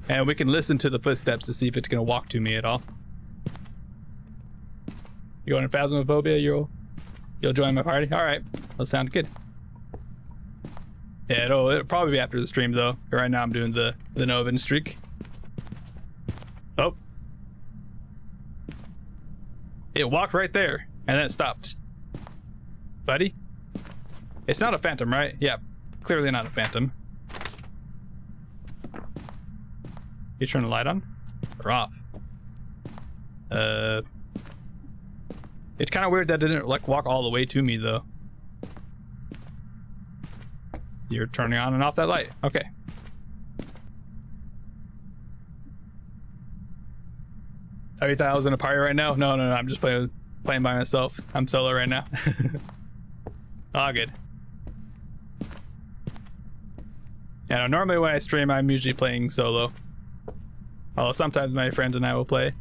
And we can listen to the footsteps to see if it's gonna walk to me at all. You going to Phasmophobia? You'll join my party? Alright, that sounds good. Yeah, it'll probably be after the stream though. Right now I'm doing the no event streak. Oh. It walked right there and then it stopped. Buddy? It's not a phantom, right? Yeah, clearly not a phantom. You turn the light on? Or off? It's kind of weird that it didn't like walk all the way to me though. You're turning on and off that light. Okay. Oh, you thought I was in a party right now? No, I'm just playing by myself. I'm solo right now. All good. Yeah, no, normally when I stream, I'm usually playing solo. Although sometimes my friends and I will play.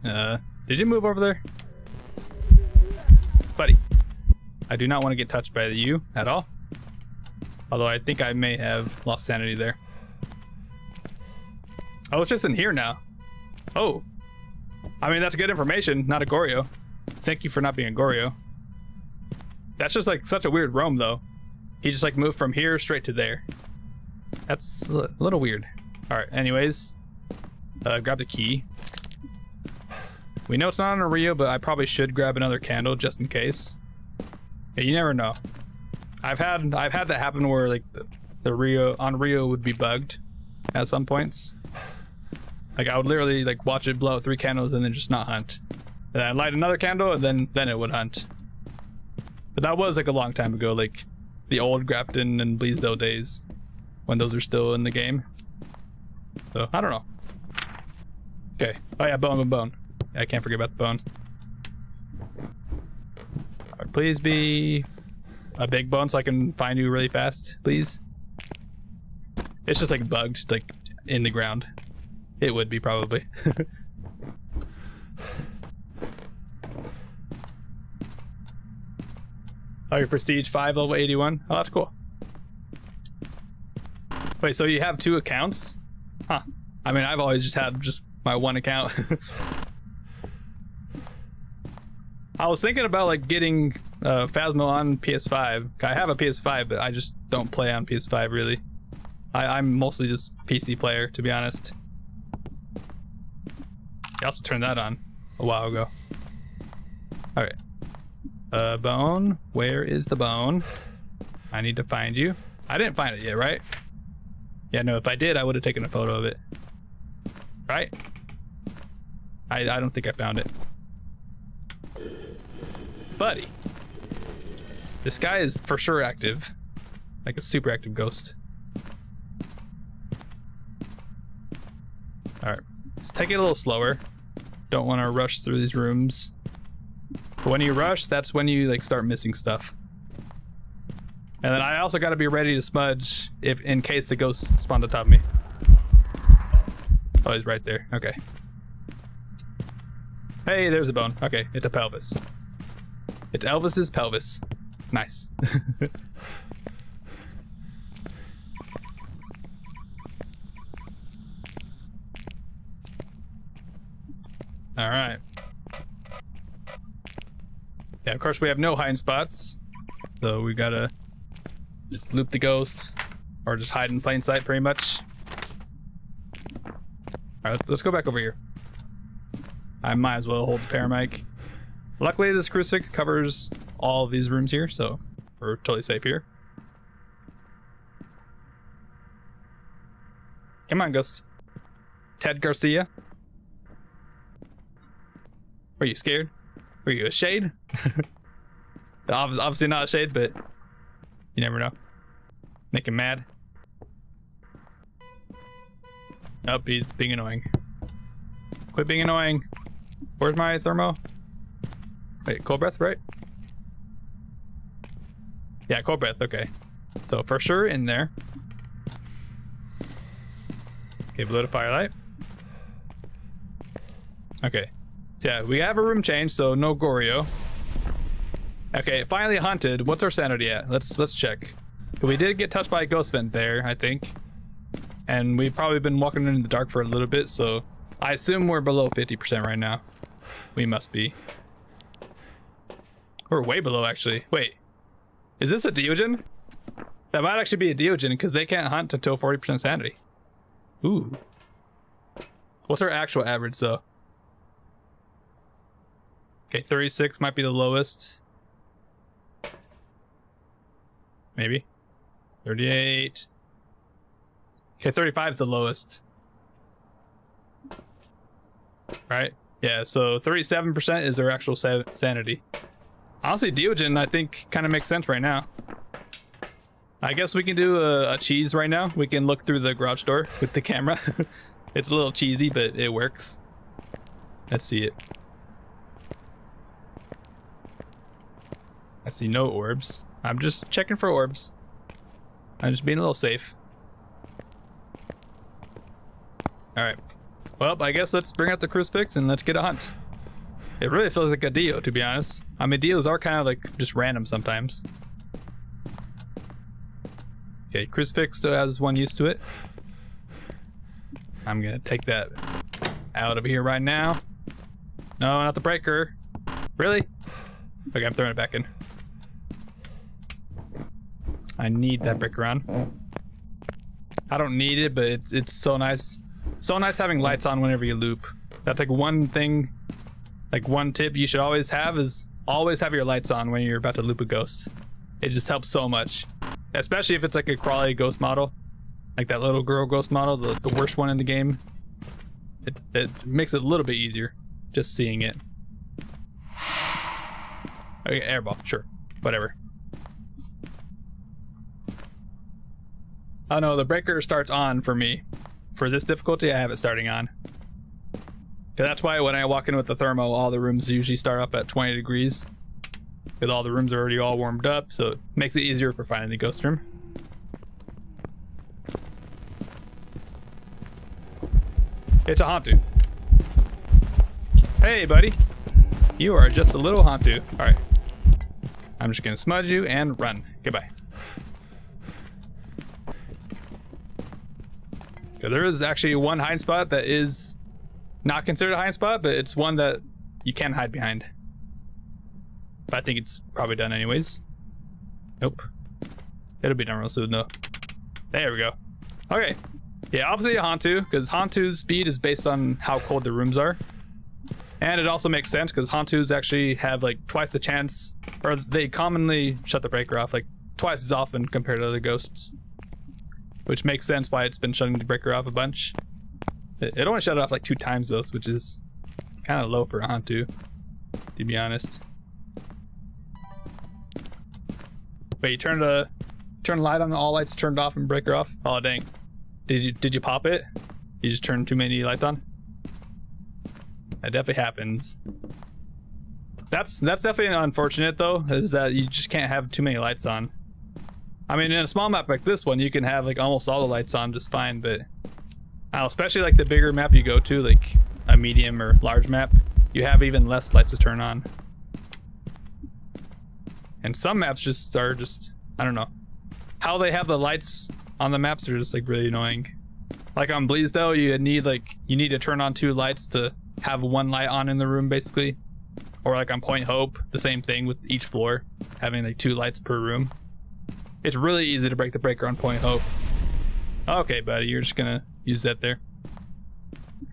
Did you move over there? Buddy. I do not want to get touched by you at all. Although I think I may have lost sanity there. Oh, it's just in here now. Oh. I mean, that's good information, not a Goryo. Thank you for not being a Goryo. That's just like such a weird roam though. He just like moved from here straight to there. That's a little weird. Alright, anyways. Grab the key. We know it's not on a Rio, but I probably should grab another candle just in case. Yeah, you never know. I've had that happen where like the Rio would be bugged at some points. Like I would literally like watch it blow out 3 candles and then just not hunt. And then I'd light another candle and then it would hunt. But that was like a long time ago, like the old Grafton and Bleasdale days when those are still in the game. So I don't know. Okay. Oh yeah, bone. I can't forget about the bone. Right, please be a big bone so I can find you really fast, please. It's just like bugged, like in the ground. It would be probably. Oh, your prestige 5 level 81. Oh, that's cool. Wait, so you have 2 accounts? Huh. I mean, I've always just had just my 1 account. I was thinking about like getting Phasmo on PS5. I have a PS5, but I just don't play on PS5 really. I'm mostly just PC player, to be honest. I also turned that on a while ago. Alright. Bone. Where is the bone? I need to find you. I didn't find it yet, right? Yeah, no, if I did, I would have taken a photo of it. Right? I don't think I found it. Buddy. This guy is for sure active. Like a super active ghost. Alright. Let's take it a little slower. Don't want to rush through these rooms. But when you rush, that's when you like start missing stuff. And then I also got to be ready to smudge if in case the ghost spawned on top of me. Oh, he's right there. Okay. Hey, there's a bone. Okay, it's a pelvis. It's Elvis's pelvis. Nice. All right. Yeah, of course we have no hiding spots, so we gotta just loop the ghost or just hide in plain sight pretty much. All right, let's go back over here. I might as well hold the paramic. Luckily this crucifix covers all of these rooms here, so we're totally safe here. Come on, ghost. Ted Garcia. Were you scared? Were you a shade? Obviously not a shade, but you never know. Make him mad. Oh, he's being annoying. Quit being annoying. Where's my thermo? Wait, cold breath, right? Yeah, cold breath, okay. So for sure in there. Okay, below the firelight. Okay. So yeah, we have a room change, so no Goryo. Okay, finally haunted. What's our sanity at? Let's check. We did get touched by a ghost vent there, I think. And we've probably been walking in the dark for a little bit, so I assume we're below 50% right now. We must be. We're way below, actually. Wait. Is this a Deogen? That might actually be a Deogen, because they can't hunt until 40% sanity. Ooh. What's our actual average, though? Okay, 36 might be the lowest. Maybe. 38. Okay, 35 is the lowest. Right? Yeah, so 37% is our actual sanity. Honestly, Deogen, I think, kind of makes sense right now. I guess we can do a cheese right now. We can look through the garage door with the camera. It's a little cheesy, but it works. Let's see it. I see no orbs. I'm just checking for orbs. I'm just being a little safe. Alright. Well, I guess let's bring out the crucifix and let's get a hunt. It really feels like a Dio, to be honest. I mean, Dios are kind of like just random sometimes. Okay, crucifix still has one use to it. I'm gonna take that out of here right now. No, not the breaker. Really? Okay, I'm throwing it back in. I need that breaker on. I don't need it, but it's so nice. So nice having lights on whenever you loop. That's like one thing, like one tip you should always have is always have your lights on when you're about to loop a ghost. It just helps so much. Especially if it's like a crawly ghost model. Like that little girl ghost model, the worst one in the game. It makes it a little bit easier, just seeing it. Okay, airball, sure. Whatever. Oh no, the breaker starts on for me. For this difficulty, I have it starting on. Yeah, that's why when I walk in with the thermo, all the rooms usually start up at 20 degrees. Because all the rooms are already all warmed up, so it makes it easier for finding the ghost room. It's a Hantu. Hey, buddy. You are just a little Hantu. Alright. I'm just gonna smudge you and run. Goodbye. So there is actually one hiding spot that is not considered a hiding spot, but it's one that you can hide behind. But I think it's probably done anyways. Nope. It'll be done real soon though. There we go. Okay. Yeah, obviously a Hantu, because Hantu's speed is based on how cold the rooms are. And it also makes sense because Hantus actually have like twice the chance, or they commonly shut the breaker off like twice as often compared to other ghosts. Which makes sense why it's been shutting the breaker off a bunch. It only shut it off like 2 times though, which is kind of low for a Hantu, to be honest. Wait, you turn the light on, all lights turned off and breaker off? Oh dang. Did you pop it? You just turned too many lights on? That definitely happens. That's definitely unfortunate though, is that you just can't have too many lights on. I mean, in a small map like this one, you can have like almost all the lights on just fine, but especially like the bigger map you go to, like a medium or large map, you have even less lights to turn on. And some maps just are I don't know. How they have the lights on the maps are just like really annoying. Like on Bleasdale, you need to turn on 2 lights to have 1 light on in the room basically. Or like on Point Hope, the same thing with each floor, having like 2 lights per room. It's really easy to break the breaker on Point Hope. Okay, buddy, you're just gonna use that there.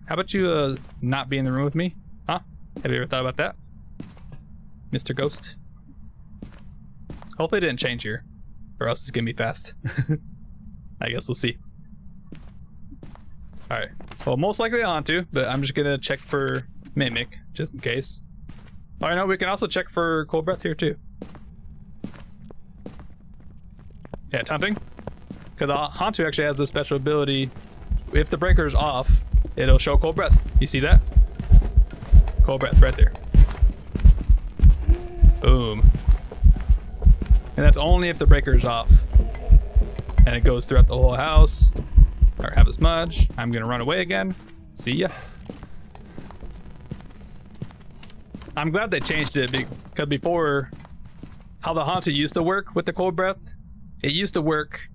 How about you not be in the room with me? Huh? Have you ever thought about that? Mr. Ghost? Hopefully it didn't change here, or else it's gonna be fast. I guess we'll see. Alright, well most likely a Hantu, but I'm just gonna check for Mimic, just in case. Alright, no, we can also check for Cold Breath here too. Yeah, it's hunting. Because the Hantu actually has a special ability. If the breaker is off, it'll show Cold Breath. You see that? Cold Breath right there. Boom. And that's only if the breaker's off. And it goes throughout the whole house. Or have a smudge. I'm gonna run away again. See ya. I'm glad they changed it because before, how the Haunted used to work with the cold breath, it used to work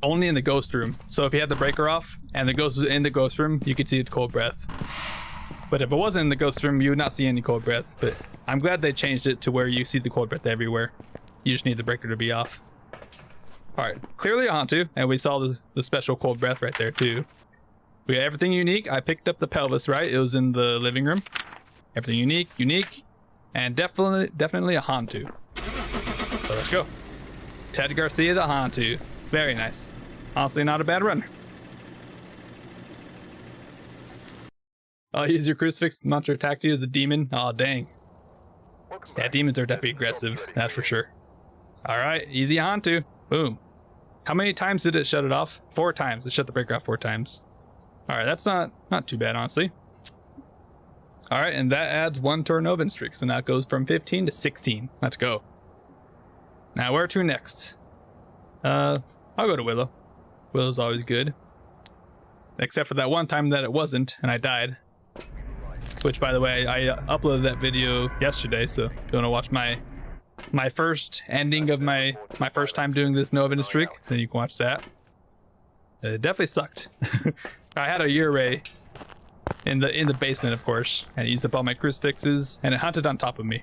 only in the ghost room. So if you had the breaker off and the ghost was in the ghost room, you could see its cold breath. But if it wasn't in the ghost room, you would not see any cold breath. But I'm glad they changed it to where you see the cold breath everywhere. You just need the breaker to be off. Alright, clearly a Hantu, and we saw the special cold breath right there too. We got everything unique. I picked up the pelvis, right? It was in the living room. Everything unique, and definitely a Hantu. So let's go. Ted Garcia the Hantu. Very nice. Honestly, not a bad run. Oh, use your crucifix monster attacked you as a demon? Oh, dang. Yeah, demons are definitely aggressive, that's for sure. Alright, easy Hantu. Boom. How many times did it shut it off? 4 times. It shut the breaker off 4 times. Alright, that's not too bad, honestly. Alright, and that adds 1 to our no-win streak, so now it goes from 15 to 16. Let's go. Now, where to next? I'll go to Willow. Willow's always good. Except for that one time that it wasn't, and I died. Which, by the way, I uploaded that video yesterday, so if you want to watch my first ending of my first time doing this no-win streak, then you can watch that. It definitely sucked. I had a Ure in the basement, of course, and it used up all my crucifixes, and it hunted on top of me.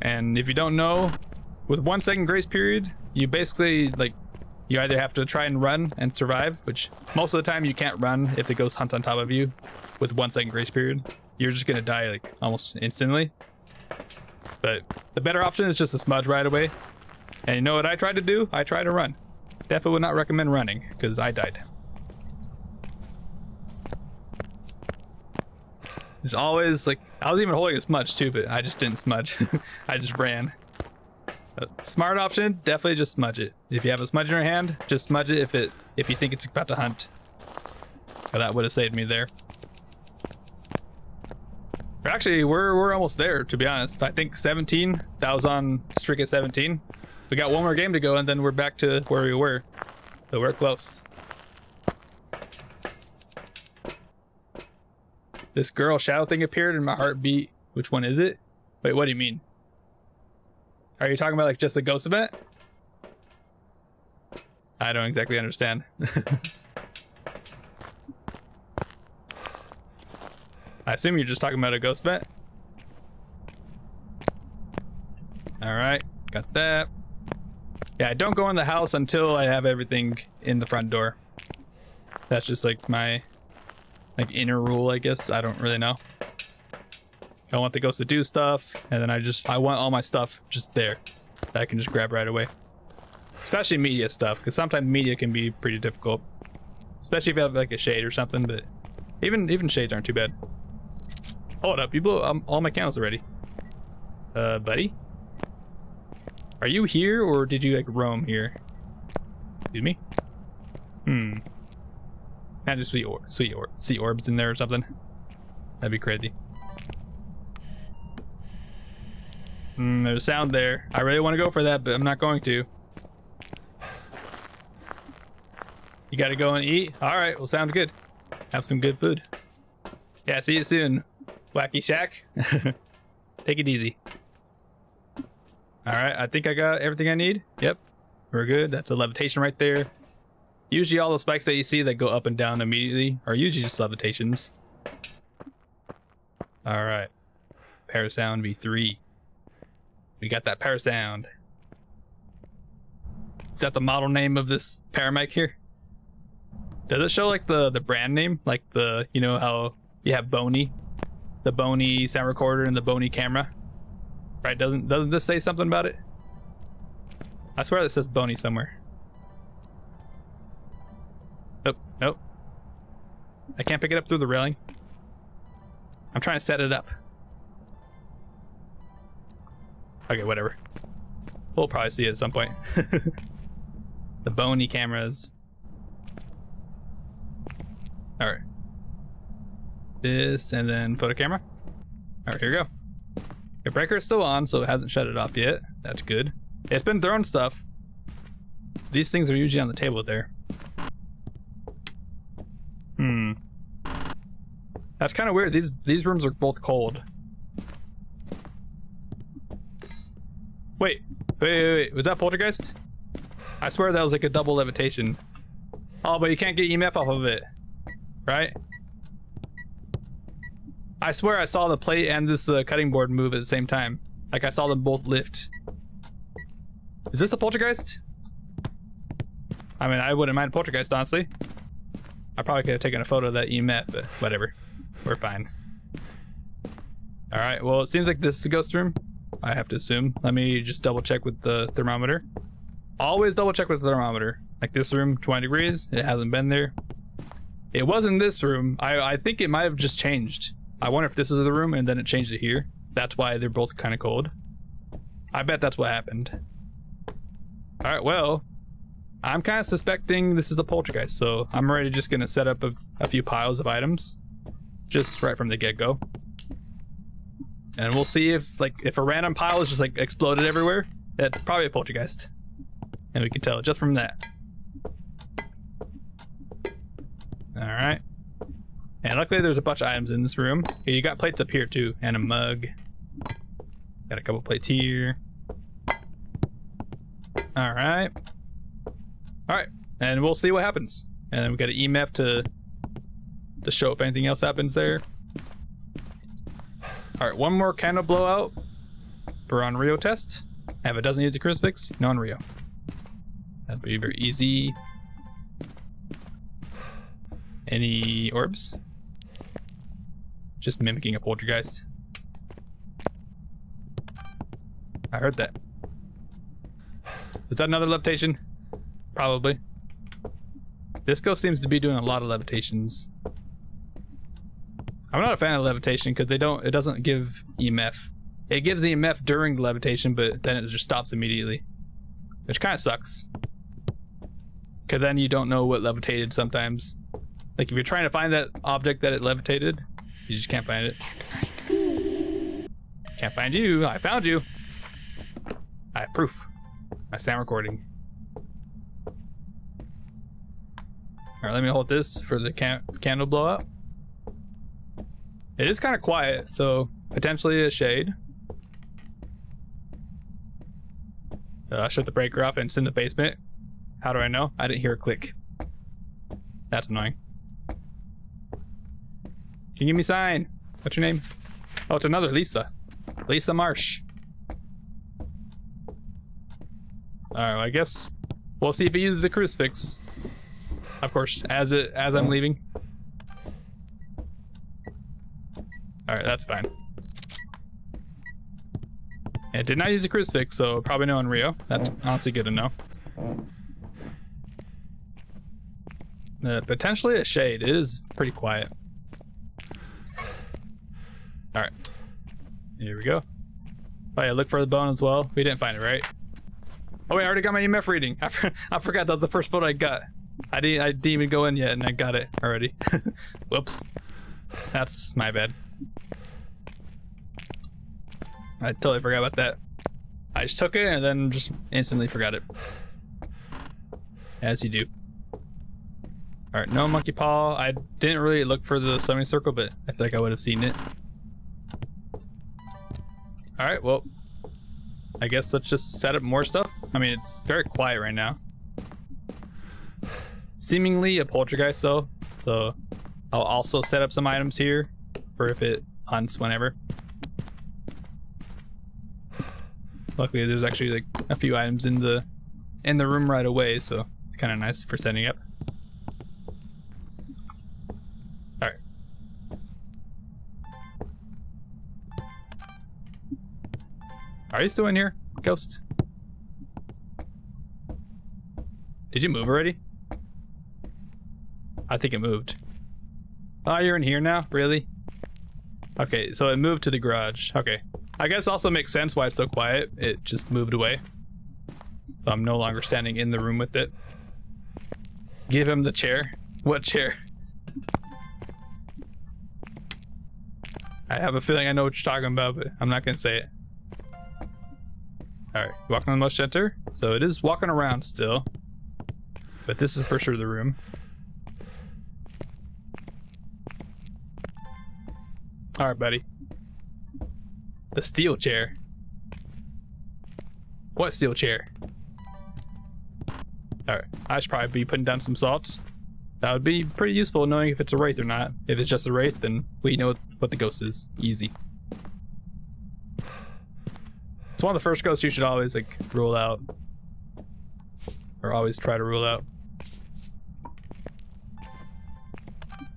And if you don't know, with 1 second grace period, you basically, like, you either have to try and run and survive, which most of the time you can't run if the ghost hunts on top of you with 1 second grace period. You're just gonna die, like, almost instantly. But the better option is just to smudge right away. And you know what I tried to do? I tried to run. Definitely would not recommend running, because I died. There's always, like, I was even holding a smudge too, but I just didn't smudge. I just ran. Smart option, definitely just smudge it. If you have a smudge in your hand, just smudge it if you think it's about to hunt. Oh, that would have saved me there. But actually, we're almost there, to be honest. I think 17. That was on streak at 17. We got 1 more game to go, and then we're back to where we were. So we're close. This girl shadow thing appeared and my heart beat. Which one is it? Wait, what do you mean? Are you talking about like just a ghost event? I don't exactly understand. I assume you're just talking about a ghost event. Alright, got that. Yeah, I don't go in the house until I have everything in the front door. That's just like my inner rule, I guess. I don't really know. I want the ghost to do stuff, and then I want all my stuff just there that I can just grab right away. Especially media stuff, because sometimes media can be pretty difficult. Especially if you have like a shade or something, but even shades aren't too bad. Hold up, you blew all my candles already. Buddy? Are you here, or did you like roam here? Excuse me? Not just sweet orbs in there or something. That'd be crazy. There's a sound there. I really want to go for that, but I'm not going to. You gotta go and eat? Alright, well, sound good. Have some good food. Yeah, see you soon, Wacky Shack. Take it easy. Alright, I think I got everything I need. Yep, we're good. That's a levitation right there. Usually all the spikes that you see that go up and down immediately are usually just levitations. Alright. Parasound V3. We got that Parasound. Is that the model name of this Paramic here? Does it show like the brand name? Like the, you know how you have Boney? The Boney sound recorder and the Boney camera? Right, doesn't this say something about it? I swear this says Boney somewhere. Nope. I can't pick it up through the railing. I'm trying to set it up. Okay, whatever. We'll probably see it at some point. The Boney cameras. Alright. This, and then photo camera. Alright, here we go. The breaker's still on, so it hasn't shut it off yet. That's good. It's been throwing stuff. These things are usually on the table there. That's kind of weird. These rooms are both cold. Wait. Was that poltergeist? I swear that was like a double levitation. Oh, but you can't get EMF off of it, right? I swear I saw the plate and this cutting board move at the same time. Like I saw them both lift. Is this a poltergeist? I mean, I wouldn't mind a poltergeist, honestly. I probably could have taken a photo of that EMF, but whatever. We're fine. Alright, well, it seems like this is a ghost room. I have to assume. Let me just double check with the thermometer. Always double check with the thermometer. Like this room, 20 degrees. It hasn't been there. It was in this room. I think it might have just changed. I wonder if this was the room and then it changed it here. That's why they're both kind of cold. I bet that's what happened. Alright, well, I'm kind of suspecting this is the poltergeist, so I'm already just going to set up a few piles of items. Just right from the get-go. And we'll see if a random pile is just like exploded everywhere. That's probably a poltergeist. And we can tell just from that. Alright. And luckily there's a bunch of items in this room. Okay, you got plates up here too, and a mug. Got a couple plates here. Alright. Alright, and we'll see what happens. And then we got an EMF to show if anything else happens there. Alright, one more candle blowout for Unreal test. And if it doesn't use a crucifix, no Unreal. That'll be very easy. Any orbs? Just mimicking a poltergeist. I heard that. Is that another levitation? Probably. This ghost seems to be doing a lot of levitations. I'm not a fan of levitation because it doesn't give EMF. It gives EMF during the levitation, but then it just stops immediately. Which kind of sucks. Because then you don't know what levitated sometimes. Like if you're trying to find that object that it levitated, you just can't find it. Can't find you. I found you. I have proof. I stand recording. Alright, let me hold this for the candle blowout. It is kind of quiet, so potentially a shade. Shut the breaker off and it's in the basement. How do I know? I didn't hear a click. That's annoying. Can you give me a sign? What's your name? Oh, it's another Lisa. Lisa Marsh. Alright, well, I guess we'll see if it uses a crucifix. Of course, as I'm leaving. Alright, that's fine. It did not use a crucifix, so probably no Unreal. That's honestly good to know. Potentially a shade. It is pretty quiet. Alright. Here we go. Oh yeah, look for the bone as well. We didn't find it, right? Oh wait, I already got my EMF reading. I forgot that was the first photo I got. I didn't even go in yet and I got it already. Whoops. That's my bad. I totally forgot about that. I just took it and then just instantly forgot it. As you do. Alright, no monkey paw. I didn't really look for the summoning circle, but I feel like I would have seen it. Alright, well, I guess let's just set up more stuff. I mean, it's very quiet right now. Seemingly a poltergeist though, so I'll also set up some items here for if it hunts whenever. Luckily there's actually like a few items in the room right away, so it's kind of nice for setting up. Alright. Are you still in here, ghost? Did you move already? I think it moved. Oh, you're in here now? Really? Okay, so it moved to the garage. Okay. I guess also makes sense why it's so quiet. It just moved away. So I'm no longer standing in the room with it. Give him the chair. What chair? I have a feeling I know what you're talking about, but I'm not gonna say it. Alright, walking on the motion center. So it is walking around still. But this is for sure the room. Alright, buddy. The steel chair. What steel chair? Alright, I should probably be putting down some salt. That would be pretty useful knowing if it's a wraith or not. If it's just a wraith, then we know what the ghost is. Easy. It's one of the first ghosts you should always like rule out. Or always try to rule out.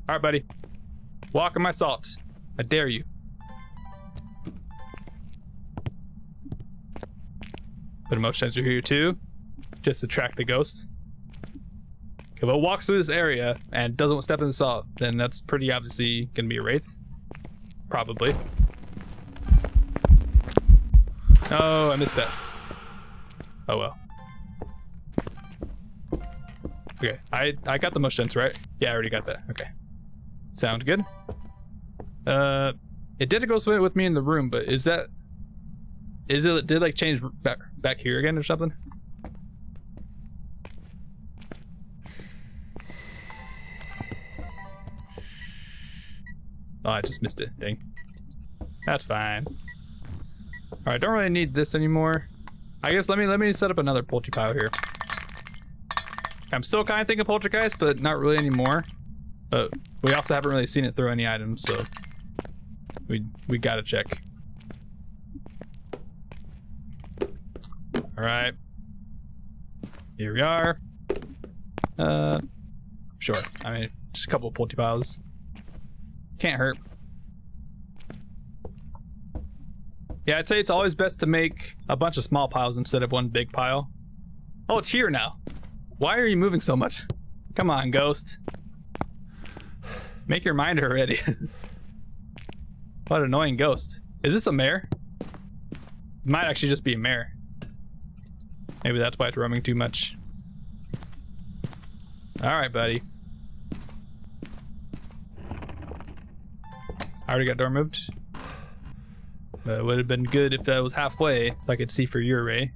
Alright, buddy. Walk in my salt. I dare you. Put a motion sensor here too. Just to track the ghost. If it walks through this area and doesn't step in the salt, then that's pretty obviously gonna be a wraith. Probably. Oh, I missed that. Oh well. Okay, I got the motion sensor, right? Yeah, I already got that. Okay. Sound good. It did go swim with me in the room, but did like change back here again or something? Oh, I just missed it. Dang. That's fine. All right, don't really need this anymore. I guess let me set up another poultry pile here. I'm still kind of thinking poltergeist, but not really anymore. But we also haven't really seen it throw any items, so we gotta check. All right, here we are. Sure. I mean, just a couple of poultry piles. Can't hurt. Yeah, I'd say it's always best to make a bunch of small piles instead of one big pile. Oh, it's here now. Why are you moving so much? Come on, ghost. Make your mind already. What an annoying ghost. Is this a mare? It might actually just be a mare. Maybe that's why it's roaming too much. Alright, buddy. I already got door moved. But it would have been good if that was halfway so I could see for your array.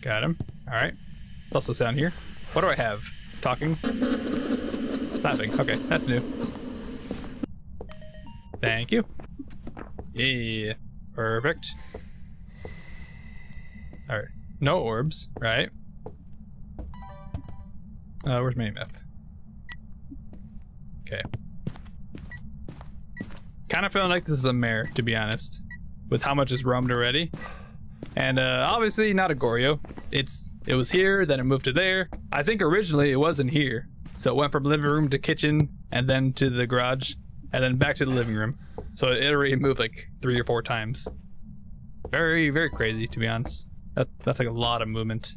Got him. Alright. Also sound here. What do I have? Talking? Laughing. Okay, that's new. Thank you. Yeah. Perfect. Alright. No orbs, right? Where's my map? Okay. Kind of feeling like this is a mare, to be honest. With how much is roamed already. And obviously not a Goryo. It was here, then it moved to there. I think originally it wasn't here. So it went from living room to kitchen, and then to the garage, and then back to the living room. So it already moved like 3 or 4 times. Very, very crazy, to be honest. That's like a lot of movement.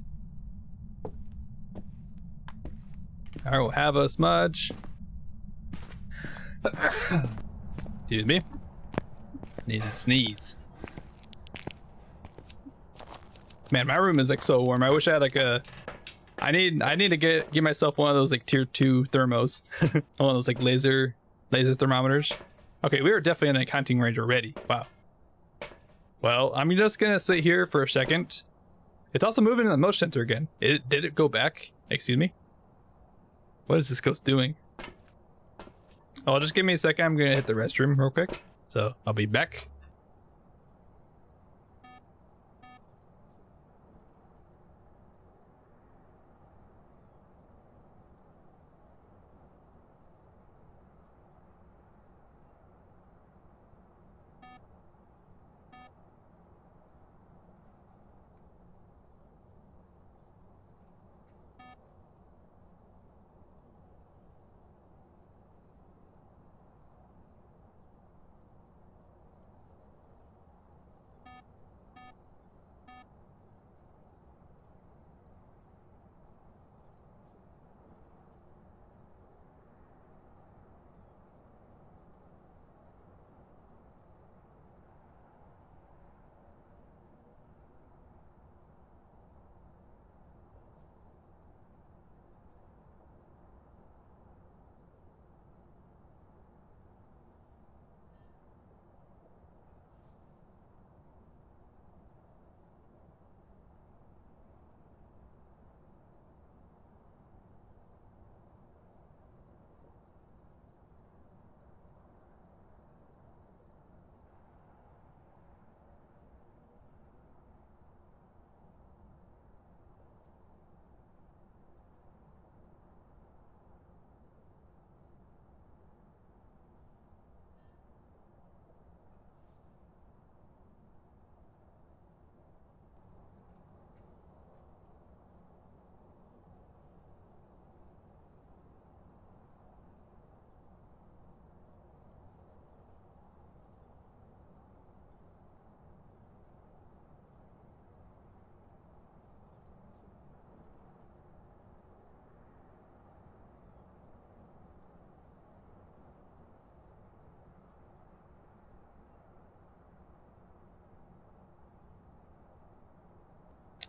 Alright, we'll have a smudge. Excuse me. Need to sneeze. Man, my room is like so warm. I wish I had like a... I need to get myself one of those like tier 2 thermos. One of those like laser thermometers. Okay, we were definitely in a counting range already. Wow. Well, I'm just gonna sit here for a second. It's also moving in the motion sensor again. Did it go back? Excuse me? What is this ghost doing? Oh, just give me a second. I'm gonna hit the restroom real quick. So I'll be back.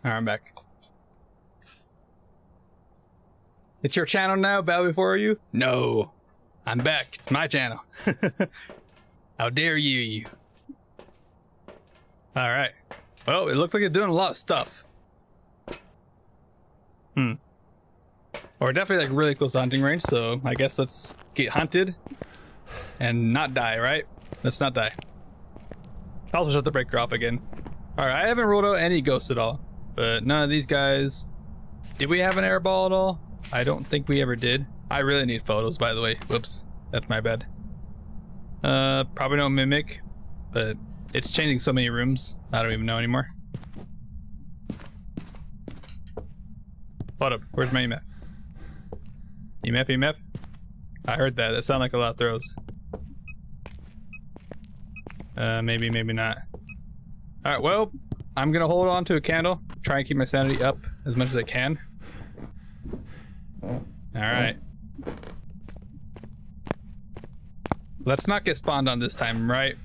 Alright, I'm back. It's your channel now, bow before you? No. I'm back. It's my channel. How dare you. Alright. Well, it looks like it's doing a lot of stuff. We're definitely like really close to hunting range, so I guess let's get hunted and not die, right? Let's not die. Also shut the breaker off again. Alright, I haven't rolled out any ghosts at all, but none of these guys. Did we have an airball at all? I don't think we ever did. I really need photos, by the way. Whoops, that's my bad. Probably no mimic, but it's changing so many rooms, I don't even know anymore. Hold up, where's my EMF? EMF? I heard that. That sounded like a lot of throws. Maybe not. Alright, well, I'm gonna hold on to a candle. Try and keep my sanity up as much as I can. Alright. Let's not get spawned on this time, right?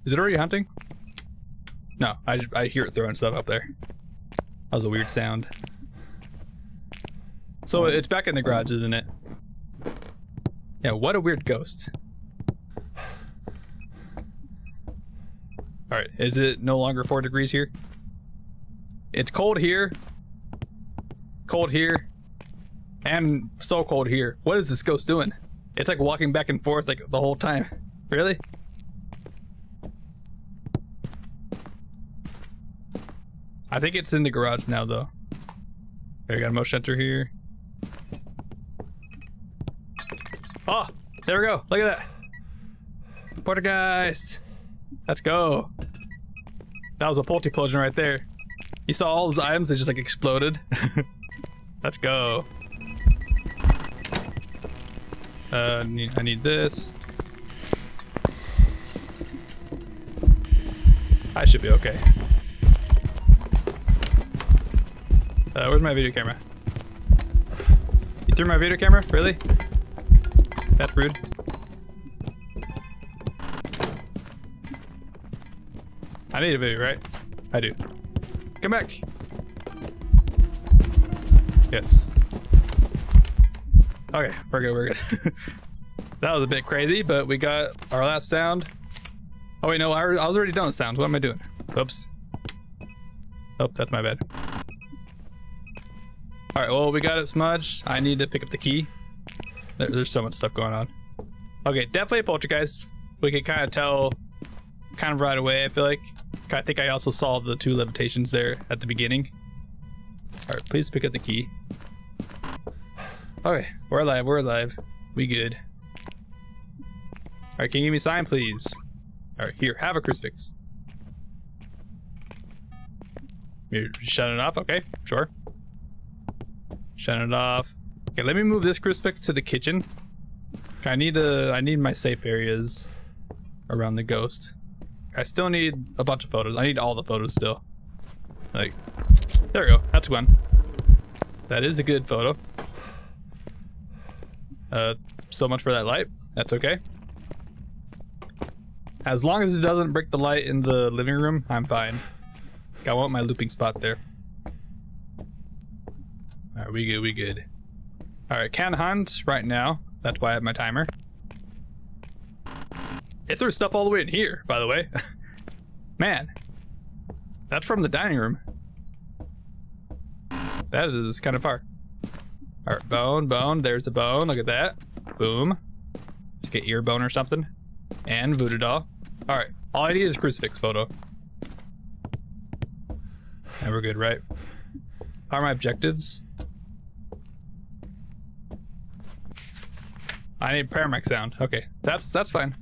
Is it already hunting? No, I hear it throwing stuff up there. That was a weird sound. So it's back in the garage, isn't it? Yeah, what a weird ghost. Alright, is it no longer 4 degrees here? It's cold here. Cold here. And so cold here. What is this ghost doing? It's like walking back and forth like the whole time. Really? I think it's in the garage now, though. Okay, got a motion sensor here. Oh, there we go. Look at that. Poltergeist. Let's go. That was a multi-plosion right there. You saw all those items that just like exploded. Let's go. I need this. I should be okay. Where's my video camera? You threw my video camera? Really? That's rude. I need a video, right? I do. Come back. Yes. Okay, we're good. That was a bit crazy, but we got our last sound. Oh wait, no, I was already done with sound. What am I doing? Oops. Oh, that's my bad. Alright, well, we got it, Smudge. I need to pick up the key. There's so much stuff going on. Okay, definitely a poltergeist. We can kind of tell kind of right away, I feel like. I think I also saw the 2 levitations there at the beginning. Alright, please pick up the key. Okay, we're alive. We good. Alright, can you give me a sign, please? Alright, here, have a crucifix. You're shutting it off? Okay, sure. Shutting it off. Okay, let me move this crucifix to the kitchen. I need my safe areas around the ghost. I still need a bunch of photos. I need all the photos still. Like, there we go. That's one. That is a good photo. So much for that light. That's okay. As long as it doesn't break the light in the living room, I'm fine. I want my looping spot there. Alright, we good. Alright, can't hunt right now. That's why I have my timer. It threw stuff all the way in here, by the way. Man. That's from the dining room. That is kind of far. Alright, bone. There's the bone. Look at that. Boom. Let's get ear bone or something. And voodoo doll. Alright, all I need is a crucifix photo. And we're good, right? How are my objectives? I need prayer mic sound. Okay, that's fine.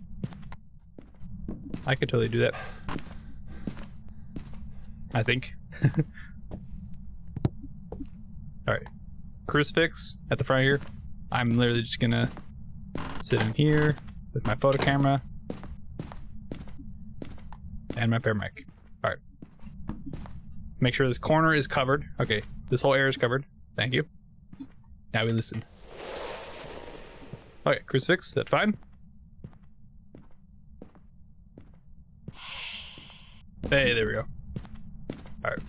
I could totally do that. I think. Alright. Crucifix at the front here. I'm literally just gonna sit in here with my photo camera and my prayer mic. Alright. Make sure this corner is covered. Okay, this whole area is covered. Thank you. Now we listen. Okay, crucifix, that's fine. Hey, there we go. All right,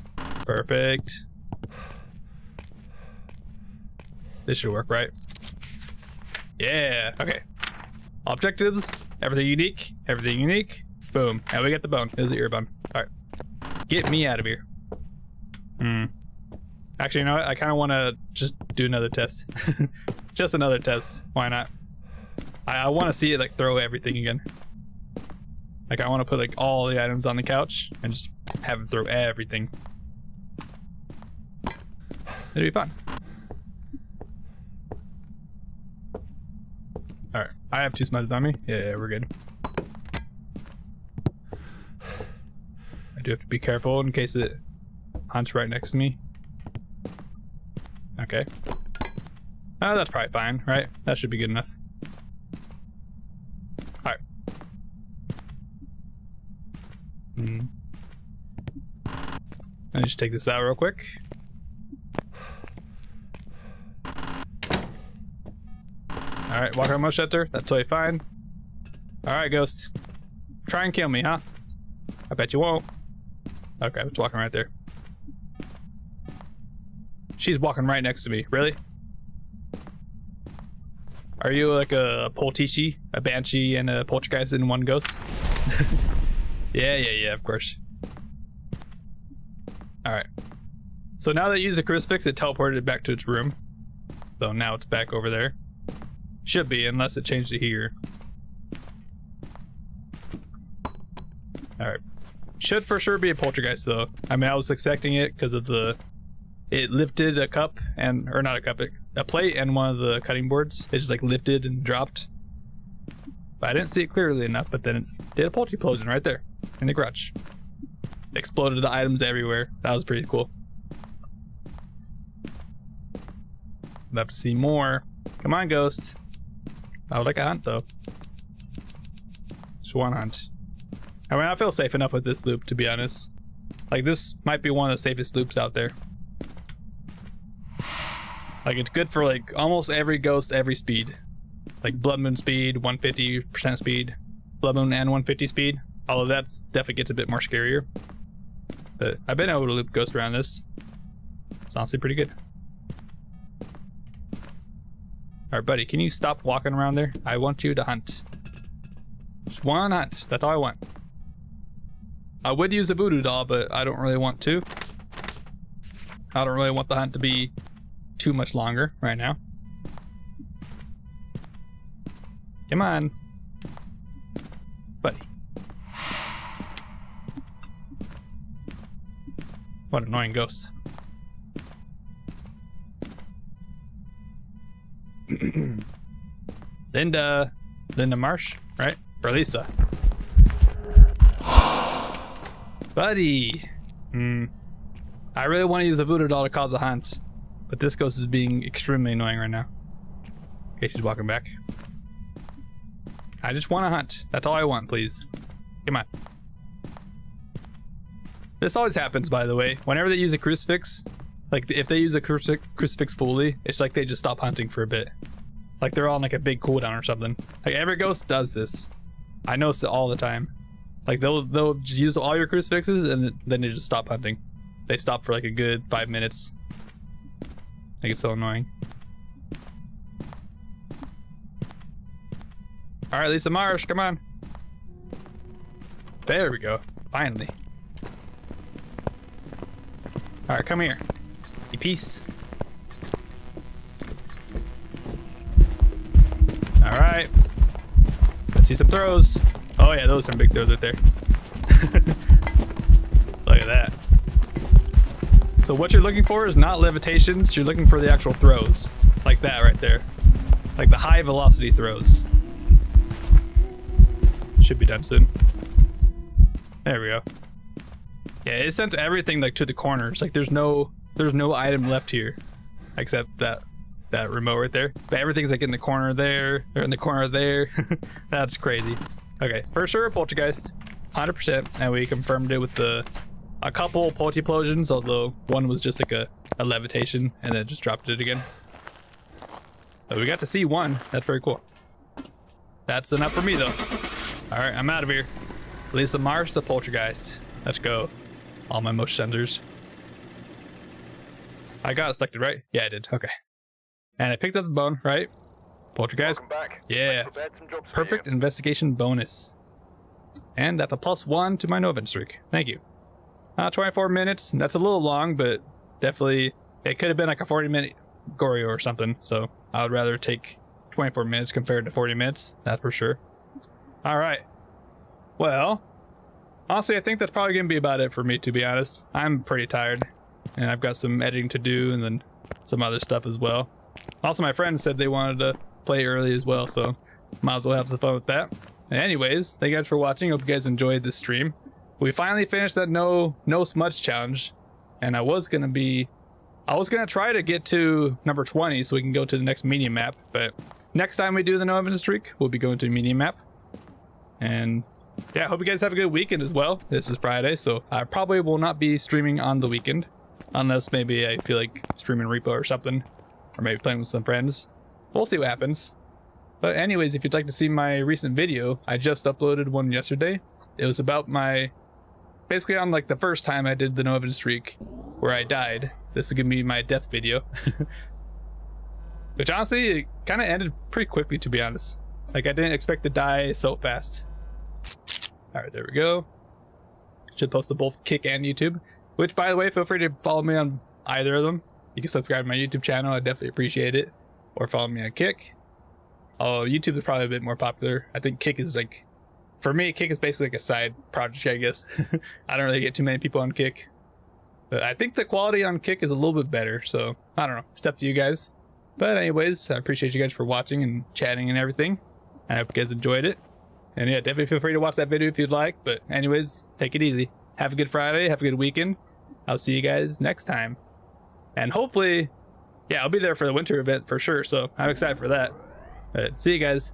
perfect. This should work, right? Yeah, okay. Objectives, everything unique, everything unique. Boom, and we get the bone. There's the ear bone. All right, get me out of here. Actually, you know what? I kind of want to just do another test. Just another test. Why not? I want to see it like throw everything again. Like I want to put like all the items on the couch and just have it throw everything. It'd be fun. All right, I have 2 smudges on me. Yeah, we're good. I do have to be careful in case it hunts right next to me. Okay. Oh, that's probably fine, right? That should be good enough. All right. Let me just take this out real quick. All right, walk on most shelter. That's totally fine. All right, ghost. Try and kill me, huh? I bet you won't. Okay, it's walking right there. She's walking right next to me. Really? Are you like a poltishi, a banshee, and a poltergeist in one ghost? Yeah, of course. All right. So now that you use a crucifix, it teleported it back to its room. So now it's back over there. Should be, unless it changed to here. All right. Should for sure be a poltergeist though. I mean, I was expecting it because of the. It lifted a cup and, or not a cup, a plate and one of the cutting boards. It just like lifted and dropped. But I didn't see it clearly enough, but then it did a polterplosion right there in the garage. Exploded the items everywhere. That was pretty cool. I'd love to see more. Come on, ghost. I would like a hunt though. Just one hunt. I mean, I feel safe enough with this loop, to be honest. Like, this might be one of the safest loops out there. Like, it's good for like almost every ghost, every speed. Like Blood Moon speed, 150% speed, Blood Moon and 150 speed. All of that definitely gets a bit more scarier. But I've been able to loop ghost around this. It's honestly pretty good. Alright, buddy, can you stop walking around there? I want you to hunt. Just one hunt. That's all I want. I would use a voodoo doll, but I don't really want to. I don't really want the hunt to be too much longer right now. Come on. Buddy. What an annoying ghost. Linda Marsh, right? Or Lisa. Buddy. I really want to use a voodoo doll to cause a hunt, but this ghost is being extremely annoying right now. Okay, she's walking back. I just want to hunt. That's all I want, please. Come on. This always happens, by the way. Whenever they use a crucifix, like if they use a crucifix fully, it's like they just stop hunting for a bit. Like they're on like a big cooldown or something. Like every ghost does this. I notice it all the time. Like they'll just use all your crucifixes and then they just stop hunting. They stop for like a good 5 minutes. Like it's so annoying. All right, Lisa Marsh, come on. There we go. Finally. All right, come here. You piece. All right. Let's see some throws. Oh yeah, those are big throws right there. Look at that. So what you're looking for is not levitations. You're looking for the actual throws. Like that right there. Like the high velocity throws. Should be done soon. There we go. Yeah, it sent everything like to the corners. Like there's no item left here. Except that remote right there. But everything's like in the corner there, or in the corner there. That's crazy. Okay, for sure poltergeist, 100%, and we confirmed it with a couple poltyplosions, although one was just like a levitation and then just dropped it again. But we got to see one. That's very cool. That's enough for me though. All right, I'm out of here. Lisa Marsh, the poltergeist. Let's go. All my motion sensors. I got it selected, right? Yeah, I did. Okay. And I picked up the bone, right? Poltergeist. Welcome back. Yeah. Perfect investigation bonus. And that's a +1 to my no event streak. Thank you. 24 minutes. That's a little long, but definitely it could have been like a 40-minute Goryo or something. So I would rather take 24 minutes compared to 40 minutes. That's for sure. All right. Well, honestly, I think that's probably going to be about it for me, to be honest. I'm pretty tired, and I've got some editing to do and then some other stuff as well. Also, my friends said they wanted to play early as well, so might as well have some fun with that. Anyways, thank you guys for watching. Hope you guys enjoyed this stream. We finally finished that no smudge challenge, and I was gonna try to get to number 20 so we can go to the next medium map, but next time we do the no event streak, we'll be going to a medium map. And yeah, I hope you guys have a good weekend as well. This is Friday, so I probably will not be streaming on the weekend, unless maybe I feel like streaming Repo or something, or maybe playing with some friends. We'll see what happens. But anyways, if you'd like to see my recent video, I just uploaded one yesterday. It was about basically on like the first time I did the no event streak where I died. This is gonna be my death video. Which honestly, it kind of ended pretty quickly, to be honest. Like, I didn't expect to die so fast. Alright, there we go. Should post to both Kick and YouTube. Which, by the way, feel free to follow me on either of them. You can subscribe to my YouTube channel, I definitely appreciate it. Or follow me on Kick. Oh, YouTube is probably a bit more popular. I think Kick is like, for me, Kick is basically like a side project, I guess. I don't really get too many people on Kick. But I think the quality on Kick is a little bit better, so I don't know. It's up to you guys. But anyways, I appreciate you guys for watching and chatting and everything. I hope you guys enjoyed it. And yeah, definitely feel free to watch that video if you'd like. But anyways, take it easy. Have a good Friday. Have a good weekend. I'll see you guys next time. And hopefully, yeah, I'll be there for the winter event for sure. So I'm excited for that. But see you guys.